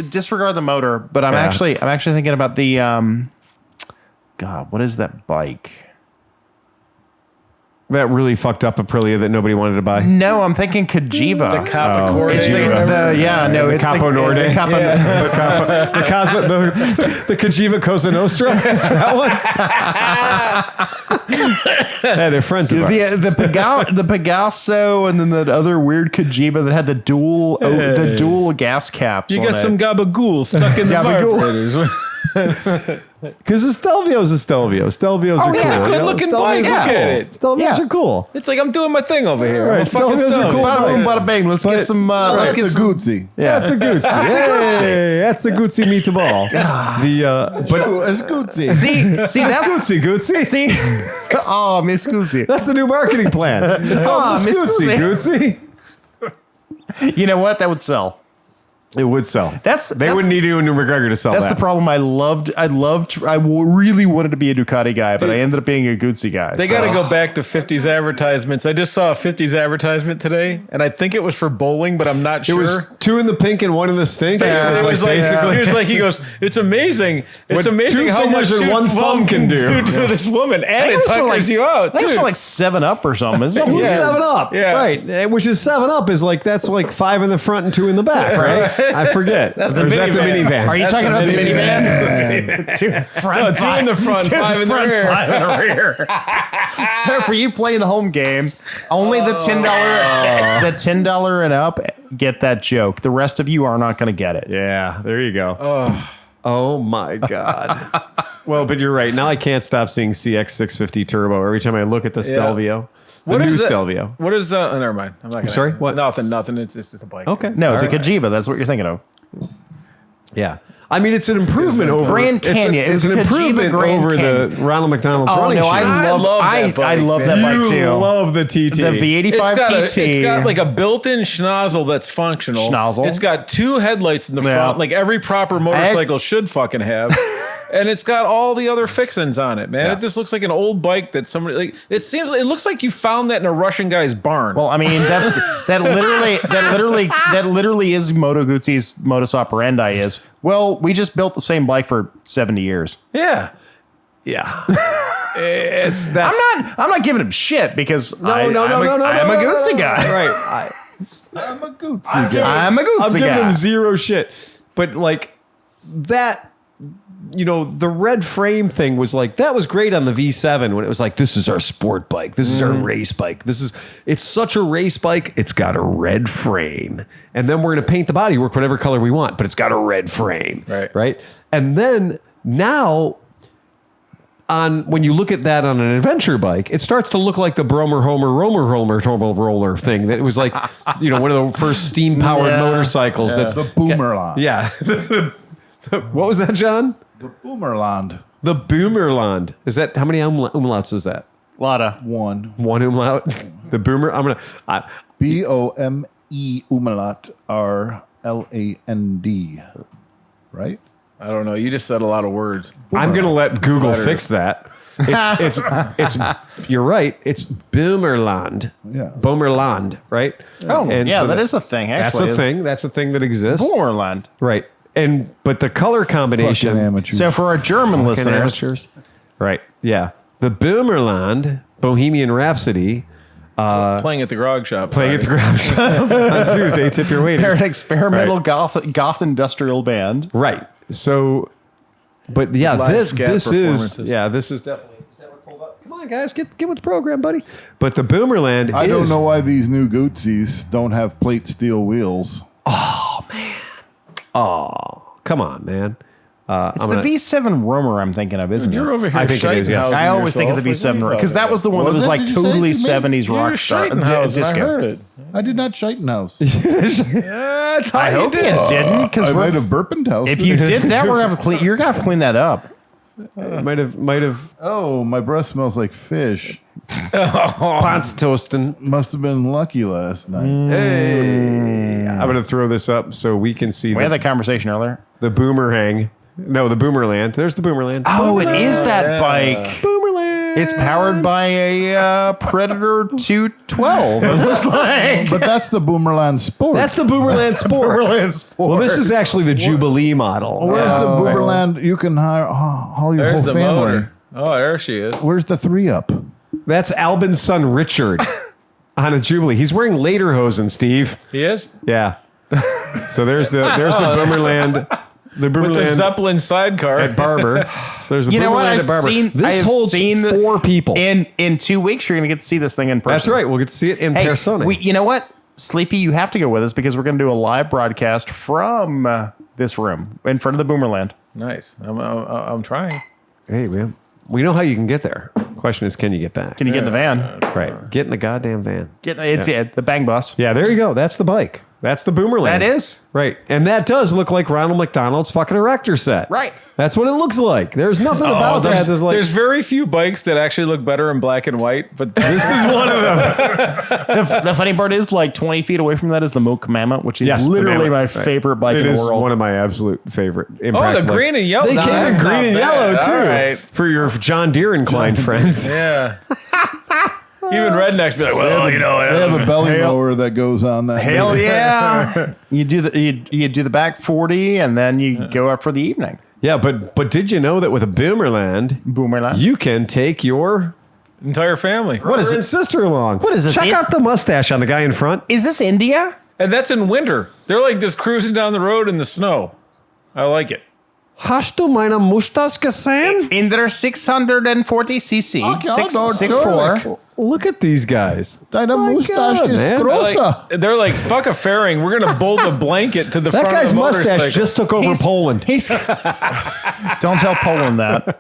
disregard the motor. But I'm Yeah. actually thinking about the God, what is that bike? That really fucked up Aprilia that nobody wanted to buy. No, I'm thinking Kajiva. The Kappa Corday. It's The it's Capo Norde. The Capo, The Kajiva Cosa Nostra. That one. Yeah, they're friends of ours. the Pegaso, and then the other weird Kajiva that had the dual gas caps. You on got it. some gabagool stuck in the Gabagool. carburetors. Because the Stelvio's a Stelvio. Stelvios are cool. it's a you know? good-looking Stelvios bike. are Look cool. at it. Stelvios Yeah. are cool. It's like I'm doing my thing over here. Right, I'm a fucking Stelvios are Stelvio. cool. Bada boom, bikes. bada bang. Let's get some. Let's That's get a some. Guzzi. Yeah, That's a Guzzi. Hey, that's a Guzzi meatball. But It's Guzzi. See, that's that's Guzzi. see. Oh, Miss Guzzi. That's the new marketing plan. It's called Miss Miss Guzzi. You know what? That would sell. It would sell. They wouldn't need you and McGregor to sell That's that. the problem. I really wanted to be a Ducati guy, but I ended up being a Guzzi guy. They got to go back to 50s advertisements. I just saw a 50s advertisement today, and I think it was for bowling, but I'm not It sure. was 2 in the pink and 1 in the stink. Basically, it was like, basically. he was like, he goes, it's amazing. It's What amazing 2 how much fingers and 1 thumb can do. to this woman, and it was for tuckers you out. That was too. for like 7-Up or something. Isn't it? Well, Yeah. 7 Up, Yeah. right? Which is 7 Up is like that's like 5 in the front and 2 in the back, right? I forget. That's the minivan. Are you talking about the minivan? Two in the front, five in the rear. Five in the rear. So for you playing the home game, only the $10 and up get that joke. The rest of you are not going to get it. Yeah, there you go. Oh my God. Well, but you're right. Now I can't stop seeing CX650 Turbo every time I look at the Stelvio. The new Stelvio. What is never mind. I'm not gonna, sorry? What? Nothing. It's just a bike. Okay. No, the Kajiba. That's what you're thinking of. Yeah. I mean, it's an improvement over Grand Canyon. It's an improvement over the Ronald McDonald's running shoe. I love that bike too. You love the TT. The V85 TT. It's got like a built-in schnozzle that's functional. Schnozzle. It's got two headlights in the front, like every proper motorcycle should fucking have. And it's got all the other fixins on it, man. Yeah. It just looks like an old bike that somebody like. It looks like you found that in a Russian guy's barn. Well, I mean, that literally is Moto Guzzi's modus operandi. Is well, we just built the same bike for 70 years. Yeah. I'm not giving him shit because I'm a Guzzi guy. Right. I'm a Guzzi guy. I'm a Guzzi guy. I'm giving him zero shit. But like that. The red frame thing was like, that was great on the V7 when it was like, this is our sport bike. This is our race bike. It's such a race bike. It's got a red frame. And then we're going to paint the bodywork whatever color we want, but it's got a red frame. Right. And then now when you look at that on an adventure bike, it starts to look like the Romer turbo roller thing that it was like, one of the first steam powered motorcycles. That's the Böhmerland. Yeah. What was that, John? The Böhmerland. The Böhmerland. Is that, how many umlauts is that? A lot of one umlaut. The Boomer. BOME umlaut RLAND. Right? I don't know. You just said a lot of words. I'm gonna let Google fix that. It's you're right. It's Böhmerland. Yeah. Böhmerland, right? Oh, and yeah, so that is a thing. Actually, That's a thing that exists. Böhmerland, right? But the color combination. So for our German listeners, right? Yeah, the Böhmerland Bohemian Rhapsody. Playing at the grog shop. On Tuesday. Tip your waiters. They're an experimental goth industrial band. Right. So, but yeah, this is definitely. Is that what pulled up? Come on, guys, get with the program, buddy. But the Böhmerland. I don't know why these new Guzzis don't have plate steel wheels. Oh man. Oh, come on, man. It's the V7 Romer I'm thinking of, isn't it? You're over here. I think it is, yes. I always think of the V7 Romer because that was the one that was like totally 70s rock star. Disco. I heard it. I did not Scheitenhaus. I hope you didn't, because I might have Burpenhaus. If you did that, you're gonna have to clean that up. Might have. Oh, my breath smells like fish. Panstosten. Must have been lucky last night. Hey, I'm gonna throw this up so we can see. We had that conversation earlier. The Boomerang. No, the Boomerland. There's the Boomerland. Oh, it is that bike. Boomerland. It's powered by a Predator 212. It looks like. But that's the Böhmerland Sport. That's the Böhmerland Sport. Well, this is actually the Jubilee model. Where's the Böhmerland? You can haul your There's whole the family. motor. Oh, there she is. Where's the 3-up? That's Albin's son Richard on a Jubilee. He's wearing lederhosen, Steve. He is? Yeah. So there's the Böhmerland. The Böhmerland with the Zeppelin sidecar at Barber. So there's the you know what? Böhmerland at Barber. This holds seen 4 people. In 2 weeks, you're going to get to see this thing in person. That's right. We'll get to see it in persona. You know what? Sleepy, you have to go with us because we're going to do a live broadcast from this room in front of the Böhmerland. Nice. I'm trying. Hey, man. We know how you can get there. Question is, can you get back? Can you get in the van? Right. Get in the goddamn van. The bang bus. Yeah, there you go. That's the bike. That's the Böhmerland. That is. Right. And that does look like Ronald McDonald's fucking erector set. Right. That's what it looks like. There's nothing about that. There's very few bikes that actually look better in black and white, but this is one of them. The funny part is, like 20 feet away from that is the Mocha Mammoth, which is literally my favorite bike in the world. It is one of my absolute favorite. The green and yellow. They came in green and yellow too. Right. For your John Deere inclined friends. Yeah. Even rednecks be like, well, they have a belly mower that goes on that. Hell yeah! You do the back 40, and then you go out for the evening. Yeah, but did you know that with a Böhmerland, you can take your entire family, what is it? And sister along. What is this? Check out the mustache on the guy in front. Is this India? And that's in winter. They're like just cruising down the road in the snow. I like it. Hast du meine Mustache gesehen? In their 640 cc, Okay, 6'4". Look at these guys. Deine My Mustache God, ist man. größer. They're like, fuck a fairing. We're going to bolt a blanket to the That front guy's of the mustache motorcycle. just took over Poland. Don't tell Poland that.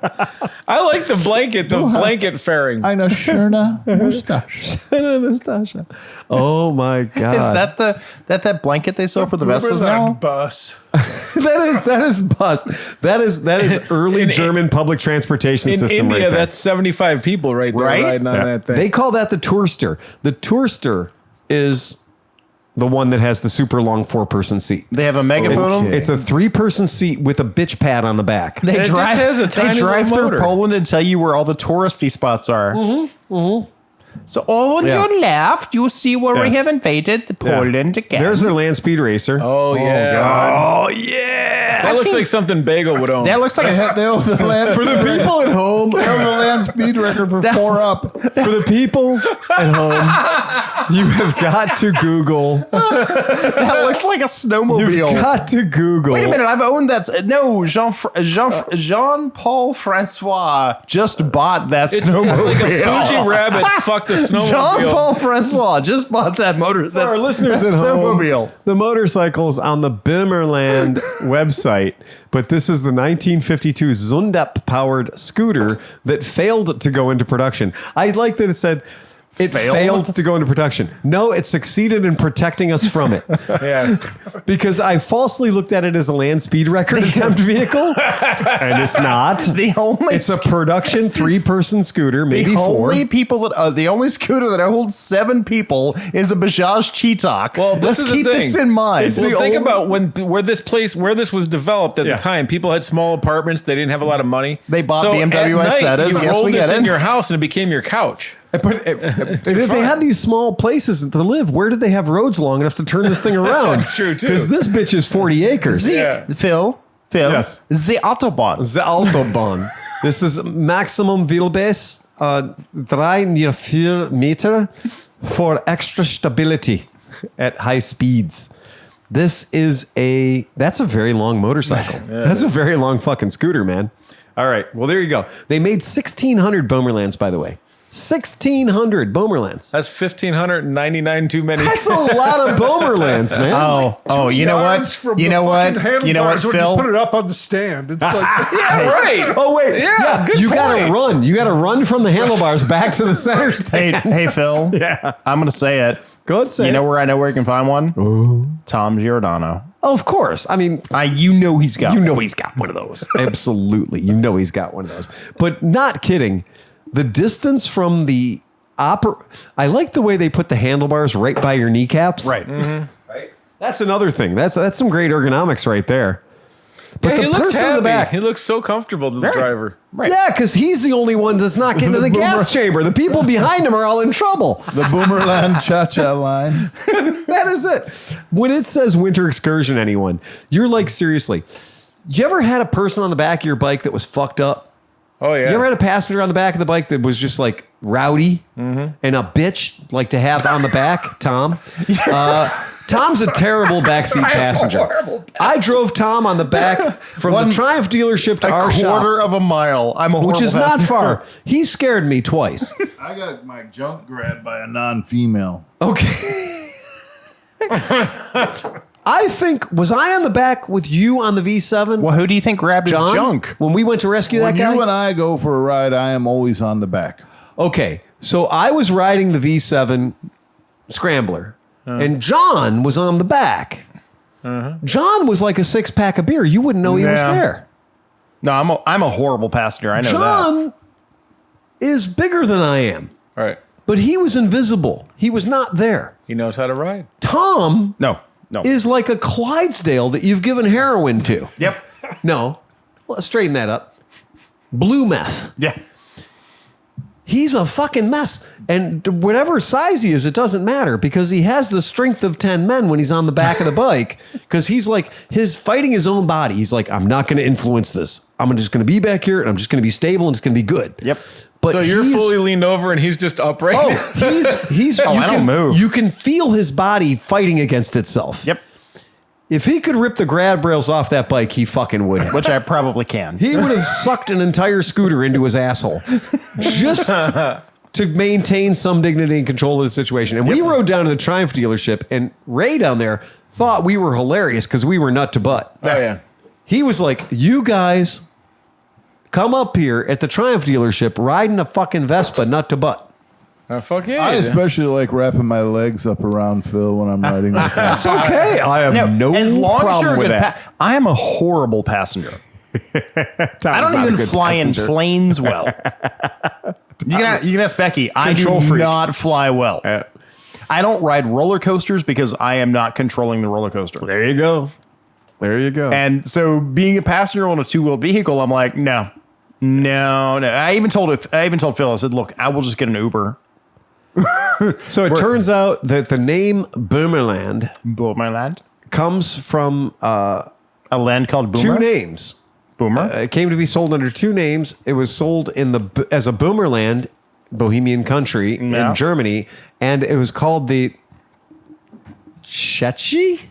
I like the blanket fairing. Eine schöne Mustache. Oh my God. Is that blanket they sell for the Vespas now? Böhmerland bus. that is bus. That is early German public transportation In system India, right there. that's 75 people right there Right? riding on that thing. They call that the Tourster. The Tourster is the one that has the super long 4-person seat. They have a megaphone. It's a 3-person seat with a bitch pad on the back. They It just drive. has a They tiny drive little through motor. Poland and tell you where all the touristy spots are. So on Yeah. your left, you see where Yes. we have invaded Poland again. There's their land speed racer. oh, yeah. Oh, yeah. That looks like something Bagel would own. That looks like They own the land For the people at home, They own the land speed record for 4 up. for the people at home, you have got to Google. that looks like a You've snowmobile. got to Google. Wait a minute, I've owned that. No, Jean-Paul Francois just bought that It's snowmobile. like a Fuji rabbit fucked the snowmobile. Jean-Paul Francois just bought that motor. For our listeners at home, snowmobile. the motorcycle's on the Böhmerland website, but this is the 1952 Zundap-powered scooter that failed to go into production. I like that it said it failed to go into production. No, it succeeded in protecting us from it. Yeah. Because I falsely looked at it as a land speed record attempt vehicle, and it's not. It's a production 3-person scooter, maybe 4. The only scooter that holds 7 people is a Bajaj Cheetah. Well, this Let's is the keep thing. this in mind. Well, think about where this was developed at Yeah. the time. People had small apartments. They didn't have a lot of money. They bought so BMW at night, Setas. You Yes, rolled we this get in it. your house and it became your couch. But if they had these small places to live, where did they have roads long enough to turn this thing around? That's true, too. Because this bitch is 40 acres. Yeah. Phil. Yes. The Autobahn. The Autobahn. This is maximum wheelbase, 3-4 meter for extra stability at high speeds. That's a very long motorcycle. That's a very long fucking scooter, man. All right. Well, there you go. They made 1,600 Böhmerlands, by the way. 1,600 Böhmerlands. That's 1,599 too many. That's a lot of Böhmerlands, man. Oh, you know what? Yards from You the know what? fucking You know what, handlebars when Phil? you put it up on the stand. It's like, Yeah, right. Oh wait, Yeah, good you point. gotta run. You gotta run from the handlebars back to the center stand. Hey, Phil. Yeah. I'm going to say it. Go ahead, say You it. know where I know where you can find one? Tom Giordano. Oh, of course. I mean, You know he's got you one. know he's got one of those. Absolutely, you know he's got one of those. But not kidding. The distance from the I like the way they put the handlebars right by your kneecaps. Right. Right. That's another thing. That's some great ergonomics right there. But Yeah, the he looks person happy. in the back. He looks so comfortable to the Right. driver. Right. Yeah, because he's the only one that's not getting to the gas chamber. The people behind him are all in trouble. The Böhmerland Cha-Cha line. That is it. When it says winter excursion, anyone, you're like, seriously, you ever had a person on the back of your bike that was fucked up? Oh, yeah. You ever had a passenger on the back of the bike that was just like rowdy and a bitch like to have on the back? Tom. Tom's a terrible backseat passenger. I drove Tom on the back from the Triumph dealership to our shop, quarter of a mile. I'm a which is horrible not passenger. far. He scared me twice. I got my junk grabbed by a non-female. Okay. I think, was I on the back with you on the V7? Well, who do you think grabbed John? his junk? When we went to rescue When that guy? you and I go for a ride, I am always on the back. Okay, so I was riding the V7 Scrambler, and John was on the back. John was like a 6-pack of beer. You wouldn't know he was Yeah. there. No, I'm a horrible passenger. I know that. John is bigger than I am, Right. but he was invisible. He was not there. He knows how to ride. Tom No. is like a Clydesdale that you've given heroin to. Yep. No, let's straighten that up. Blue meth. Yeah. He's a fucking mess. And whatever size he is, it doesn't matter because he has the strength of 10 men when he's on the back of the bike because he's like, his fighting his own body. He's like, I'm not going to influence this. I'm just going to be back here and I'm just going to be stable and it's going to be good. Yep. But So you're fully leaned over and he's just upright. Oh, he's. Oh, I don't move. You can feel his body fighting against itself. Yep. If he could rip the grab rails off that bike, he fucking would. Which I probably can. He would have sucked an entire scooter into his asshole just to maintain some dignity and control of the situation. And we rode down to the Triumph dealership, and Ray down there thought we were hilarious because we were nut to butt. Oh, yeah. He was like, you guys come up here at the Triumph dealership riding a fucking Vespa nut to butt. Oh, fuck yeah. I you do. especially like wrapping my legs up around Phil when I'm riding with him. That's okay. I have no as long as you're problem a with good that. I am a horrible passenger. I don't even fly in planes well. You can ask Becky. Control I do freak. not fly well. I don't ride roller coasters because I am not controlling the roller coaster. There you go. There you go. And so being a passenger on a two-wheeled vehicle, I'm like, no. I even told Phil, I said, look, I will just get an Uber. So it turns out that the name Böhmerland Böhmerland. comes from A land called Boomer. two names. Boomer. It came to be sold under two names. It was sold as a Böhmerland, Bohemian country Yeah. in Germany, and it was called the Czechi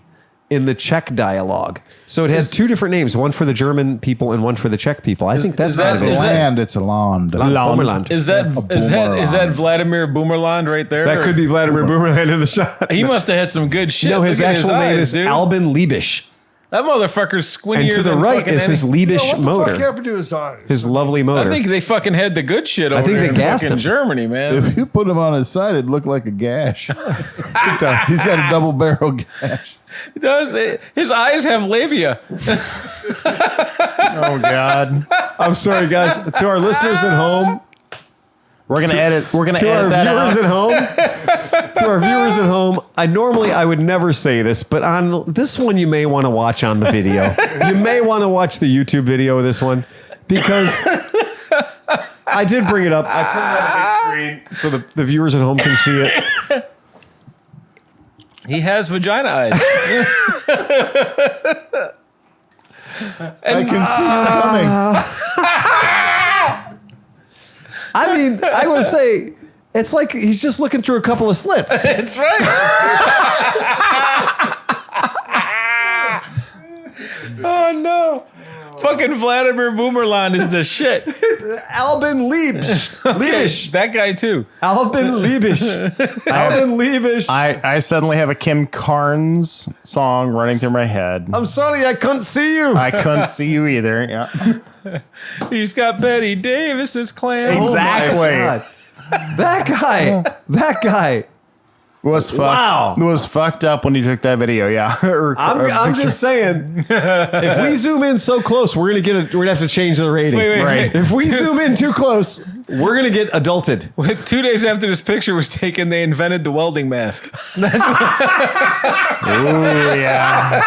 in the Czech dialogue. So it has two different names, one for the German people and one for the Czech people. I think that's kind of is it. that- Land, it's a land. Böhmerland. Is that Boomerland. Vladimir Boomerland right there? That could be Vladimir Böhmerland in the shot. He must have had some good shit. No, his Look at actual name eyes, is dude. Albin Liebisch. That motherfucker's squintier And to the than right fucking is his any- Liebisch What the motor. fuck happened to his eyes? His lovely motor. I think they fucking had the good shit over think there they in gassed fucking him. Germany, man. If you put him on his side, it'd look like a gash. He's got a double barrel gash. He does. His eyes have labia. Oh, God. I'm sorry, guys. To our listeners at home, We're going to edit. We're going to to our edit that viewers out. at home, to our viewers at home, I would never say this, but on this one, you may want to watch on the video. You may want to watch the YouTube video of this one because I did bring it up. I put it on a big screen so the viewers at home can see it. He has vagina eyes. I can see you coming. I mean, I would say it's like he's just looking through a couple of slits. That's right. Oh no. Fucking Vladimir Boomerland is the shit. Albin Liebisch. Liebisch. That guy too. Albin Liebisch. Albin Liebisch. I suddenly have a Kim Carnes song running through my head. I'm sorry, I couldn't see you. I couldn't see you either. Yeah. He's got Betty Davis's clan. Exactly. Oh my God. That guy was fucked up when you took that video. Yeah. I'm just saying, if we zoom in so close, we're gonna have to change the rating. Wait, Right. If we zoom in too close, we're gonna get adulted. 2 days after this picture was taken, they invented the welding mask. That's Ooh, yeah.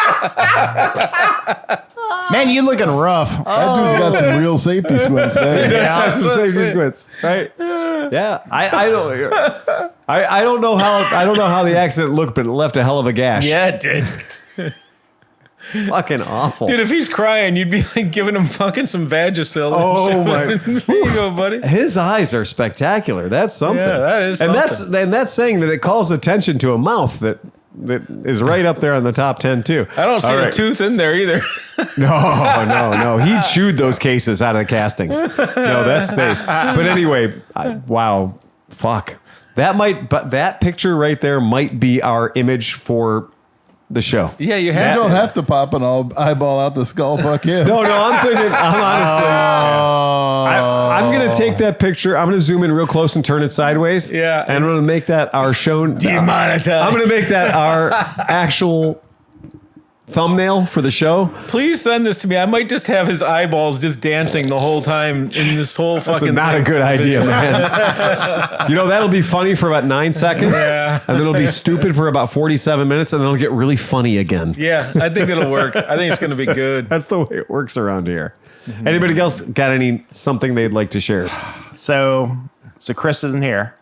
Man, you looking rough. That dude's got some real safety squints there. That's some safety squints, right? Yeah, I don't know how the accident looked, but it left a hell of a gash. yeah, it did. Fucking awful. Dude, if he's crying, you'd be like giving him fucking some Vagisil. Oh, my. There you go, buddy. His eyes are spectacular. That's something. Yeah, that is and something. that's saying that it calls attention to a mouth that is right up there on the top 10 too. I don't see All a right. tooth in there either. No. He chewed those cases out of the castings. No, that's safe. But anyway, wow, fuck. That picture right there might be our image for the show. Yeah, you You have don't to. have to pop an eyeball out the skull. Fuck him. No, I'm honestly, I'm going to take that picture. I'm going to zoom in real close and turn it sideways. Yeah. And I'm going to make that our show. Demonetized. I'm going to make that our actual thumbnail for the show. Please send this to me. I might just have his eyeballs just dancing the whole time in this whole That's fucking not thing. a good idea, man. You know, that'll be funny for about 9 seconds. Yeah. And then it'll be stupid for about 47 minutes. And then it'll get really funny again. Yeah, I think it'll work. I think it's going to be good. That's the way it works around here. Anybody else got something they'd like to share? So Chris isn't here.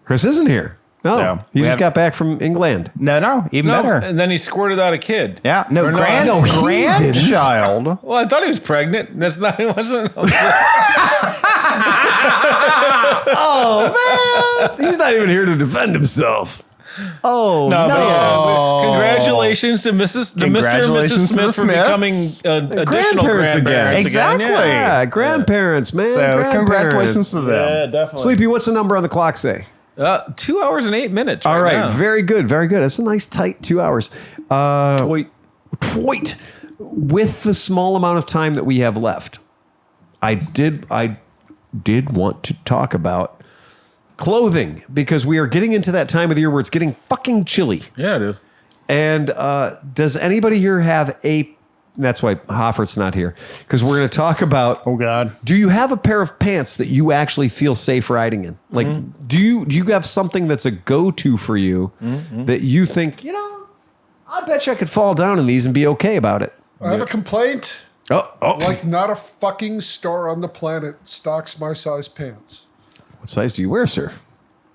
Chris isn't here. No, So, he we just have- got back from England. No, even No, better. and then he squirted out a kid. Yeah, no, Or no, no, he grandchild. Well, I thought he was pregnant. That's not. It wasn't. Oh, man. He's not even here to defend himself. Oh, No, no. but yeah, congratulations to Mr. and Mrs. Smith for becoming additional grandparents again. Exactly. Yeah, grandparents, man. So grandparents. congratulations to them. Yeah, definitely. Sleepy, what's the number on the clock say? 2 hours and 8 minutes. All right, now. very good, very good. That's a nice tight 2 hours. Toit. With the small amount of time that we have left, I did want to talk about clothing because we are getting into that time of the year where it's getting fucking chilly. Yeah, it is. And does anybody here have a? That's why Hoffert's not here because we're going to talk about. Oh God. Do you have a pair of pants that you actually feel safe riding in? Like, do you have something that's a go-to for you that you think, I bet you I could fall down in these and be okay about it? I have a complaint. Oh. Like, not a fucking store on the planet stocks my size pants. What size do you wear, sir?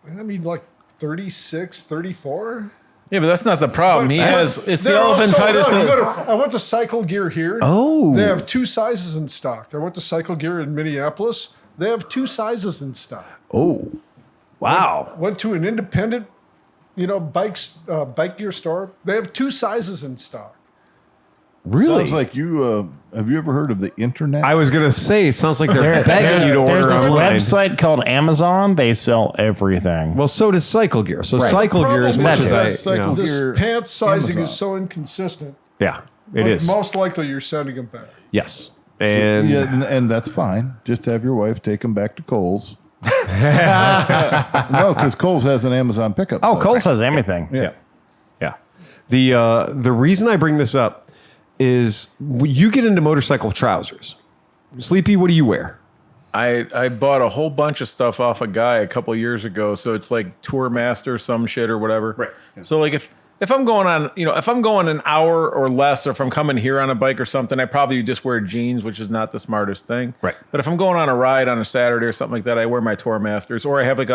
I mean, like 36, 34. Yeah, but that's not the problem. It's the They're elephantitis. also- I went to Cycle Gear here. Oh. They have 2 sizes in stock. I went to Cycle Gear in Minneapolis. They have 2 sizes in stock. Oh. Wow. Went to an independent, bike gear store. They have 2 sizes in stock. Really? Sounds like you. Have you ever heard of the internet? I was going to say, it sounds like they're begging you to order There's this online. website called Amazon. They sell everything. Well, so does Cycle Gear. So Cycle Gear, as much as I, Cycle This Gear, pants sizing Amazon. is so inconsistent. yeah, it But is. most likely you're sending them back. Yes. And and that's fine. Just have your wife take them back to Kohl's. No, because Kohl's has an Amazon pickup. Oh, plug. Cole says everything. yeah. The reason I bring this up is you get into motorcycle trousers. Sleepy, what do you wear? I bought a whole bunch of stuff off a guy a couple years ago. So it's like Tour Master, some shit or whatever. Right. Yeah. So like if I'm going on, if I'm going an hour or less, or if I'm coming here on a bike or something, I probably just wear jeans, which is not the smartest thing. Right. But if I'm going on a ride on a Saturday or something like that, I wear my Tour Masters, or I have like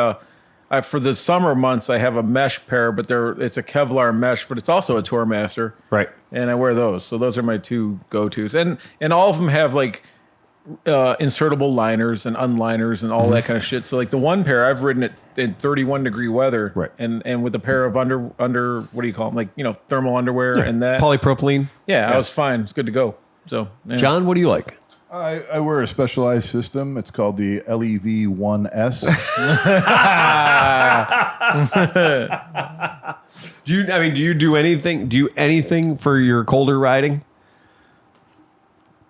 for the summer months, I have a mesh pair, but it's a Kevlar mesh, but it's also a Tour Master. Right. And I wear those. So those are my 2 go-tos. And all of them have like insertable liners and unliners and all that kind of shit. So like the one pair, I've ridden it in 31 degree weather. Right. And with a pair of under what do you call them? Like, thermal underwear and that. Polypropylene. Yeah, I was fine. It's good to go. So, yeah. John, what do you like? I wear a specialized system. It's called the LEV1S. Do you do anything? Do you anything for your colder riding?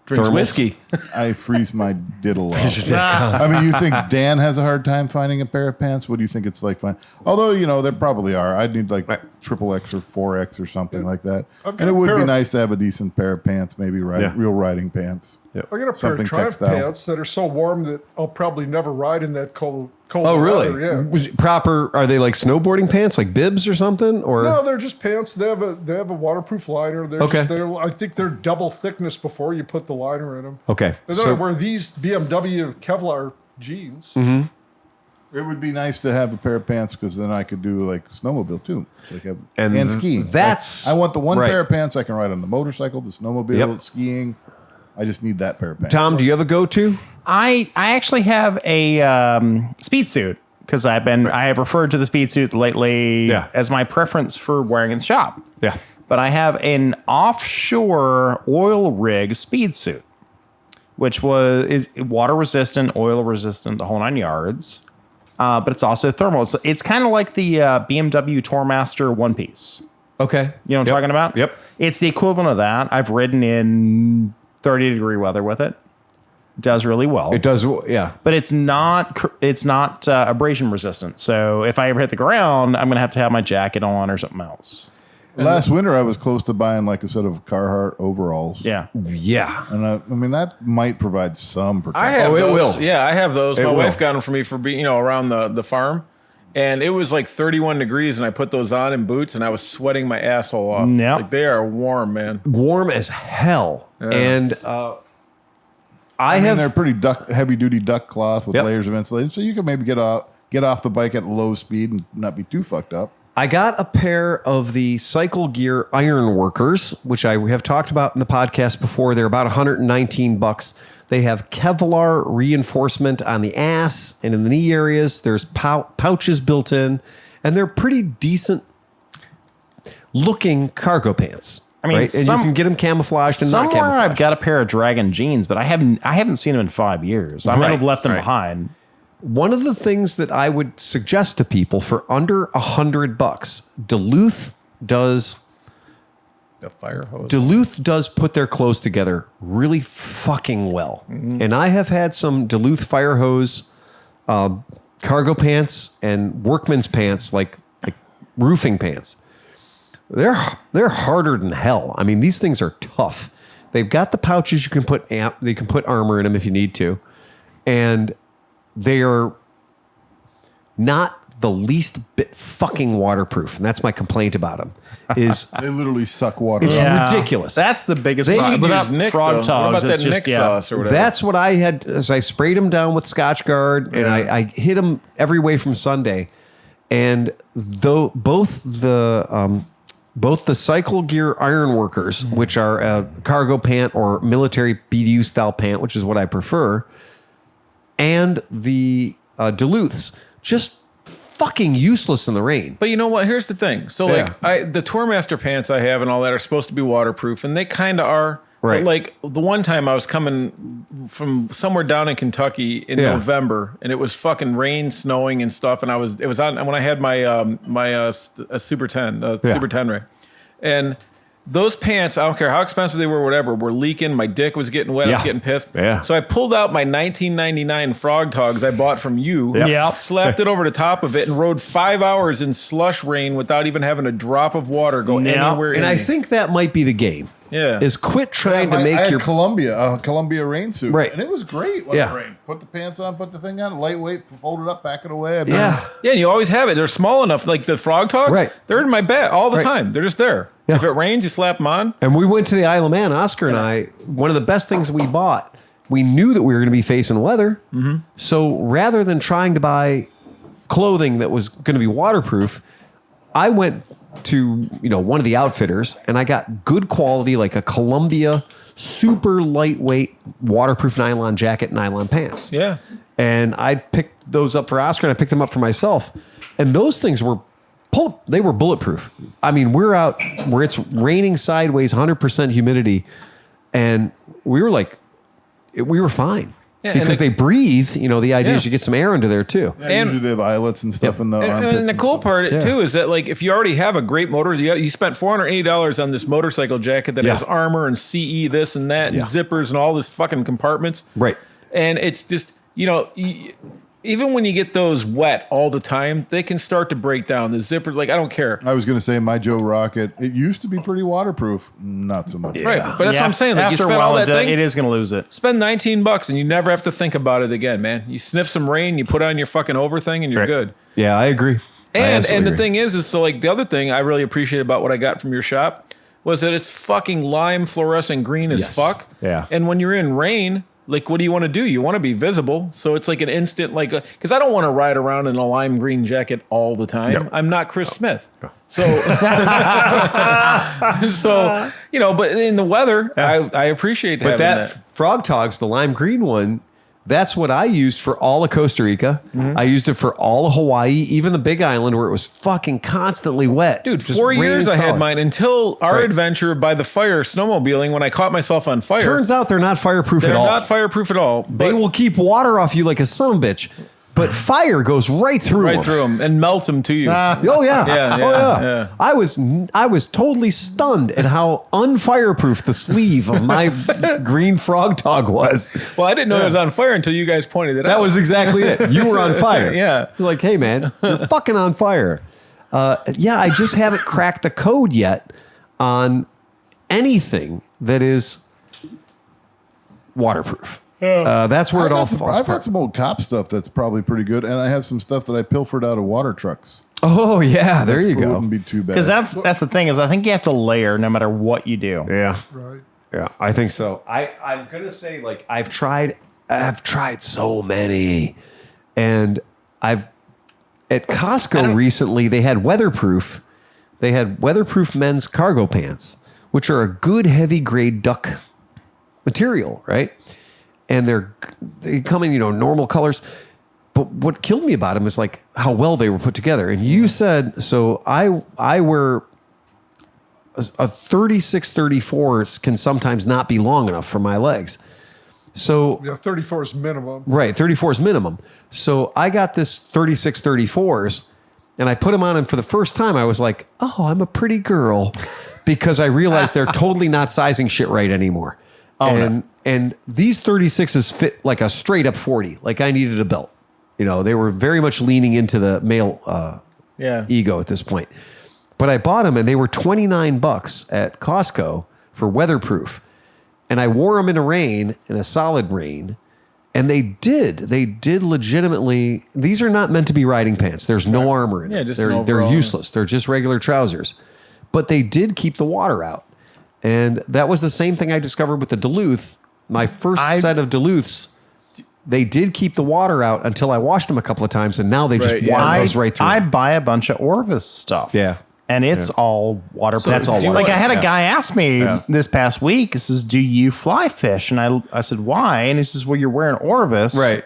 Drinks Thermals? whiskey. I freeze my diddle off. I mean, you think Dan has a hard time finding a pair of pants? What do you think it's like finding? Although, there probably are. I'd need like triple X or 4X or something like that. And it would be nice to have a decent pair of pants, maybe real riding pants. Yep. I got a pair Something of Triumph textile. pants that are so warm that I'll probably never ride in that cold Oh, really? weather. Yeah. Was it proper? Are they like snowboarding pants, like bibs or something? Or No, they're just pants. They have a waterproof liner. They're Okay. I think they're double thickness before you put the liner in them. okay. And then I wear these BMW Kevlar jeans. It would be nice to have a pair of pants because then I could do like snowmobile too. Like and skiing. That's I want the one right. pair of pants I can ride on the motorcycle, the snowmobile, skiing. I just need that pair of pants. Tom, do you have a go-to? I actually have a speed suit because I have referred to the speed suit lately as my preference for wearing in the shop. Yeah. But I have an offshore oil rig speed suit, which is water resistant, oil resistant, the whole 9 yards. But it's also thermal. It's kind of like the BMW Tourmaster one piece. Okay. You know what I'm talking about? Yep. It's the equivalent of that. I've ridden in 30 degree weather with it. Does really well. It does, yeah. But it's not abrasion resistant. So if I ever hit the ground, I'm going to have my jacket on or something else. Last winter, I was close to buying like a set of Carhartt overalls. Yeah. Yeah. And I mean, that might provide some protection. I have it those. will. Yeah, I have those. My will. wife got them for me for being, around the farm. And it was like 31 degrees, and I put those on in boots, and I was sweating my asshole off. Yep. Like, they are warm, man. Warm as hell. And I mean, have... they're pretty heavy duty duck cloth with Yep. layers of insulation, so you can maybe get off the bike at low speed and not be too fucked up. I got a pair of the Cycle Gear Iron Workers, which I have talked about in the podcast before. They're about $119. They have Kevlar reinforcement on the ass and in the knee areas. There's pouches built in, and they're pretty decent looking cargo pants. I mean, right? And you can get them camouflaged and not camouflaged. I've got a pair of Dragon jeans, but I haven't seen them in 5 years. I might have left them behind. One of the things that I would suggest to people for under $100, Duluth does the fire hose. Duluth does put their clothes together really fucking well. Mm-hmm. And I have had some Duluth fire hose cargo pants and workman's pants, like roofing pants. They're harder than hell. I mean, these things are tough. They've got the pouches you can put armor in them if you need to, and they are not the least bit fucking waterproof, and that's my complaint about them. Is they literally suck water? It's ridiculous. That's the biggest problem. Without Frog togs, what about that Nick sauce or whatever? That's what I had. As I sprayed them down with Scotch Guard, and I hit them every way from Sunday, and both the Cycle Gear Iron Workers, which are a cargo pant or military BDU style pant, which is what I prefer, and the Duluths, just fucking useless in the rain. But you know what? Here's the thing. So the Tourmaster pants I have and all that are supposed to be waterproof, and they kind of are. Right. But like the one time I was coming from somewhere down in Kentucky in November, and it was fucking rain, snowing, and stuff. And it was on when I had my Super 10 Super 10 ray, and those pants, I don't care how expensive they were, whatever, were leaking. My dick was getting wet. I was getting pissed. Yeah. So I pulled out my 1999 Frog Togs I bought from you. Slapped it over the top of it and rode 5 hours in slush rain without even having a drop of water go anywhere. And I think that might be the game. Yeah. Is quit trying to make I had your Columbia rain suit. Right. And it was great when it rained. Put the pants on, put the thing on, lightweight, fold it up, pack it away. Yeah, and you always have it. They're small enough, like the Frog Togs. Right. They're in my bag all the time. They're just there. Yeah. If it rains, you slap them on. And we went to the Isle of Man, Oscar and I. One of the best things we bought, we knew that we were going to be facing weather. Mm-hmm. So rather than trying to buy clothing that was going to be waterproof, I went to one of the outfitters and I got good quality, like a Columbia super lightweight waterproof nylon jacket, nylon pants. Yeah. And I picked those up for Oscar and I picked them up for myself. And those things were bulletproof. I mean, we're out where it's raining sideways, 100% humidity, and we were fine. Yeah, because they breathe. The idea is you get some air under there too. Yeah, and usually they have eyelets and stuff in the armpits. And the cool part too is that like if you already have a great motor, you spent $480 on this motorcycle jacket that has armor and CE this and that and zippers and all this fucking compartments. Right. And it's just even when you get those wet all the time, they can start to break down. The zipper, like I don't care. I was going to say my Joe Rocket, it used to be pretty waterproof, not so much. Right, but that's what I'm saying. Like after you spend a while, all that thing, it is going to lose it. Spend $19 and you never have to think about it again, man. You sniff some rain, you put on your fucking over thing, and you're good. Yeah, I agree. And the thing is so like the other thing I really appreciate about what I got from your shop was that it's fucking lime fluorescent green as fuck. Yeah. And when you're in rain, like, what do you want to do? You want to be visible. So it's like an instant, because I don't want to ride around in a lime green jacket all the time. No. I'm not Chris Smith. No. So, but in the weather, I appreciate having that. Frog Togs, the lime green one, that's what I used for all of Costa Rica. Mm-hmm. I used it for all of Hawaii, even the Big Island where it was fucking constantly wet. Dude, 4 years I had mine until our adventure by the fire snowmobiling when I caught myself on fire. Turns out they're not fireproof at all. They're not fireproof at all. They will keep water off you like a son of a bitch. But fire goes right through them and melts them to you. Yeah. I was totally stunned at how unfireproof the sleeve of my green Frog Tog was. Well, I didn't know it was on fire until you guys pointed it out. That was exactly it. You were on fire. Yeah. You're like, hey, man, you're fucking on fire. I just haven't cracked the code yet on anything that is waterproof. That's where it all falls apart. I've got some old cop stuff that's probably pretty good, and I have some stuff that I pilfered out of water trucks. Oh yeah, there you go. Wouldn't be too bad. Because that's the thing is I think you have to layer no matter what you do. Yeah, right. Yeah, I think so. I'm gonna say like I've tried so many, and At Costco recently, they had weatherproof. They had weatherproof men's cargo pants, which are a good heavy grade duck material, right? And they come in, normal colors. But what killed me about them is like how well they were put together. And you said, so I wear a 36-34 can sometimes not be long enough for my legs. So 34 is minimum. Right, 34 is minimum. So I got this 36-34s and I put them on, and for the first time I was like, oh, I'm a pretty girl, because I realized they're totally not sizing shit right anymore. And these 36s fit like a straight up 40. Like I needed a belt. They were very much leaning into the male ego at this point. But I bought them and they were $29 at Costco for weatherproof. And I wore them in a solid rain. And they did legitimately. These are not meant to be riding pants. There's no armor in it. They're useless. They're just regular trousers. But they did keep the water out. And that was the same thing I discovered with the Duluth. My first set of Duluths, they did keep the water out until I washed them a couple of times, and now they just water goes right through. I buy a bunch of Orvis stuff. Yeah. And it's all waterproof. So that's all waterproof. Like I had a guy ask me this past week, he says, do you fly fish? And I said, why? And he says, well, you're wearing Orvis. Right.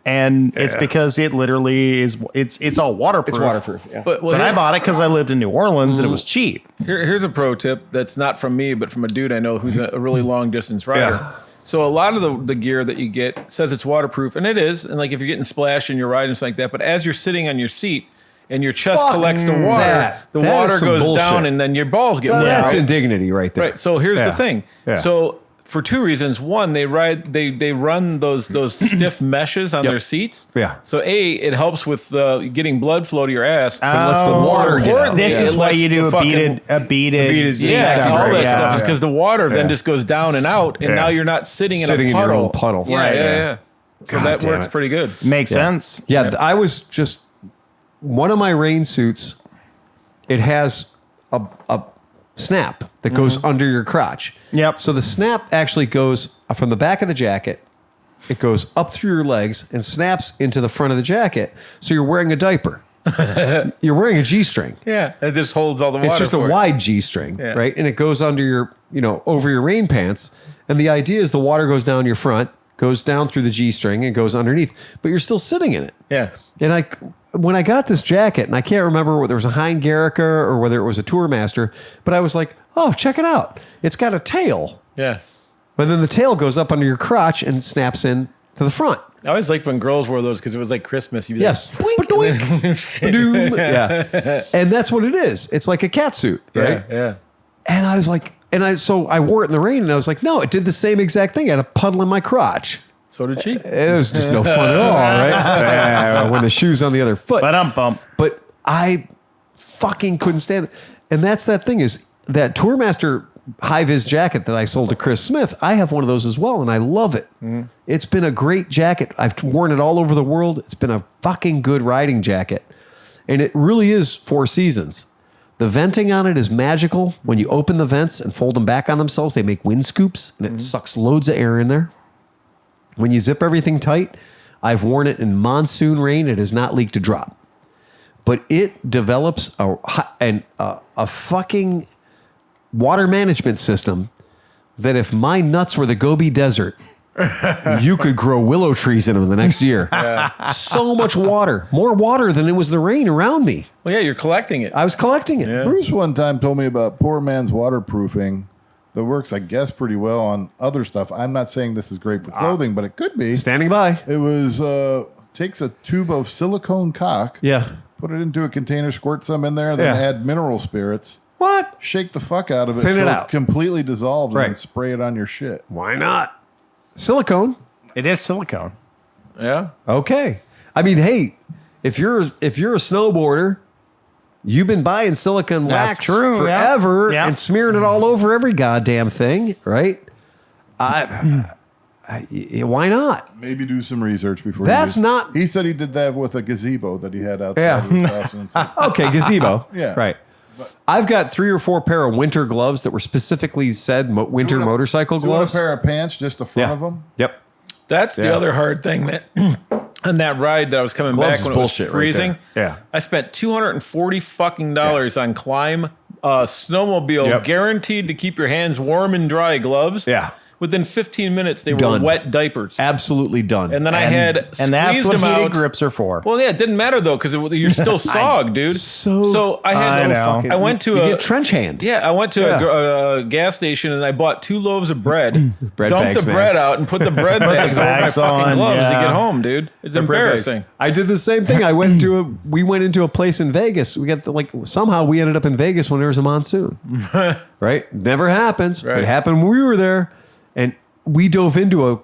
And it's because it literally is, it's all waterproof. It's waterproof, yeah. But I bought it because I lived in New Orleans and it was cheap. Here's a pro tip that's not from me, but from a dude I know who's a really long distance rider. Yeah. So a lot of the gear that you get says it's waterproof, and it is. And like if you're getting splashed and you're riding, it's like that. But as you're sitting on your seat and your chest collects the water, the water goes down, and then your balls get wet. That's indignity right there. Right. So here's the thing. Yeah. So for two reasons. One, they run those stiff meshes on their seats. Yeah. So it helps with getting blood flow to your ass. But it lets the water get out. This is why you do a beaded yeah, all that stuff is because the water then Yeah. just goes down and out, and now you're not sitting in a puddle. your own puddle. Yeah. So God that damn works it. pretty good. Makes sense. Yeah, I was just one of my rain suits. It has a snap that goes under your crotch. Yep. So the snap actually goes from the back of the jacket. It goes up through your legs and snaps into the front of the jacket. So you're wearing a diaper. You're wearing a G-string. Yeah, it just holds all the water. It's just a for wide G-string, Yeah. right? And it goes under your, over your rain pants. And the idea is the water goes down your front, goes down through the G-string, and goes underneath. But you're still sitting in it. Yeah. And when I got this jacket, and I can't remember whether it was a Hein Gericke or whether it was a Tourmaster, but I was like, oh, check it out. It's got a tail. Yeah. But then the tail goes up under your crotch and snaps in to the front. I always liked when girls wore those because it was like Christmas. You'd be Yes. like, Ba-doink. Ba-doom. Yeah. And that's what it is. It's like a cat suit, right? Yeah. And I was like, so I wore it in the rain, and I was like, no, it did the same exact thing. I had a puddle in my crotch. So did she. It was just no fun at all, right? When the shoe's on the other foot. But I fucking couldn't stand it. And that's that thing is that Tourmaster high-vis jacket that I sold to Chris Smith. I have one of those as well, and I love it. Mm. It's been a great jacket. I've worn it all over the world. It's been a fucking good riding jacket. And it really is 4 seasons. The venting on it is magical. When you open the vents and fold them back on themselves, they make wind scoops, and it sucks loads of air in there. When you zip everything tight, I've worn it in monsoon rain. It has not leaked a drop. But it develops a fucking water management system that if my nuts were the Gobi Desert, you could grow willow trees in them the next year. Yeah. So much water. More water than it was the rain around me. Well, yeah, you're collecting it. I was collecting it. Yeah. Bruce one time told me about poor man's waterproofing that works, I guess, pretty well on other stuff. I'm not saying this is great for clothing, but it could be. Standing by. It was takes a tube of silicone caulk, put it into a container, squirt some in there, then add mineral spirits. What? Shake the fuck out of it Thin it until out. it's completely dissolved, Right. and then spray it on your shit. Why not? Silicone. It is silicone. Yeah. Okay. I mean, hey, if you're a snowboarder, you've been buying silicone wax forever and smearing it all over every goddamn thing, right? Why not? Maybe do some research before. That's not. He said he did that with a gazebo that he had outside of his house. And stuff. Okay, gazebo. Yeah. Right. I've got 3 or 4 pair of winter gloves that were specifically said winter motorcycle Doing gloves. a pair of pants, just the front of them. Yep. That's the other hard thing, man. on that ride that I was coming Gloves back when is it was bullshit right freezing. there. Yeah. I spent $240 fucking dollars on Climb snowmobile, guaranteed to keep your hands warm and dry gloves. Yeah. Within 15 minutes, they were Done. wet diapers. Absolutely done. And then I had And that's squeezed what them heated out. grips are for. Well, yeah, it didn't matter though because you're still sogged, dude. So I had. I went to you get trench hand. Yeah, I went to a gas station and I bought 2 loaves of bread, Bread dumped bags, the man. bread out, and put the bread bags over my bags fucking on, gloves to yeah. get home, dude. It's embarrassing. I did the same thing. We went into a place in Vegas. We got somehow we ended up in Vegas when there was a monsoon. Right? Never happens. But Right. it happened when we were there. And we dove into a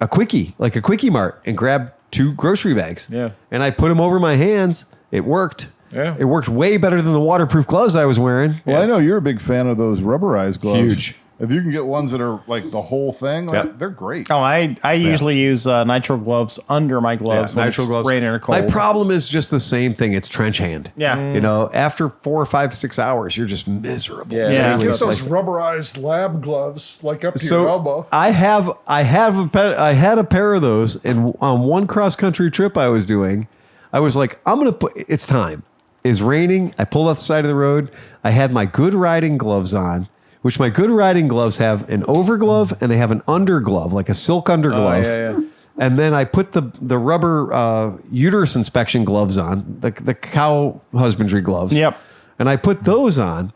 quickie, like a quickie mart, and grabbed 2 grocery bags. Yeah. And I put them over my hands. It worked. Yeah. It worked way better than the waterproof gloves I was wearing. Well, I know you're a big fan of those rubberized gloves. Huge. If you can get ones that are like the whole thing, like, they're great. Oh, I usually use nitro gloves under my gloves. when Nitro it's gloves. raining or cold. My problem is just the same thing. It's trench hand. Yeah. You know, after 4 or 5, 6 hours, you're just miserable. Yeah. Yeah. Get It's those like- rubberized lab gloves, like up to your So elbow. I had a pair of those, and on one cross country trip I was doing, I was like, it's time. It's raining. I pulled off the side of the road. I had my good riding gloves on, which my good riding gloves have an overglove and they have an underglove, like a silk underglove. yeah. And then I put the rubber uterus inspection gloves on, the cow husbandry gloves. Yep. And I put those on,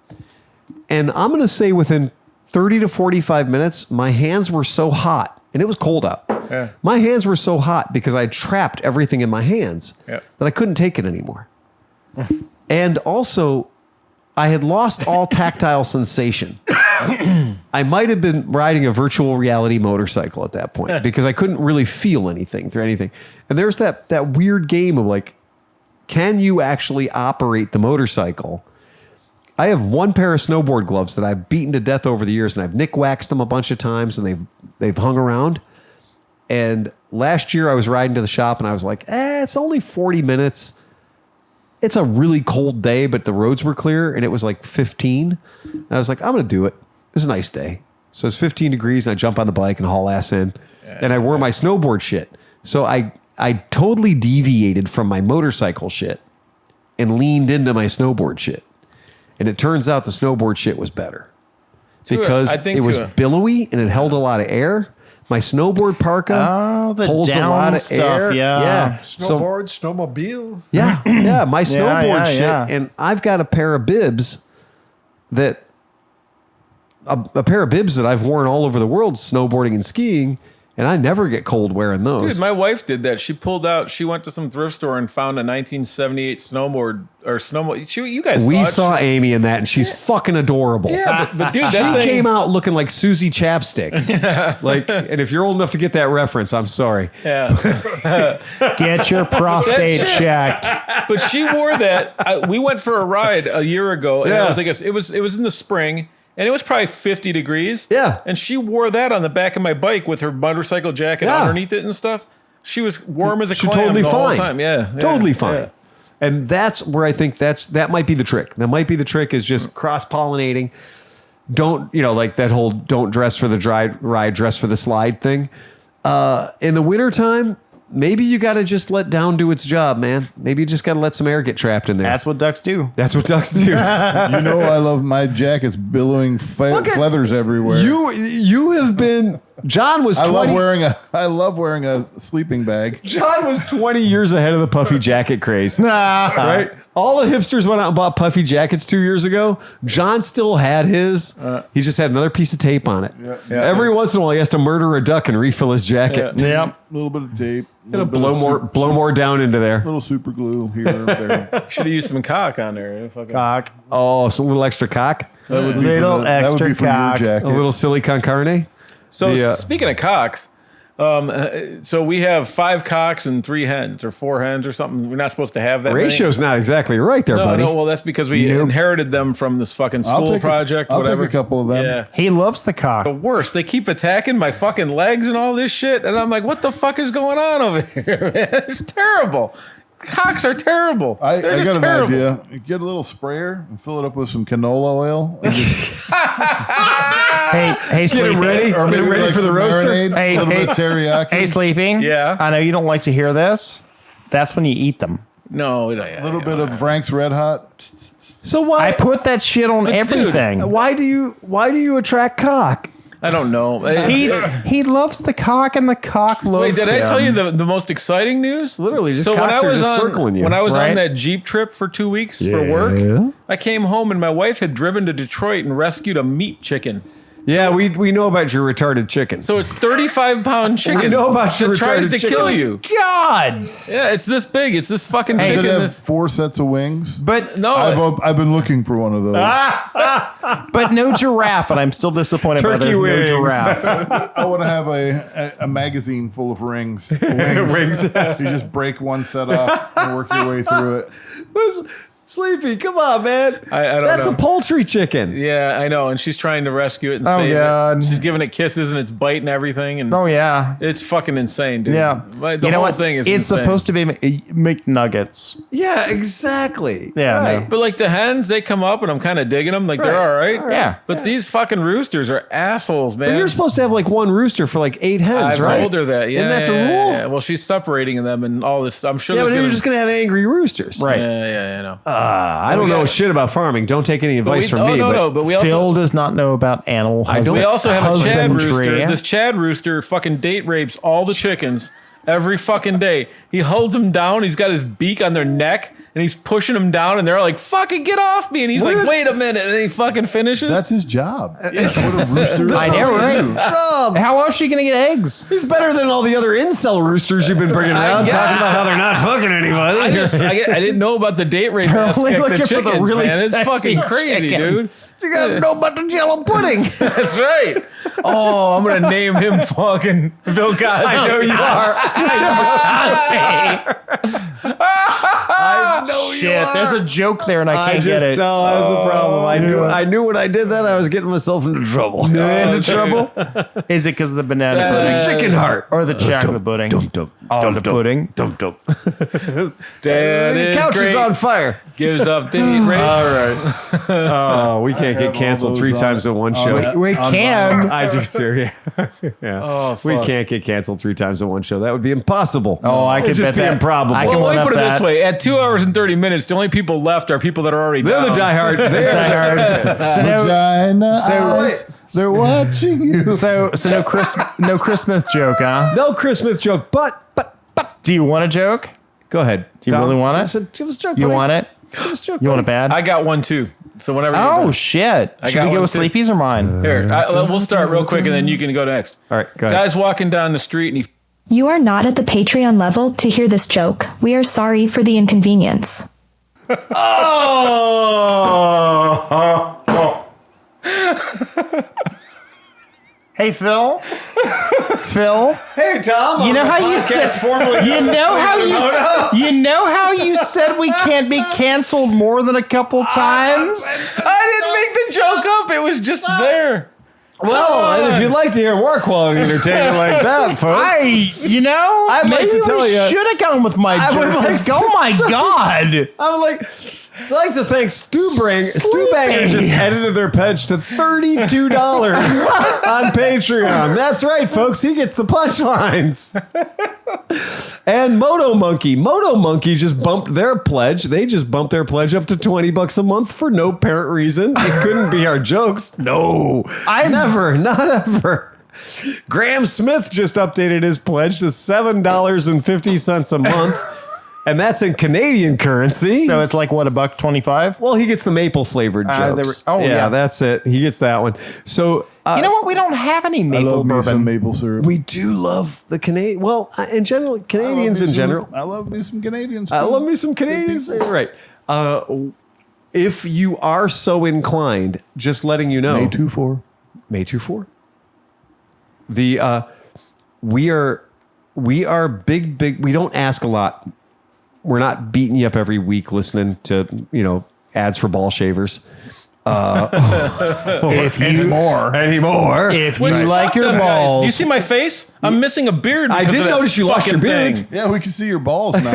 and I'm going to say within 30 to 45 minutes, my hands were so hot, and it was cold out. Yeah. My hands were so hot because I trapped everything in my hands Yeah. that I couldn't take it anymore. And also, I had lost all tactile sensation. I might have been riding a virtual reality motorcycle at that point because I couldn't really feel anything through anything. And there's that weird game of like, can you actually operate the motorcycle? I have 1 pair of snowboard gloves that I've beaten to death over the years, and I've nick waxed them a bunch of times, and they've hung around. And last year I was riding to the shop, and I was like, it's only 40 minutes. It's a really cold day, but the roads were clear, and it was like 15. And I was like, I'm going to do it. It was a nice day. So it's 15 degrees, and I jump on the bike and haul ass in. And I wore my snowboard shit. So I totally deviated from my motorcycle shit and leaned into my snowboard shit. And it turns out the snowboard shit was better because it was billowy and it held a lot of air. My snowboard parka the holds a down lot of stuff, air. yeah. Snowboard, snowmobile. Yeah, my snowboard shit. yeah. And I've got a pair of bibs that I've worn all over the world snowboarding and skiing, and I never get cold wearing those. Dude, my wife did that. She went to some thrift store and found a 1978 snowboard. You guys we saw it. saw Amy in that, and she's fucking adorable. Yeah, but dude, She that thing came out looking like Susie Chapstick. And if you're old enough to get that reference, I'm sorry. Yeah. Get your prostate That's it. checked. But she wore that. We went for a ride a year ago, and Yeah. it was in the spring, and it was probably 50 degrees. Yeah. And she wore that on the back of my bike with her motorcycle jacket Yeah. underneath it and stuff. She was warm as a She's clam totally the fine. whole time. Yeah, Totally yeah, fine. yeah. And that's where I think that might be the trick. That might be the trick is just cross-pollinating. Don't dress for the dry ride, dress for the slide thing. In the wintertime, maybe you got to just let down do its job, man. Maybe you just got to let some air get trapped in there. That's what ducks do. That's what ducks do. You know, I love my jackets billowing feathers everywhere. You have been. John was 20. I love wearing a sleeping bag. John was 20 years ahead of the puffy jacket craze. Right? All the hipsters went out and bought puffy jackets 2 years ago. John still had his. He just had another piece of tape on it. Yeah. Every once in a while, he has to murder a duck and refill his jacket. Yep. A little bit of tape. Gonna blow more down into there. Little super glue here and there. Should have used some cock on there. Fucking- Cock. Oh, so a little extra cock. That would be Little for that would extra be for your cock. jacket. A little silly con carne. So The, speaking of cocks, so we have 5 cocks and 3 hens or 4 hens or something. We're not supposed to have that many. Ratio's not exactly right there, No, buddy. no, well, that's because we inherited them from this fucking school project. I'll whatever. take a couple of them. Yeah. He loves the cock. The worst. They keep attacking my fucking legs and all this shit. And I'm like, what the fuck is going on over here, man? It's terrible. cocks are terrible. I They're got just an terrible. idea. You get a little sprayer and fill it up with some canola oil. And just, Hey, Sleepy. ready. or Get maybe ready like for the some roaster. marinade, Hey, a little bit of hey, teriyaki. Hey, Sleeping. Yeah? I know you don't like to hear this. That's when you eat them. No, a little bit of Frank's Red Hot. So why? I put that shit on everything. Why do you attract cock? I don't know. He loves the cock and the cock loves Wait, did I him. tell you the most exciting news? Literally, just when cocks I are was just on, circling you. When I was Right? on that Jeep trip for 2 weeks for work, I came home and my wife had driven to Detroit and rescued a meat chicken. Yeah, we know about your retarded chicken. So it's 35-pound chicken. We know about your that tries retarded to chicken. kill you. God. Yeah, it's this big. It's this fucking Did chicken. it have This, 4 sets of wings? But no, I've been looking for one of those. but no giraffe, and I'm still disappointed by Turkey there's wings. no giraffe. I want to have a magazine full of wings. Wings. You just break one set off and work your way through it. Sleepy, come on, man. I don't That's know. a poultry chicken. Yeah, I know. And she's trying to rescue it and Oh, save God. it. She's giving it kisses and it's biting everything. And Oh yeah. it's fucking insane, dude. Yeah. Like, the you know whole what? thing is It's insane. supposed to be McNuggets. Yeah, exactly. Yeah. Right. No. But like the hens, they come up and I'm kind of digging them. Like they're all right. Yeah. But these fucking roosters are assholes, man. But you're supposed to have like one rooster for like 8 hens, I've right? told her that. Yeah, Isn't that the yeah, rule? yeah. Well, she's separating them and all this. I'm sure. Yeah, but there's you're gonna, just gonna have angry roosters. Right. Yeah, I know. I don't know shit about farming. Don't take any advice from me. But we also Phil does not know about animal husbandry. we also have a Chad husbandry. rooster. This Chad rooster fucking date rapes all the chickens every fucking day. He holds them down. He's got his beak on their neck and he's pushing them down and they're like, fucking get off me. And he's like, wait a minute. And then he fucking finishes. That's his job. What a rooster. I know, right? Job. How else are you gonna get eggs? He's better than all the other incel roosters you've been bringing around, guess. talking about how they're not fucking anybody. I didn't know about the date rape They're only aspect looking of for the chickens, really man. It's sexy fucking crazy, chickens. You gotta know about the Jello pudding. That's right. Oh, I'm gonna name him fucking Bill Cosby. I know you are. I know you Shit, are. there's a joke there and I can't get it. No, that was the problem. I knew when I did that, I was getting myself into trouble. Into trouble? Is it because of the banana That's pudding? like Chicken heart. Or the chocolate pudding? Oh, the pudding. Dum dum. Dad The is couch great. is on fire. Gives up date rape. All right. Oh, we can't get canceled 3 times in one show. We can. I do, sir. Yeah. Oh, We fuck. can't get canceled 3 times in one show. That would be impossible. Oh, I It'd could just bet be that. improbable. I can Well, let one me up put it that. this way: at 2 hours and 30 minutes, the only people left are people that are already They're down. the diehard. Diehard. So no, Vagina So- eyes, they're watching you. so no Chris Smith joke, huh? No Chris Smith joke, but Do you want a joke? go ahead. Do you really want Give it? us a joke. You buddy. want it? Give us a joke, You want it buddy. bad? I got one too. So whenever. you're Oh done. shit! Should got we go one with too. Sleepy's or mine? Here, we'll start real quick, and then you can go next. All right, go ahead. Guy's walking down the street, and he You are not at the Patreon level to hear this joke. We are sorry for the inconvenience. Hey Phil. Phil. Hey Tom. You know how you said. You know how you said we can't be canceled more than a couple times. I didn't make the joke up. It was just there. Well, and if you'd like to hear more quality entertainment like that, folks, I'd like to tell you- should have gone with my I would joke. like to Oh my god! I would like to thank Stewbanger just edited their pledge to $32 on Patreon. That's right, folks. He gets the punchlines. And Moto Monkey just bumped their pledge. They just bumped their pledge up to $20 a month for no apparent reason. It couldn't be our jokes. No, never, not ever. Graham Smith just updated his pledge to $7.50 a month. And that's in Canadian currency. So it's like what, $1.25? Well, he gets the maple flavored jokes. yeah. That's it. He gets that one. So You know what? We don't have any I maple love me some bourbon. maple syrup. we do love the Canadian. Well, in general, Canadians in general. I love me some Canadians. I too. love me some Canadians. Right. If you are so inclined, just letting you know. May 2-4. May 2-4. The we are big. We don't ask a lot. We're not beating you up every week listening to ads for ball shavers. If you Anymore. if you like Fuck your them guys. balls, Do you see my face? I'm missing a beard. I because did of that notice you lost your fucking beard. thing. Yeah, we can see your balls now.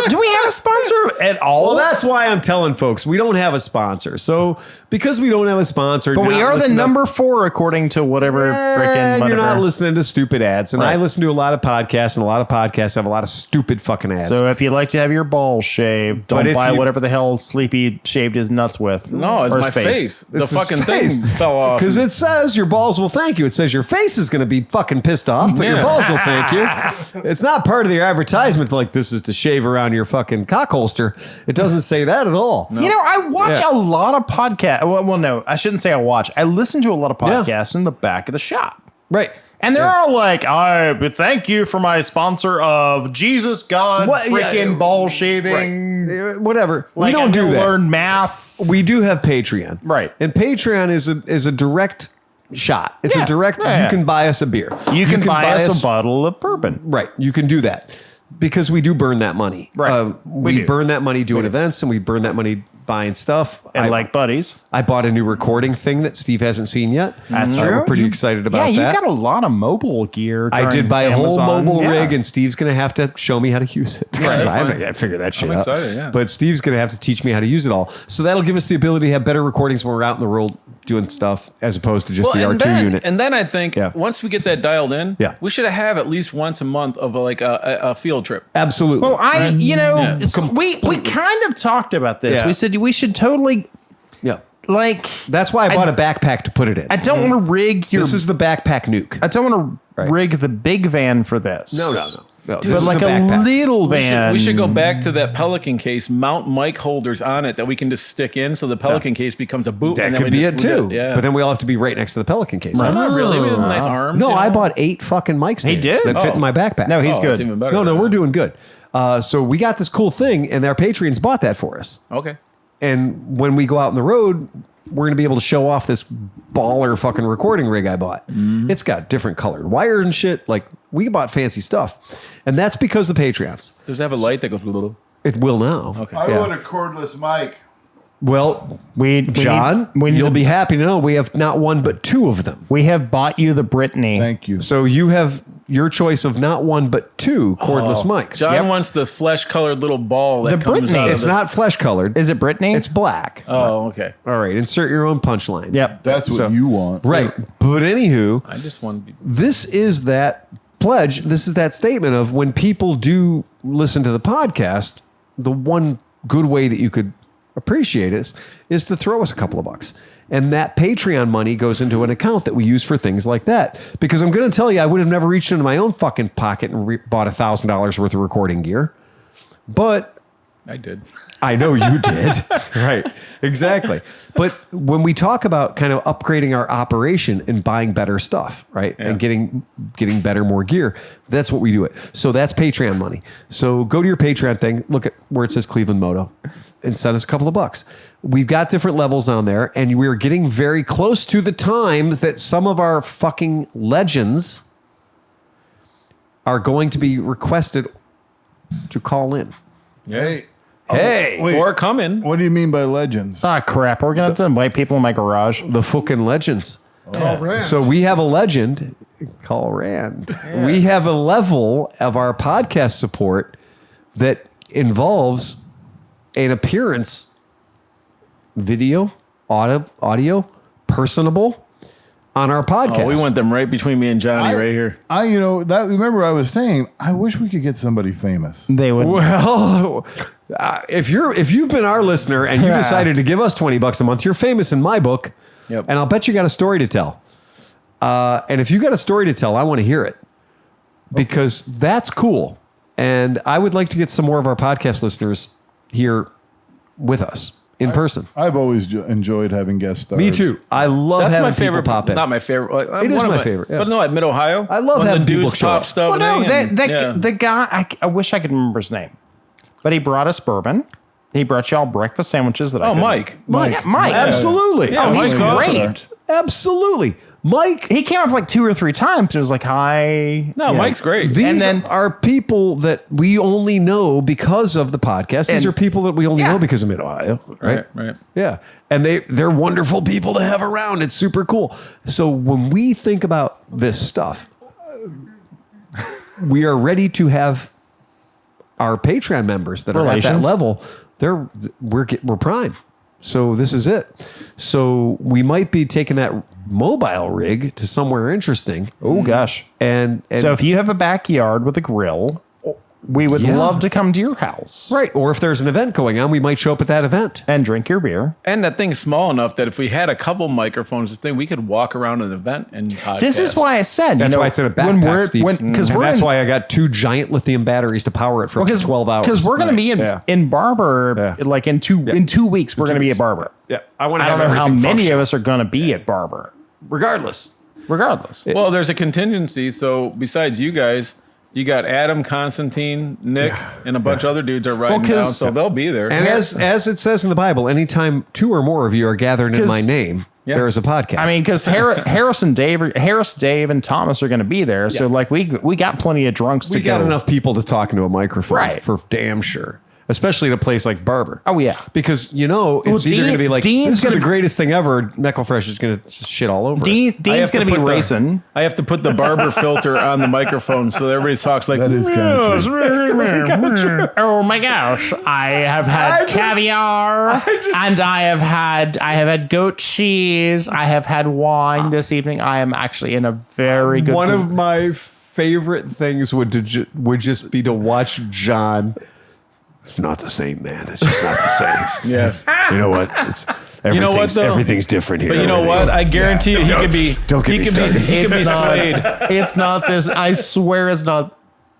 do we have a sponsor at all? Well, that's why I'm telling folks we don't have a sponsor. So because we don't have a sponsor, but you're we not are the listening to- number 4 according to whatever freaking You're whatever. not listening to stupid ads. And I Right. listen to a lot of podcasts, and a lot of podcasts have a lot of stupid fucking ads. So if you'd like to have your balls shaved, But don't if buy you- whatever the hell Sleepy shaved his nuts with. No, it's Or my his face. The It's his fucking face. thing fell off. Because it says your balls will thank you. It says your face is going to be fucking pissed off, but your Yeah. balls will thank you. It's not part of your advertisement like this is to shave around your fucking cock holster. It doesn't say that at all. You know, I watch Yeah. a lot of podcasts. Well, no, I shouldn't say I watch. I listen to a lot of Yeah. podcasts in the back of the shop. Right. And they're all like, but thank you for my sponsor of Jesus God What- yeah, freaking ball shaving. Right. Whatever. Like, we don't I'm do gonna that. learn math. We do have Patreon. Right. And Patreon is a direct shot. It's Yeah. a direct, Yeah. you can buy us a beer. You can buy us a bottle of bourbon. Right. You can do that because we do burn that money. Right. We We do. burn that money doing events, and we burn that money buying stuff. And like buddies. I bought a new recording thing that Steve hasn't seen yet. That's We're true. pretty excited about Yeah, you that. got a lot of mobile gear. I did during buy a whole Amazon. mobile Yeah. rig, and Steve's going to have to show me how to use it. Because I haven't yet figured that shit out. excited, yeah. But Steve's going to have to teach me how to use it all. So that'll give us the ability to have better recordings when we're out in the world doing stuff, as opposed to just the R2 unit. And then I think Yeah. once we get that dialed in, Yeah. we should have at least once a month of a field trip. Absolutely. Well, Yeah. we kind of talked about this. Yeah. We said we should totally yeah. like. That's why I bought a backpack to put it in. I don't want to rig your. This is the backpack nuke. I don't want to Right. rig the big van for this. No. This But is like the a backpack. little van. We should go back to that Pelican case, mount mic holders on it that we can just stick in, so the Pelican case becomes a boot. That and then could we be just- it we too. did- Yeah, But then we all have to be right next to the Pelican case. Oh, not really. We have nice arms. No, you know? I bought 8 fucking mic stands did? that fit Oh. in my backpack. No, he's Oh, good. it's even better. No, we're doing good. So we got this cool thing, and our Patreons bought that for us. Okay. And when we go out on the road, we're going to be able to show off this baller fucking recording rig I bought. Mm-hmm. It's got different colored wire and shit. Like, we bought fancy stuff. And that's because of the Patreons. Does it have a light that goes little? It will now. Okay. I Yeah. want a cordless mic. Well, we John, need you'll to- be happy to know we have not one but 2 of them. We have bought you the Brittany. Thank you. So you have your choice of not one but 2 cordless mics. John Yep. wants the flesh-colored little ball that The comes Brittany. out of It's this- not flesh colored. Is it Brittany? It's black. Oh, okay. All right, insert your own punchline. Yep. That's what So- you want. Right. But anywho, I just want to be. this is that pledge. This is that statement of when people do listen to the podcast, the one good way that you could appreciate us is to throw us a couple of bucks. And that Patreon money goes into an account that we use for things like that. Because I'm going to tell you, I would have never reached into my own fucking pocket and bought $1,000 worth of recording gear. But I did. I know you did. Right. Exactly. But when we talk about kind of upgrading our operation and buying better stuff, right? Yeah. And getting better, more gear, that's what we do it. So that's Patreon money. So go to your Patreon thing, look at where it says Cleveland Moto and send us a couple of bucks. We've got different levels on there, and we're getting very close to the times that some of our fucking legends are going to be requested to call in. Hey. Hey, Wait, Or come in. what do you mean by legends? Ah, crap. We're going to have to invite people in my garage. the fucking legends. All right. So we have a legend, call Rand. We have a level of our podcast support that involves an appearance, video, audio, personable on our podcast. Oh, we want them right between me and Johnny right here. Remember I was saying, I wish we could get somebody famous. They would. Well, if you've been our listener and you decided to give us $20 a month, you're famous in my book. Yep. And I'll bet you got a story to tell. And if you got a story to tell, I want to hear it because that's cool. And I would like to get some more of our podcast listeners here with us in person. I've always enjoyed having guest stars. Me too. I love That's having my favorite. people pop in. Not my favorite. It is one of my favorite, yeah. But no, at Mid Ohio, I love when having the people dudes show pop up. stuff. Well, no, and- yeah. the guy, I wish I could remember his name, but he brought us bourbon. He brought y'all breakfast sandwiches that I Oh, couldn't- Mike. Yeah, Mike. Absolutely. Yeah, Oh, he's Mike's great. awesome. Absolutely. Mike, he came up like 2 or 3 times. It was like, hi. No, Mike's great. these then- are people that we only know because of the podcast. These And- are people that we only Yeah. know because of Mid-Ohio, right? Right. Yeah. And they're wonderful people to have around. It's super cool. So when we think about this stuff, we are ready to have our Patreon members that are at that Relations. level. We're prime. So this is it. So we might be taking that mobile rig to somewhere interesting. Oh, gosh. And So if you have a backyard with a grill, we would Yeah. love to come to your house. right, or if there's an event going on, we might show up at that event. And drink your beer. And that thing's small enough that if we had a couple microphones, we could walk around an event and podcast. This is why I said, That's you know, why it's in a when backpack, we're, Steve. because And we're that's in, why I got 2 giant lithium batteries to power it for up to 12 hours. Because we're going to be Yeah. in Barber, Yeah. like in 2 weeks, we're going to be at Barber. Yeah, I want to I have don't know how everything many function. of us are going to be at Barber, Regardless. Well, there's a contingency. So besides you guys, you got Adam, Constantine, Nick, and a bunch of other dudes are riding down, so they'll be there. And as it says in the Bible, anytime 2 or more of you are gathered in my name, there is a podcast. I mean, because Harris, Dave, and Thomas are going to be there. So like we got plenty of drunks we to got go. enough people to talk into a microphone Right. for damn sure. Especially at a place like Barber. Oh, yeah. Because, it's either Dean- going to be like, Dean's this is gonna- the greatest thing ever. Necklefresh is going to just shit all over it. I Dean's have to going to be put the- racing. I have to put the barber filter on the microphone so that everybody talks like That is kind of true. Oh my gosh! I have had caviar, and I have had goat cheese. I have had wine this evening. I am actually in a very good. One of my favorite things would just be to watch John. It's not the same, man. It's just not the same. Yes. You know what? You know what, though? Everything's different here. But you know what? I guarantee you, he could be. Don't get he me could started. be. He could be It's not- swayed. It's not this. I swear it's not.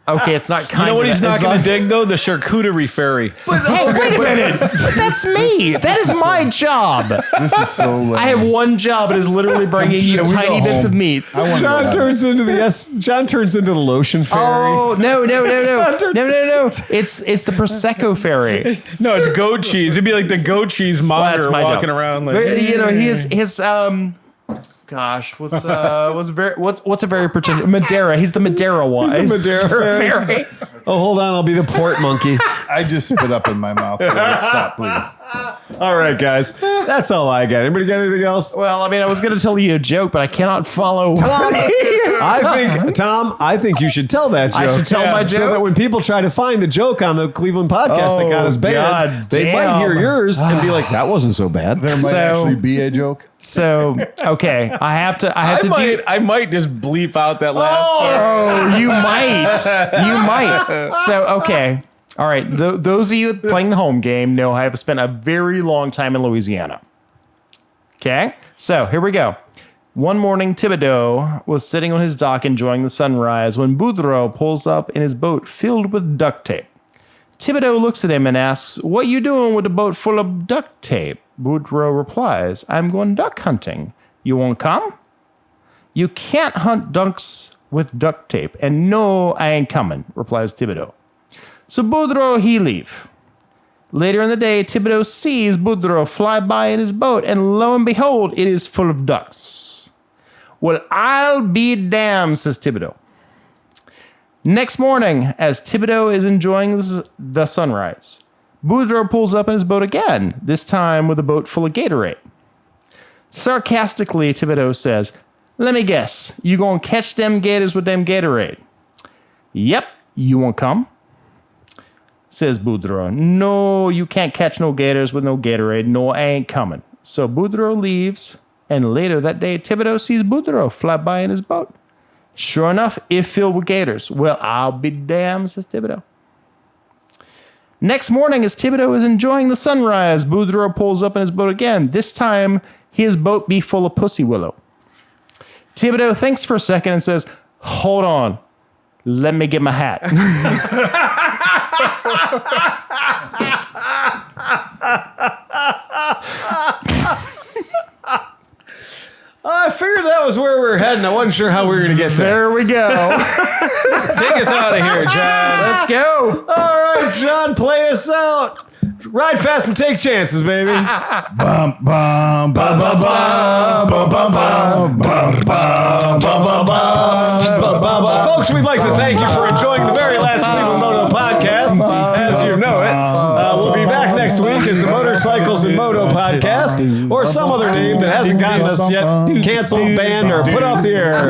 Okay, it's not kind You know what of. he's not it's going to dig though? The charcuterie fairy. Hey, wait a minute! That's me. That is my job. This is so lame. I have one job. It is lit's literally bringing you Shall we go tiny bits home? of meat. I want to John go turns into the lotion fairy. Oh no! It's the prosecco fairy. No, it's goat cheese. It'd be like the goat cheese monger that's my walking job. around like. But, you know, his gosh, what's a very pretentious Madeira? He's the Madeira one. He's the Madeira fairy. Oh, hold on. I'll be the port monkey. I just spit up in my mouth. Stop, please. All right, guys. That's all I got. Anybody got anything else? Well, I mean, I was going to tell you a joke, but I cannot follow. I think you should tell that joke. I should tell my So joke? that when people try to find the joke on the Cleveland podcast that got us banned, God they might damn. hear yours and be like, that wasn't so bad. There might So- actually be a joke. So okay, I have to do. I might just bleep out that last. Oh, you might. So okay, all right. Those of you playing the home game know I have spent a very long time in Louisiana. Okay, so here we go. One morning, Thibodeau was sitting on his dock enjoying the sunrise when Boudreaux pulls up in his boat filled with duct tape. Thibodeau looks at him and asks, "What you doing with a boat full of duct tape?" Boudreaux replies, "I'm going duck hunting. You won't come?" "You can't hunt ducks with duct tape." "And no, I ain't coming," replies Thibodeau. So Boudreaux, he leave. Later in the day, Thibodeau sees Boudreaux fly by in his boat, and lo and behold, it is full of ducks. "Well, I'll be damned," says Thibodeau. Next morning, as Thibodeau is enjoying the sunrise, Boudreaux pulls up in his boat again, this time with a boat full of Gatorade. Sarcastically, Thibodeau says, "Let me guess, you gonna catch them gators with them Gatorade?" "Yep, you won't come?" Says Boudreaux. "No, you can't catch no gators with no Gatorade. No, I ain't coming." So Boudreaux leaves, and later that day, Thibodeau sees Boudreaux fly by in his boat. Sure enough, it filled with gators. "Well, I'll be damned," says Thibodeau. Next morning, as Thibodeau is enjoying the sunrise, Boudreaux pulls up in his boat again. This time, his boat be full of pussy willow. Thibodeau thinks for a second and says, "Hold on, let me get my hat." I figured that was where we were heading. I wasn't sure how we were going to get there. There we go. Take us out of here, John. Let's go. All right, John, play us out. Ride fast and take chances, baby. Bum, bum, bum, bum, bum, bum, bum, bum, bum, bum. Folks, we'd like to thank you for enjoying the very last Cleveland Moto podcast, as you know it. We'll be back next week as the Motorcycles and Moto podcast, or some other name that hasn't gotten us yet canceled, banned, or put off the air.